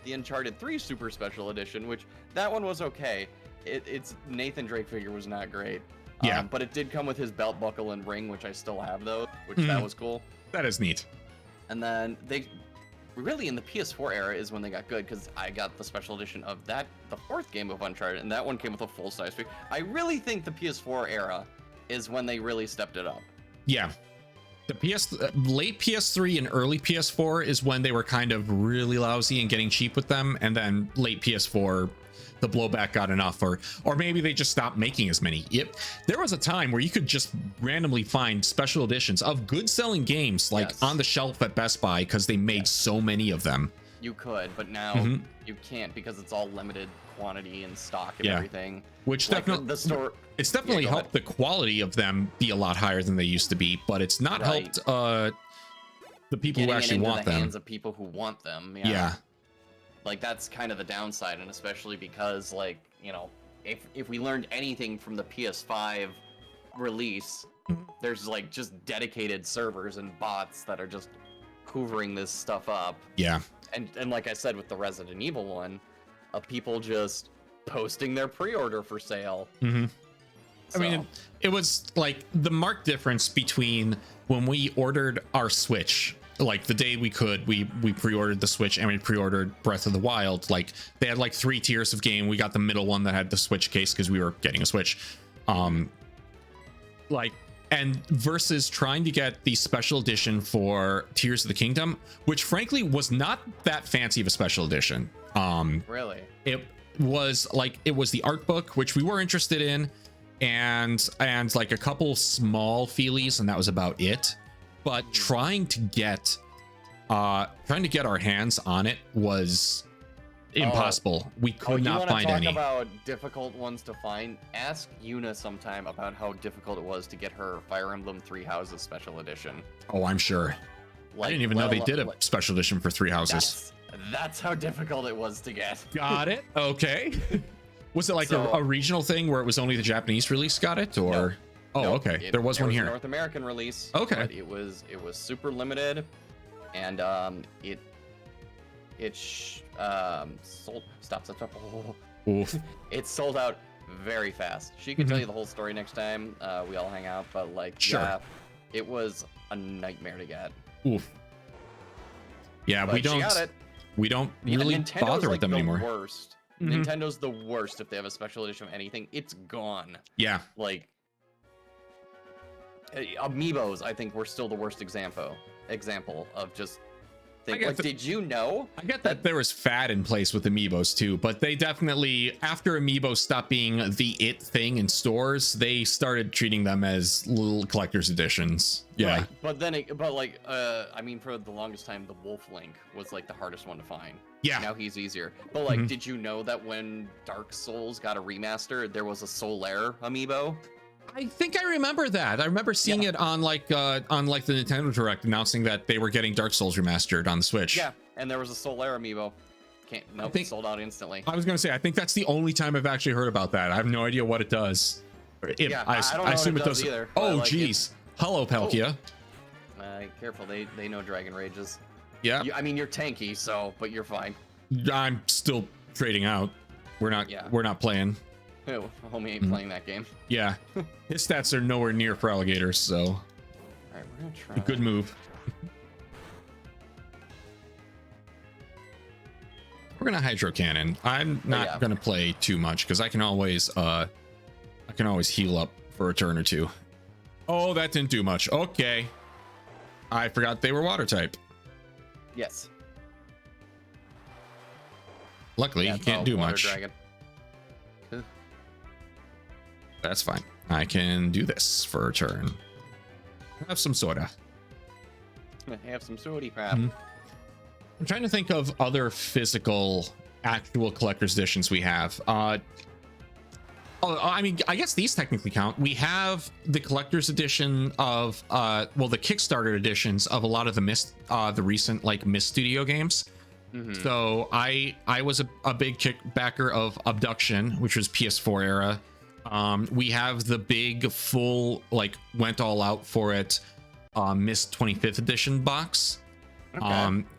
S1: the Uncharted 3 Super Special Edition, which that one was okay. It's Nathan Drake figure was not great.
S2: Yeah.
S1: But it did come with his belt buckle and ring, which I still have though, which that was cool.
S2: That is neat.
S1: And then really in the PS4 era is when they got good, because I got the special edition of the 4th game of Uncharted, and that one came with a full-size figure. I really think the PS4 era is when they really stepped it up.
S2: Yeah. The late PS3 and early PS4 is when they were kind of really lousy and getting cheap with them, and then late PS4 the blowback got enough, or maybe they just stopped making as many. There was a time where you could just randomly find special editions of good selling games like on the shelf at Best Buy because they made so many of them.
S1: You could, but now you can't, because it's all limited quantity and stock and everything.
S2: Which
S1: like
S2: definitely it's definitely helped the quality of them be a lot higher than they used to be, but it's not helped the people who actually want them.
S1: Hands of people who want them.
S2: Yeah.
S1: Like, that's kind of the downside, and especially because, like, you know, if we learned anything from the PS5 release, there's like just dedicated servers and bots that are just hoovering this stuff up.
S2: Yeah.
S1: And like I said with the Resident Evil one, people just posting their pre-order for sale. So.
S2: I mean, it was like the marked difference between when we ordered our Switch. Like the day we could, we pre-ordered the Switch and we pre-ordered Breath of the Wild. Like they had like 3 tiers of game. We got the middle one that had the Switch case because we were getting a Switch. Like, and versus trying to get the special edition for Tears of the Kingdom, which frankly was not that fancy of a special edition.
S1: Really?
S2: It was the art book, which we were interested in, and like a couple small feelies, and that was about it. But trying to get our hands on it was impossible. We could not find any.
S1: Talk about difficult ones to find? Ask Yuna sometime about how difficult it was to get her Fire Emblem 3 Houses special edition.
S2: Oh, I'm sure. I didn't even know they did a special edition for 3 Houses.
S1: That's how difficult it was to get.
S2: Got it. Okay. Was it like a regional thing where it was only the Japanese release got it, or? No. Oh,
S1: no,
S2: okay. There was one here.
S1: A North American release.
S2: Okay.
S1: But it was super limited, and sold. Stop. Oh.
S2: Oof.
S1: It sold out very fast. She can tell you the whole story next time we all hang out, but like,
S2: sure.
S1: It was a nightmare to get.
S2: Oof. Yeah, but we don't really bother with them anymore.
S1: Worst. Nintendo's the worst if they have a special edition of anything. It's gone.
S2: Yeah.
S1: Like. Amiibos, I think, were still the worst example of just think. Like, did you know?
S2: I get that there was fad in place with amiibos too, but they definitely, after amiibos stopped being the it thing in stores, they started treating them as little collector's editions. Yeah.
S1: Right. But then, I mean, for the longest time, the Wolf Link was like the hardest one to find.
S2: Yeah.
S1: Now he's easier. But like, did you know that when Dark Souls got a remaster, there was a Solaire amiibo?
S2: I think I remember that. I remember seeing it on like the Nintendo Direct announcing that they were getting Dark Souls remastered on the Switch.
S1: Yeah, and there was a Solaire amiibo. Sold out instantly.
S2: I was gonna say, I think that's the only time I've actually heard about that. I have no idea what it does.
S1: I don't know what it does either.
S2: Oh, geez. Hello, Palkia.
S1: Careful, they know Dragon Rages.
S2: Yeah.
S1: I mean, you're tanky, but you're fine.
S2: I'm still trading out. We're not playing.
S1: Oh, homie ain't playing that game.
S2: Yeah. His stats are nowhere near for alligators, so.
S1: All right, we're gonna try.
S2: A good move. We're gonna Hydro Cannon. I'm not gonna play too much because I can always heal up for a turn or two. Oh, that didn't do much. Okay. I forgot they were water type.
S1: Yes.
S2: Luckily, he can't do much.
S1: Dragon.
S2: That's fine. I can do this for a turn. Have some soda.
S1: Have some sody crap.
S2: I'm trying to think of other physical, actual collector's editions we have. I mean, I guess these technically count. We have the collector's edition of, the Kickstarter editions of a lot of the recent like Myst Studio games. So I was a big backer of Abduction, which was PS4 era. We have the big full went all out for it Myst 25th edition box.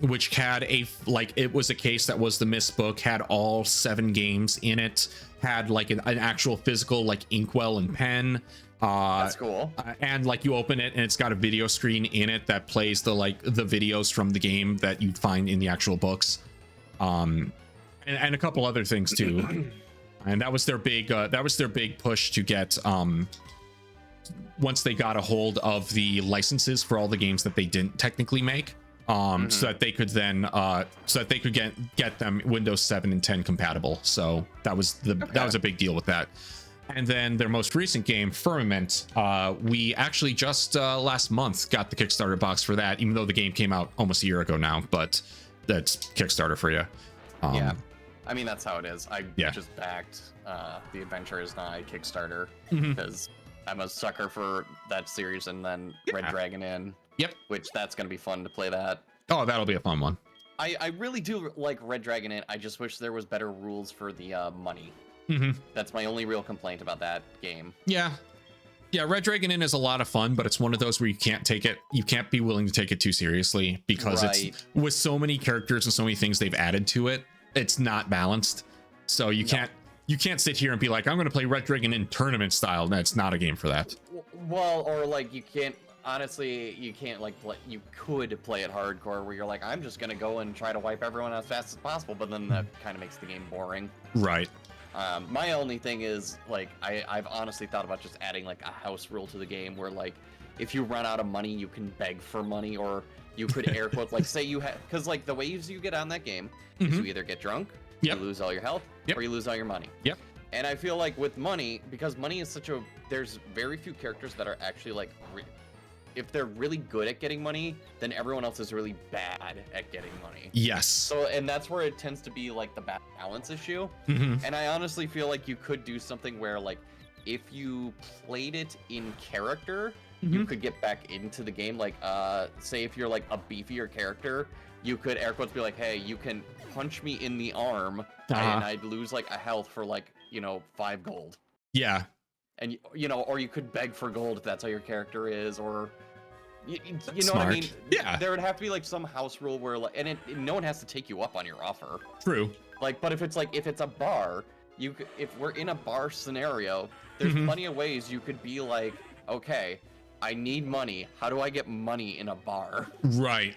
S2: Which had it was a case that was the Myst book, had all 7 games in it, had an actual physical inkwell and pen.
S1: That's cool.
S2: And you open it and it's got a video screen in it that plays the videos from the game that you'd find in the actual books. And a couple other things too. And that was their big push to get once they got a hold of the licenses for all the games that they didn't technically make. So that they could then get them Windows 7 and 10 compatible. So that was a big deal with that. And then their most recent game, Firmament, we actually just last month got the Kickstarter box for that, even though the game came out almost a year ago now, but that's Kickstarter for you.
S1: Yeah, I mean, that's how it is. I just backed The Adventure Is Nigh Kickstarter because I'm a sucker for that series, and then Red Dragon Inn. Yep. Which that's going to be fun to play that.
S2: Oh, that'll be a fun one.
S1: I really do like Red Dragon Inn. I just wish there was better rules for the money. That's my only real complaint about that game. Yeah, Red Dragon Inn is a lot of fun, but it's one of those where you can't be willing to take it too seriously because it's with so many characters and so many things they've added to it, it's not balanced. So you can't sit here and be like, I'm going to play Red Dragon Inn tournament style. That's not a game for that. Well, or you can't. Honestly, you can't you could play it hardcore where you're like, I'm just gonna go and try to wipe everyone as fast as possible, but then that kind of makes the game boring.
S2: Right.
S1: My only thing is I've honestly thought about just adding a house rule to the game where if you run out of money, you can beg for money, or you could air quote say you have, because the ways you get on that game is you either get drunk, you lose all your health, or you lose all your money. And I feel with money, because money is there's very few characters that are actually if they're really good at getting money, then everyone else is really bad at getting money.
S2: Yes.
S1: So, and that's where it tends to be the balance issue. And I honestly feel you could do something where if you played it in character, you could get back into the game. Say if you're a beefier character, you could air quotes be hey, you can punch me in the arm and I'd lose a health for 5 gold. Yeah. And or you could beg for gold if that's how your character is, or you know what I mean? Yeah. There would have to be some house rule where no one has to take you up on your offer.
S2: True.
S1: But if it's a bar, if we're in a bar scenario, there's plenty of ways you could be okay, I need money. How do I get money in a bar? Right.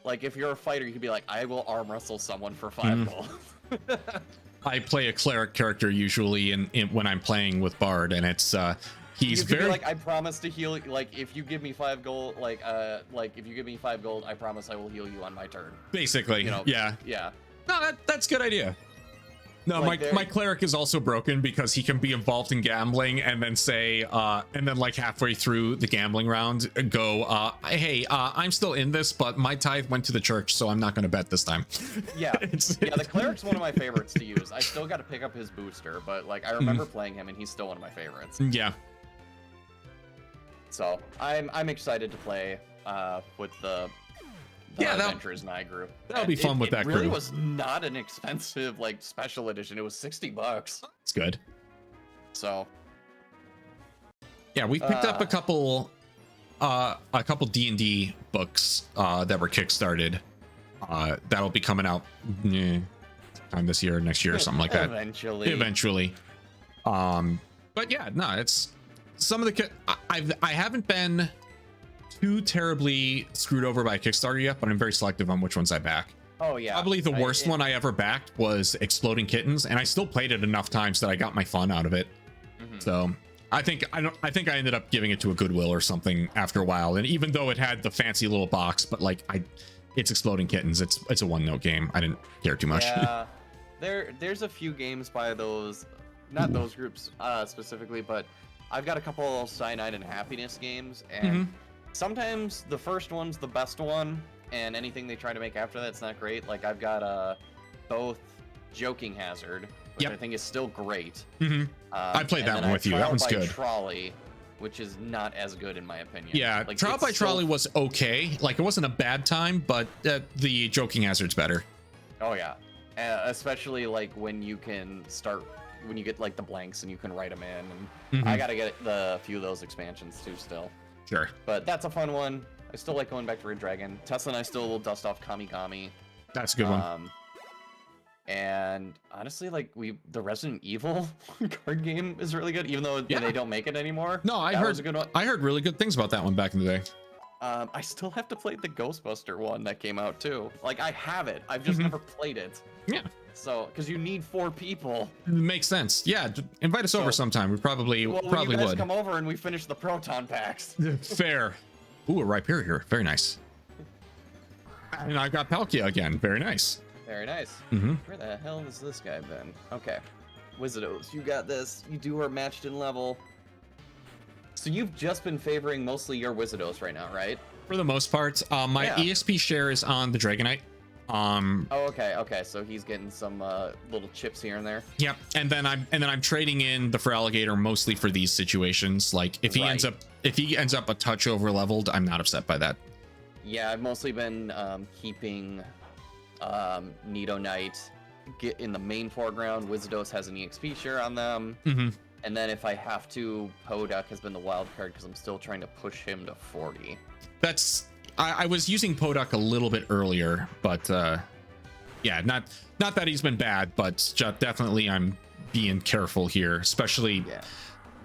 S1: If you're a fighter, you could be I will arm wrestle someone for 5 gold.
S2: I play a cleric character usually when I'm playing with Bard, and it's He's
S1: you could
S2: very
S1: be like, I promise to heal. Like, if you give me 5 gold, like if you give me 5 gold, I promise I will heal you on my turn.
S2: basically,
S1: You know?
S2: yeah.
S1: Yeah.
S2: No, that's a good idea. No,
S1: Like
S2: my cleric is also broken because he can be involved in gambling and then say, and then like halfway through the gambling round, go, hey, I'm still in this, but my tithe went to the church, so I'm not going to bet this time.
S1: Yeah, yeah. The cleric's one of my favorites to use. I still got to pick up his booster, but like I remember playing him, and he's still one of my favorites.
S2: Yeah.
S1: So I'm excited to play with the Adventures Night group.
S2: That'll be fun with that
S1: crew. It really
S2: crew.
S1: was not an expensive like special edition. It was $60.
S2: It's good.
S1: So
S2: yeah, we picked up a couple D&D books that were kickstarted. That'll be coming out time this year, next year, or something like that. Eventually. But yeah, no, it's some of the I haven't been too terribly screwed over by Kickstarter yet, but I'm very selective on which ones I back.
S1: Oh yeah.
S2: Probably the worst one I ever backed was Exploding Kittens, and I still played it enough times that I got my fun out of it. So I think I ended up giving it to a Goodwill or something after a while. And even though it had the fancy little box, but like it's Exploding Kittens. It's a one-note game. I didn't care too much.
S1: Yeah. There's a few games by those, not those groups specifically, but I've got a couple Cyanide and Happiness games, and sometimes the first one's the best one, and anything they try to make after that's not great. Like I've got both Joking Hazard, which I think is still great.
S2: I played that one with you. That one's good.
S1: Trolley, which is not as good in my opinion.
S2: Yeah,
S1: like,
S2: Trial by Trolley was okay. Like it wasn't a bad time, but the Joking Hazard's better.
S1: Oh yeah, especially like when you get like the blanks and you can write them in. And I gotta get a few of those expansions too still.
S2: Sure.
S1: But that's a fun one. I still like going back to Red Dragon. Tesla and I still will dust off Kamigami.
S2: That's a good one.
S1: And honestly, like the Resident Evil card game is really good, even though they don't make it anymore.
S2: No, I heard a good one. I heard really good things about that one back in the day.
S1: I still have to play the Ghostbuster one that came out too. Like I have it, I've just never played it.
S2: Yeah.
S1: So, because you need 4 people.
S2: Makes sense. Yeah, invite us over sometime. We probably
S1: you guys
S2: would.
S1: Come over and we finish the proton packs.
S2: Fair. Ooh, a Rhyperior here. Very nice. And I got Palkia again. Very nice.
S1: Very nice. Where the hell has this guy been? Okay. Wizardos, you got this. You two are matched in level. So you've just been favoring mostly your Wizardos right now, right?
S2: For the most part. My EXP share is on the Dragonite.
S1: Oh, okay. So he's getting some little chips here and there.
S2: Yep. And then I'm trading in the Feraligatr mostly for these situations. Like if he ends up a touch over leveled, I'm not upset by that.
S1: Yeah, I've mostly been keeping Nido Knight get in the main foreground. Wizardos has an EXP share on them. And then if I have to, Poduk has been the wild card because I'm still trying to push him to 40.
S2: I was using Poduk a little bit earlier, but yeah, not that he's been bad, but definitely I'm being careful here, especially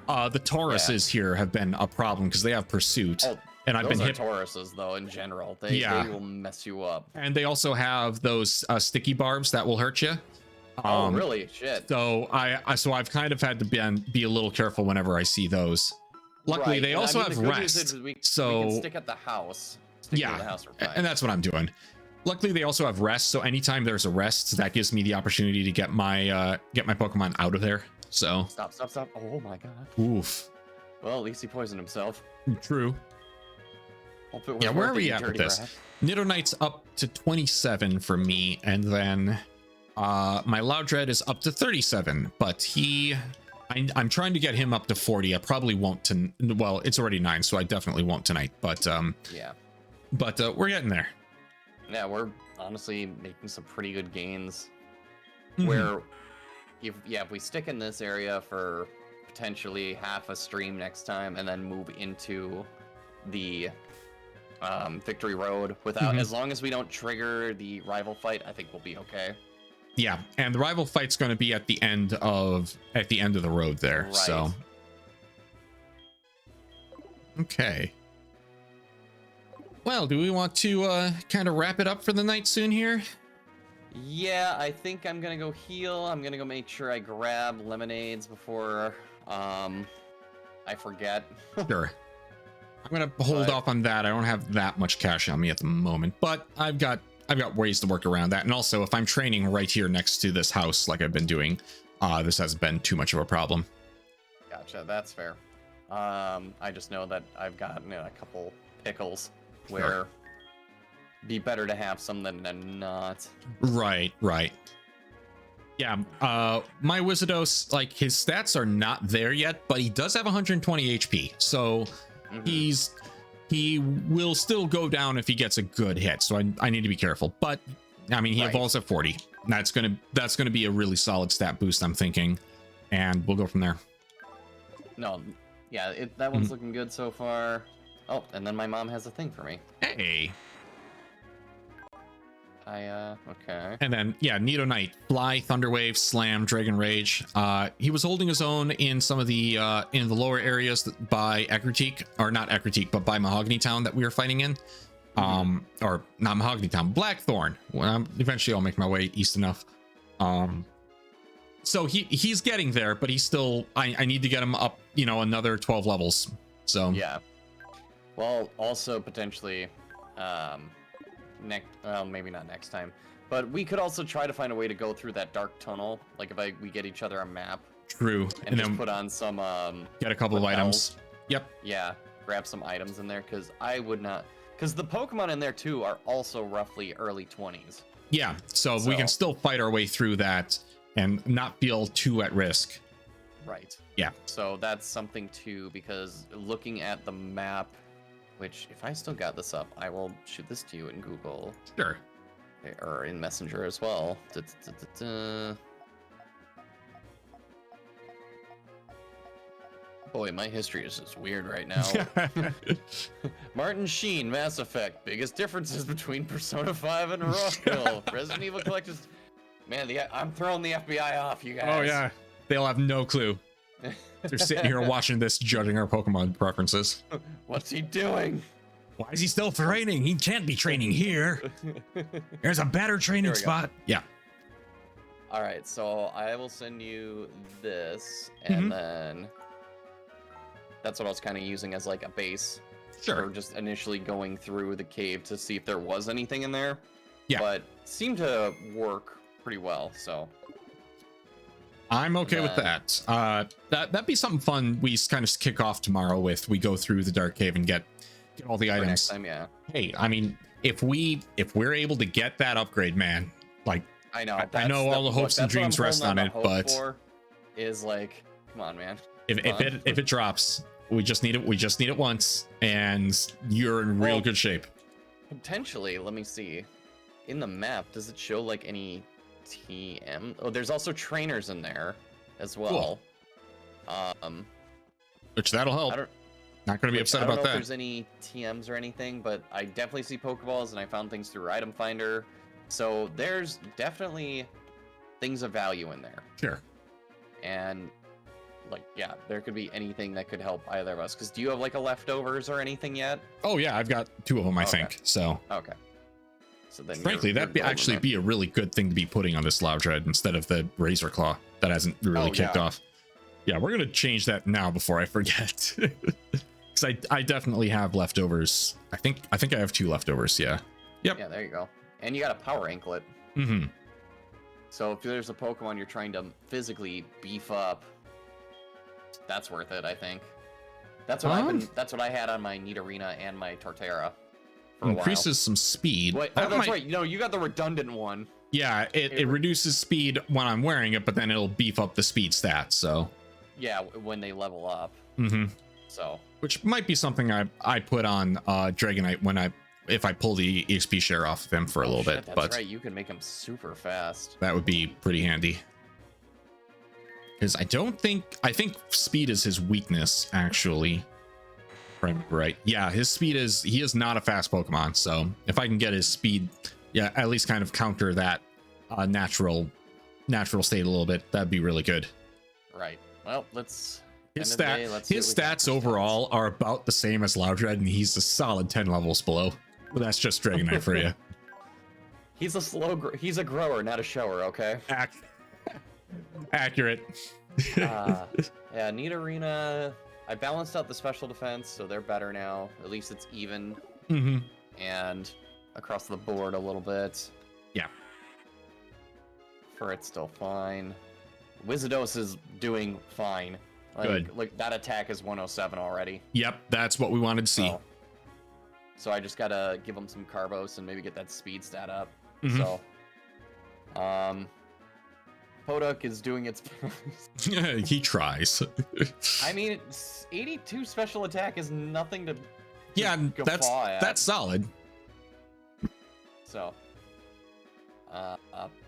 S2: the Tauruses here have been a problem because they have pursuit. And I've been hit.
S1: Tauruses though in general. They will mess you up. And
S2: they also have those sticky barbs that will hurt you.
S1: Oh really? Shit.
S2: So I've kind of had to be a little careful whenever I see those. Luckily, they also have rest.
S1: We
S2: so
S1: can stick at the house.
S2: And that's what I'm doing. Luckily, they also have rest. So anytime there's a rest, that gives me the opportunity to get my Pokemon out of there. So
S1: stop. Oh my god.
S2: Oof.
S1: Well, at least he poisoned himself.
S2: True. Yeah, where are we at with this? Nidonite's up to 27 for me, and then my Loudred is up to 37, but I'm trying to get him up to 40. I probably won't well, it's already 9, so I definitely won't tonight, but but we're getting there.
S1: Yeah, we're honestly making some pretty good gains. Where if we stick in this area for potentially half a stream next time and then move into the Victory Road without as long as we don't trigger the rival fight, I think we'll be okay.
S2: Yeah, and the rival fight's going to be at the end of the road there. Right. So okay. Well, do we want to kind of wrap it up for the night soon here?
S1: Yeah, I think I'm gonna go heal. I'm gonna go make sure I grab lemonades before I forget.
S2: Sure. I'm gonna hold off on that. I don't have that much cash on me at the moment, but I've got ways to work around that. And also, if I'm training right here next to this house, like I've been doing, this hasn't been too much of a problem.
S1: Gotcha. That's fair. I just know that I've gotten a couple pickles where be better to have some than not.
S2: Right. Yeah. My Wizardos, like his stats are not there yet, but he does have 120 HP, so he will still go down if he gets a good hit. So I need to be careful. But I mean, he evolves at 40. That's gonna be a really solid stat boost, I'm thinking, and we'll go from there.
S1: No, yeah, that one's looking good so far. Oh, and then my mom has a thing for me.
S2: Hey.
S1: Okay.
S2: And then, yeah, Nido Knight, Fly, Thunderwave, Slam, Dragon Rage. He was holding his own in some of the in the lower areas by Ekritik, or not Ekritik, but by Mahogany Town that we were fighting in. Or not Mahogany Town, Blackthorn. Well, eventually I'll make my way east enough. So he's getting there, but he's still, I need to get him up, another 12 levels. So
S1: yeah. Well, also potentially, well, maybe not next time, but we could also try to find a way to go through that dark tunnel. Like if we get each other a map.
S2: True.
S1: And just then put on some
S2: get a couple of items. Yep.
S1: Yeah, grab some items in there, because I would not, because the Pokemon in there too are also roughly early 20s.
S2: Yeah, so we can still fight our way through that and not feel too at risk.
S1: Right.
S2: Yeah.
S1: So that's something too, because looking at the map, which if I still got this up, I will shoot this to you in Google.
S2: Sure.
S1: Or in Messenger as well. Boy, my history is just weird right now. Martin Sheen, Mass Effect. Biggest differences between Persona 5 and Rockville. Resident Evil Collectors. Man, I'm throwing the FBI off, you guys.
S2: Oh, yeah. They'll have no clue. They're sitting here watching this, judging our Pokemon preferences.
S1: What's he doing?
S2: Why is he still training? He can't be training here. There's a better training spot. Yeah.
S1: All right, so I will send you this, and then that's what I was kind of using as like a base.
S2: Sure.
S1: For just initially going through the cave to see if there was anything in there.
S2: Yeah.
S1: But seemed to work pretty well, so.
S2: I'm okay with that. That'd be something fun. We kind of kick off tomorrow with, we go through the dark cave and get all the items.
S1: Next time, yeah.
S2: Hey, I mean, if we're able to get that upgrade, man, like
S1: I know
S2: all the hopes and dreams rest on it, but
S1: is like, come on, man.
S2: If it drops, we just need it once, and you're in real good shape.
S1: Potentially, let me see. In the map, does it show like any TM? Oh, there's also trainers in there as well. Cool.
S2: Which that'll help. Not going to be upset about that.
S1: I don't know if there's any TMs or anything, but I definitely see Pokeballs, and I found things through Item Finder. So there's definitely things of value in there.
S2: Sure.
S1: And like, yeah, there could be anything that could help either of us. Because do you have like a leftovers or anything yet?
S2: Oh yeah, I've got 2 of them, I think. So.
S1: Okay. So then,
S2: frankly, that'd actually be a really good thing to be putting on this Loudred instead of the Razor Claw that hasn't really kicked off. Yeah, we're gonna change that now before I forget. Because I definitely have leftovers. I think I have 2 leftovers. Yeah. Yep.
S1: Yeah, there you go. And you got a Power Anklet.
S2: Mm-hmm.
S1: So if there's a Pokemon you're trying to physically beef up, that's worth it, I think. That's what that's what I had on my Nidorina and my Torterra.
S2: Increases some speed.
S1: Wait, that's right. You got the redundant one.
S2: Yeah, it reduces speed when I'm wearing it, but then it'll beef up the speed stats. So.
S1: Yeah, when they level up.
S2: Mm-hmm.
S1: So.
S2: Which might be something I put on Dragonite if I pull the EXP share off of him for a little bit.
S1: That's right. You can make him super fast.
S2: That would be pretty handy. Because I think speed is his weakness, actually. Right. Yeah, his speed he is not a fast Pokemon. So if I can get his speed, yeah, at least kind of counter that natural state a little bit, that'd be really good.
S1: Right. Well, let's.
S2: His stats overall are about the same as Loudred, and he's a solid 10 levels below. But that's just Dragonite for you.
S1: He's a grower, not a shower. Okay.
S2: Accurate.
S1: Yeah, Nidorina. I balanced out the special defense, so they're better now. At least it's even.
S2: Mm-hmm.
S1: And across the board a little bit.
S2: Yeah.
S1: Ferret's still fine. Wizardos is doing fine. Like,
S2: Good.
S1: Like that attack is 107 already.
S2: Yep, that's what we wanted to see.
S1: So I just gotta give him some carbos and maybe get that speed stat up.
S2: Mhm.
S1: So, Poduk is doing its best.
S2: He tries.
S1: I mean, it's 82 special attack is nothing to
S2: Yeah,
S1: guffaw at.
S2: that's solid.
S1: So,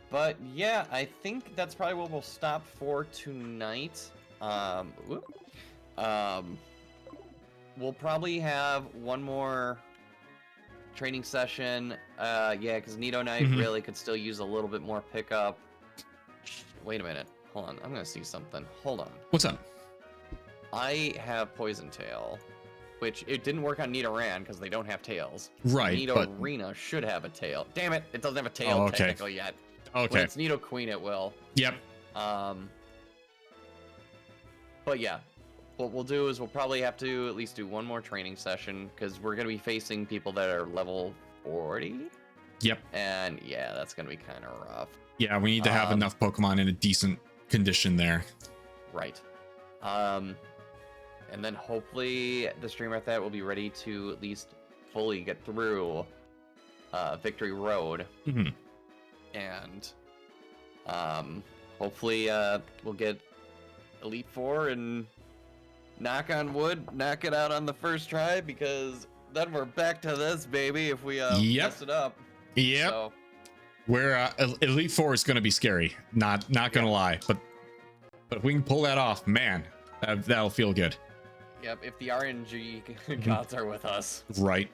S1: but yeah, I think that's probably what we'll stop for tonight. We'll probably have one more training session. Yeah, because Nido Knight
S2: Mhm.
S1: really could still use a little bit more pickup. Wait a minute. Hold on. I'm gonna see something. Hold on.
S2: What's up?
S1: I have Poison Tail, which it didn't work on Nidoran because they don't have tails.
S2: Right,
S1: Nido
S2: but
S1: Arena should have a tail. Damn it! It doesn't have a tail
S2: Oh, okay.
S1: technically yet. When
S2: okay.
S1: it's Nido Queen, it will.
S2: Yep.
S1: But yeah, what we'll do is we'll probably have to at least do one more training session because we're gonna be facing people that are level 40.
S2: Yep.
S1: And yeah, that's gonna be kind of rough.
S2: Yeah, we need to have enough Pokemon in a decent condition there.
S1: Right. And then hopefully the stream after that will be ready to at least fully get through Victory Road.
S2: Mm-hmm.
S1: And hopefully we'll get Elite Four and knock on wood, knock it out on the first try, because then we're back to this, baby, if we mess it up.
S2: Yep.
S1: So,
S2: Where Elite Four is going to be scary. Not gonna lie, but if we can pull that off, man, that'll feel good.
S1: yep, if the RNG gods are with us.
S2: Right.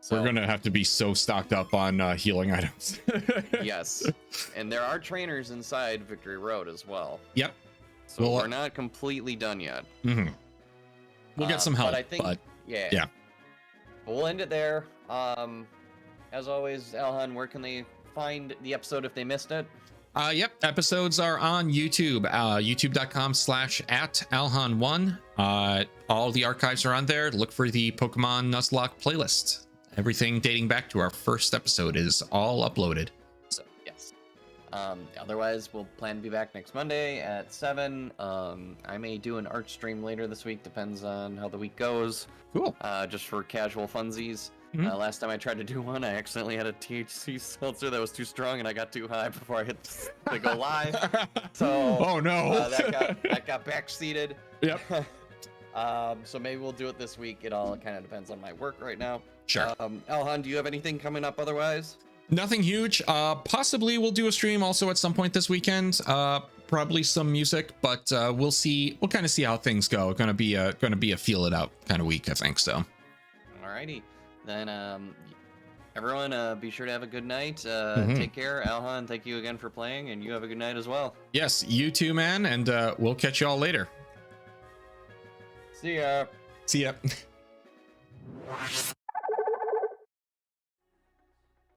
S1: So,
S2: We're gonna have to be so stocked up on healing items.
S1: yes. And there are trainers inside Victory Road as well.
S2: Yep.
S1: So
S2: Well,
S1: we're not completely done yet.
S2: Mm-hmm. We'll get some help.
S1: But I think, yeah. But we'll end it there. As always, Alhan, where can they find the episode if they missed it?
S2: Yep, episodes are on YouTube, youtube.com/@Alhan1. All the archives are on there. Look for the Pokemon Nuzlocke playlist. Everything dating back to our first episode is all uploaded.
S1: So, yes. Otherwise, we'll plan to be back next Monday at 7. I may do an art stream later this week, depends on how the week goes.
S2: Cool.
S1: Just for casual funsies.
S2: Mhm.
S1: Last time I tried to do one, I accidentally had a THC seltzer that was too strong, and I got too high before I hit the go live. So,
S2: oh no,
S1: that got backseated.
S2: Yep.
S1: So maybe we'll do it this week. It all kind of depends on my work right now.
S2: Sure.
S1: Alhan, do you have anything coming up otherwise?
S2: Nothing huge. Possibly we'll do a stream also at some point this weekend. Probably some music, but we'll see. We'll kind of see how things go. Gonna be a feel it out kind of week, I think. So.
S1: Alrighty. Then everyone, be sure to have a good night.
S2: Mhm.
S1: Take care. Alhan, thank you again for playing, and you have a good night as well.
S2: Yes, you too, man, and we'll catch you all later.
S1: See ya.
S2: See ya.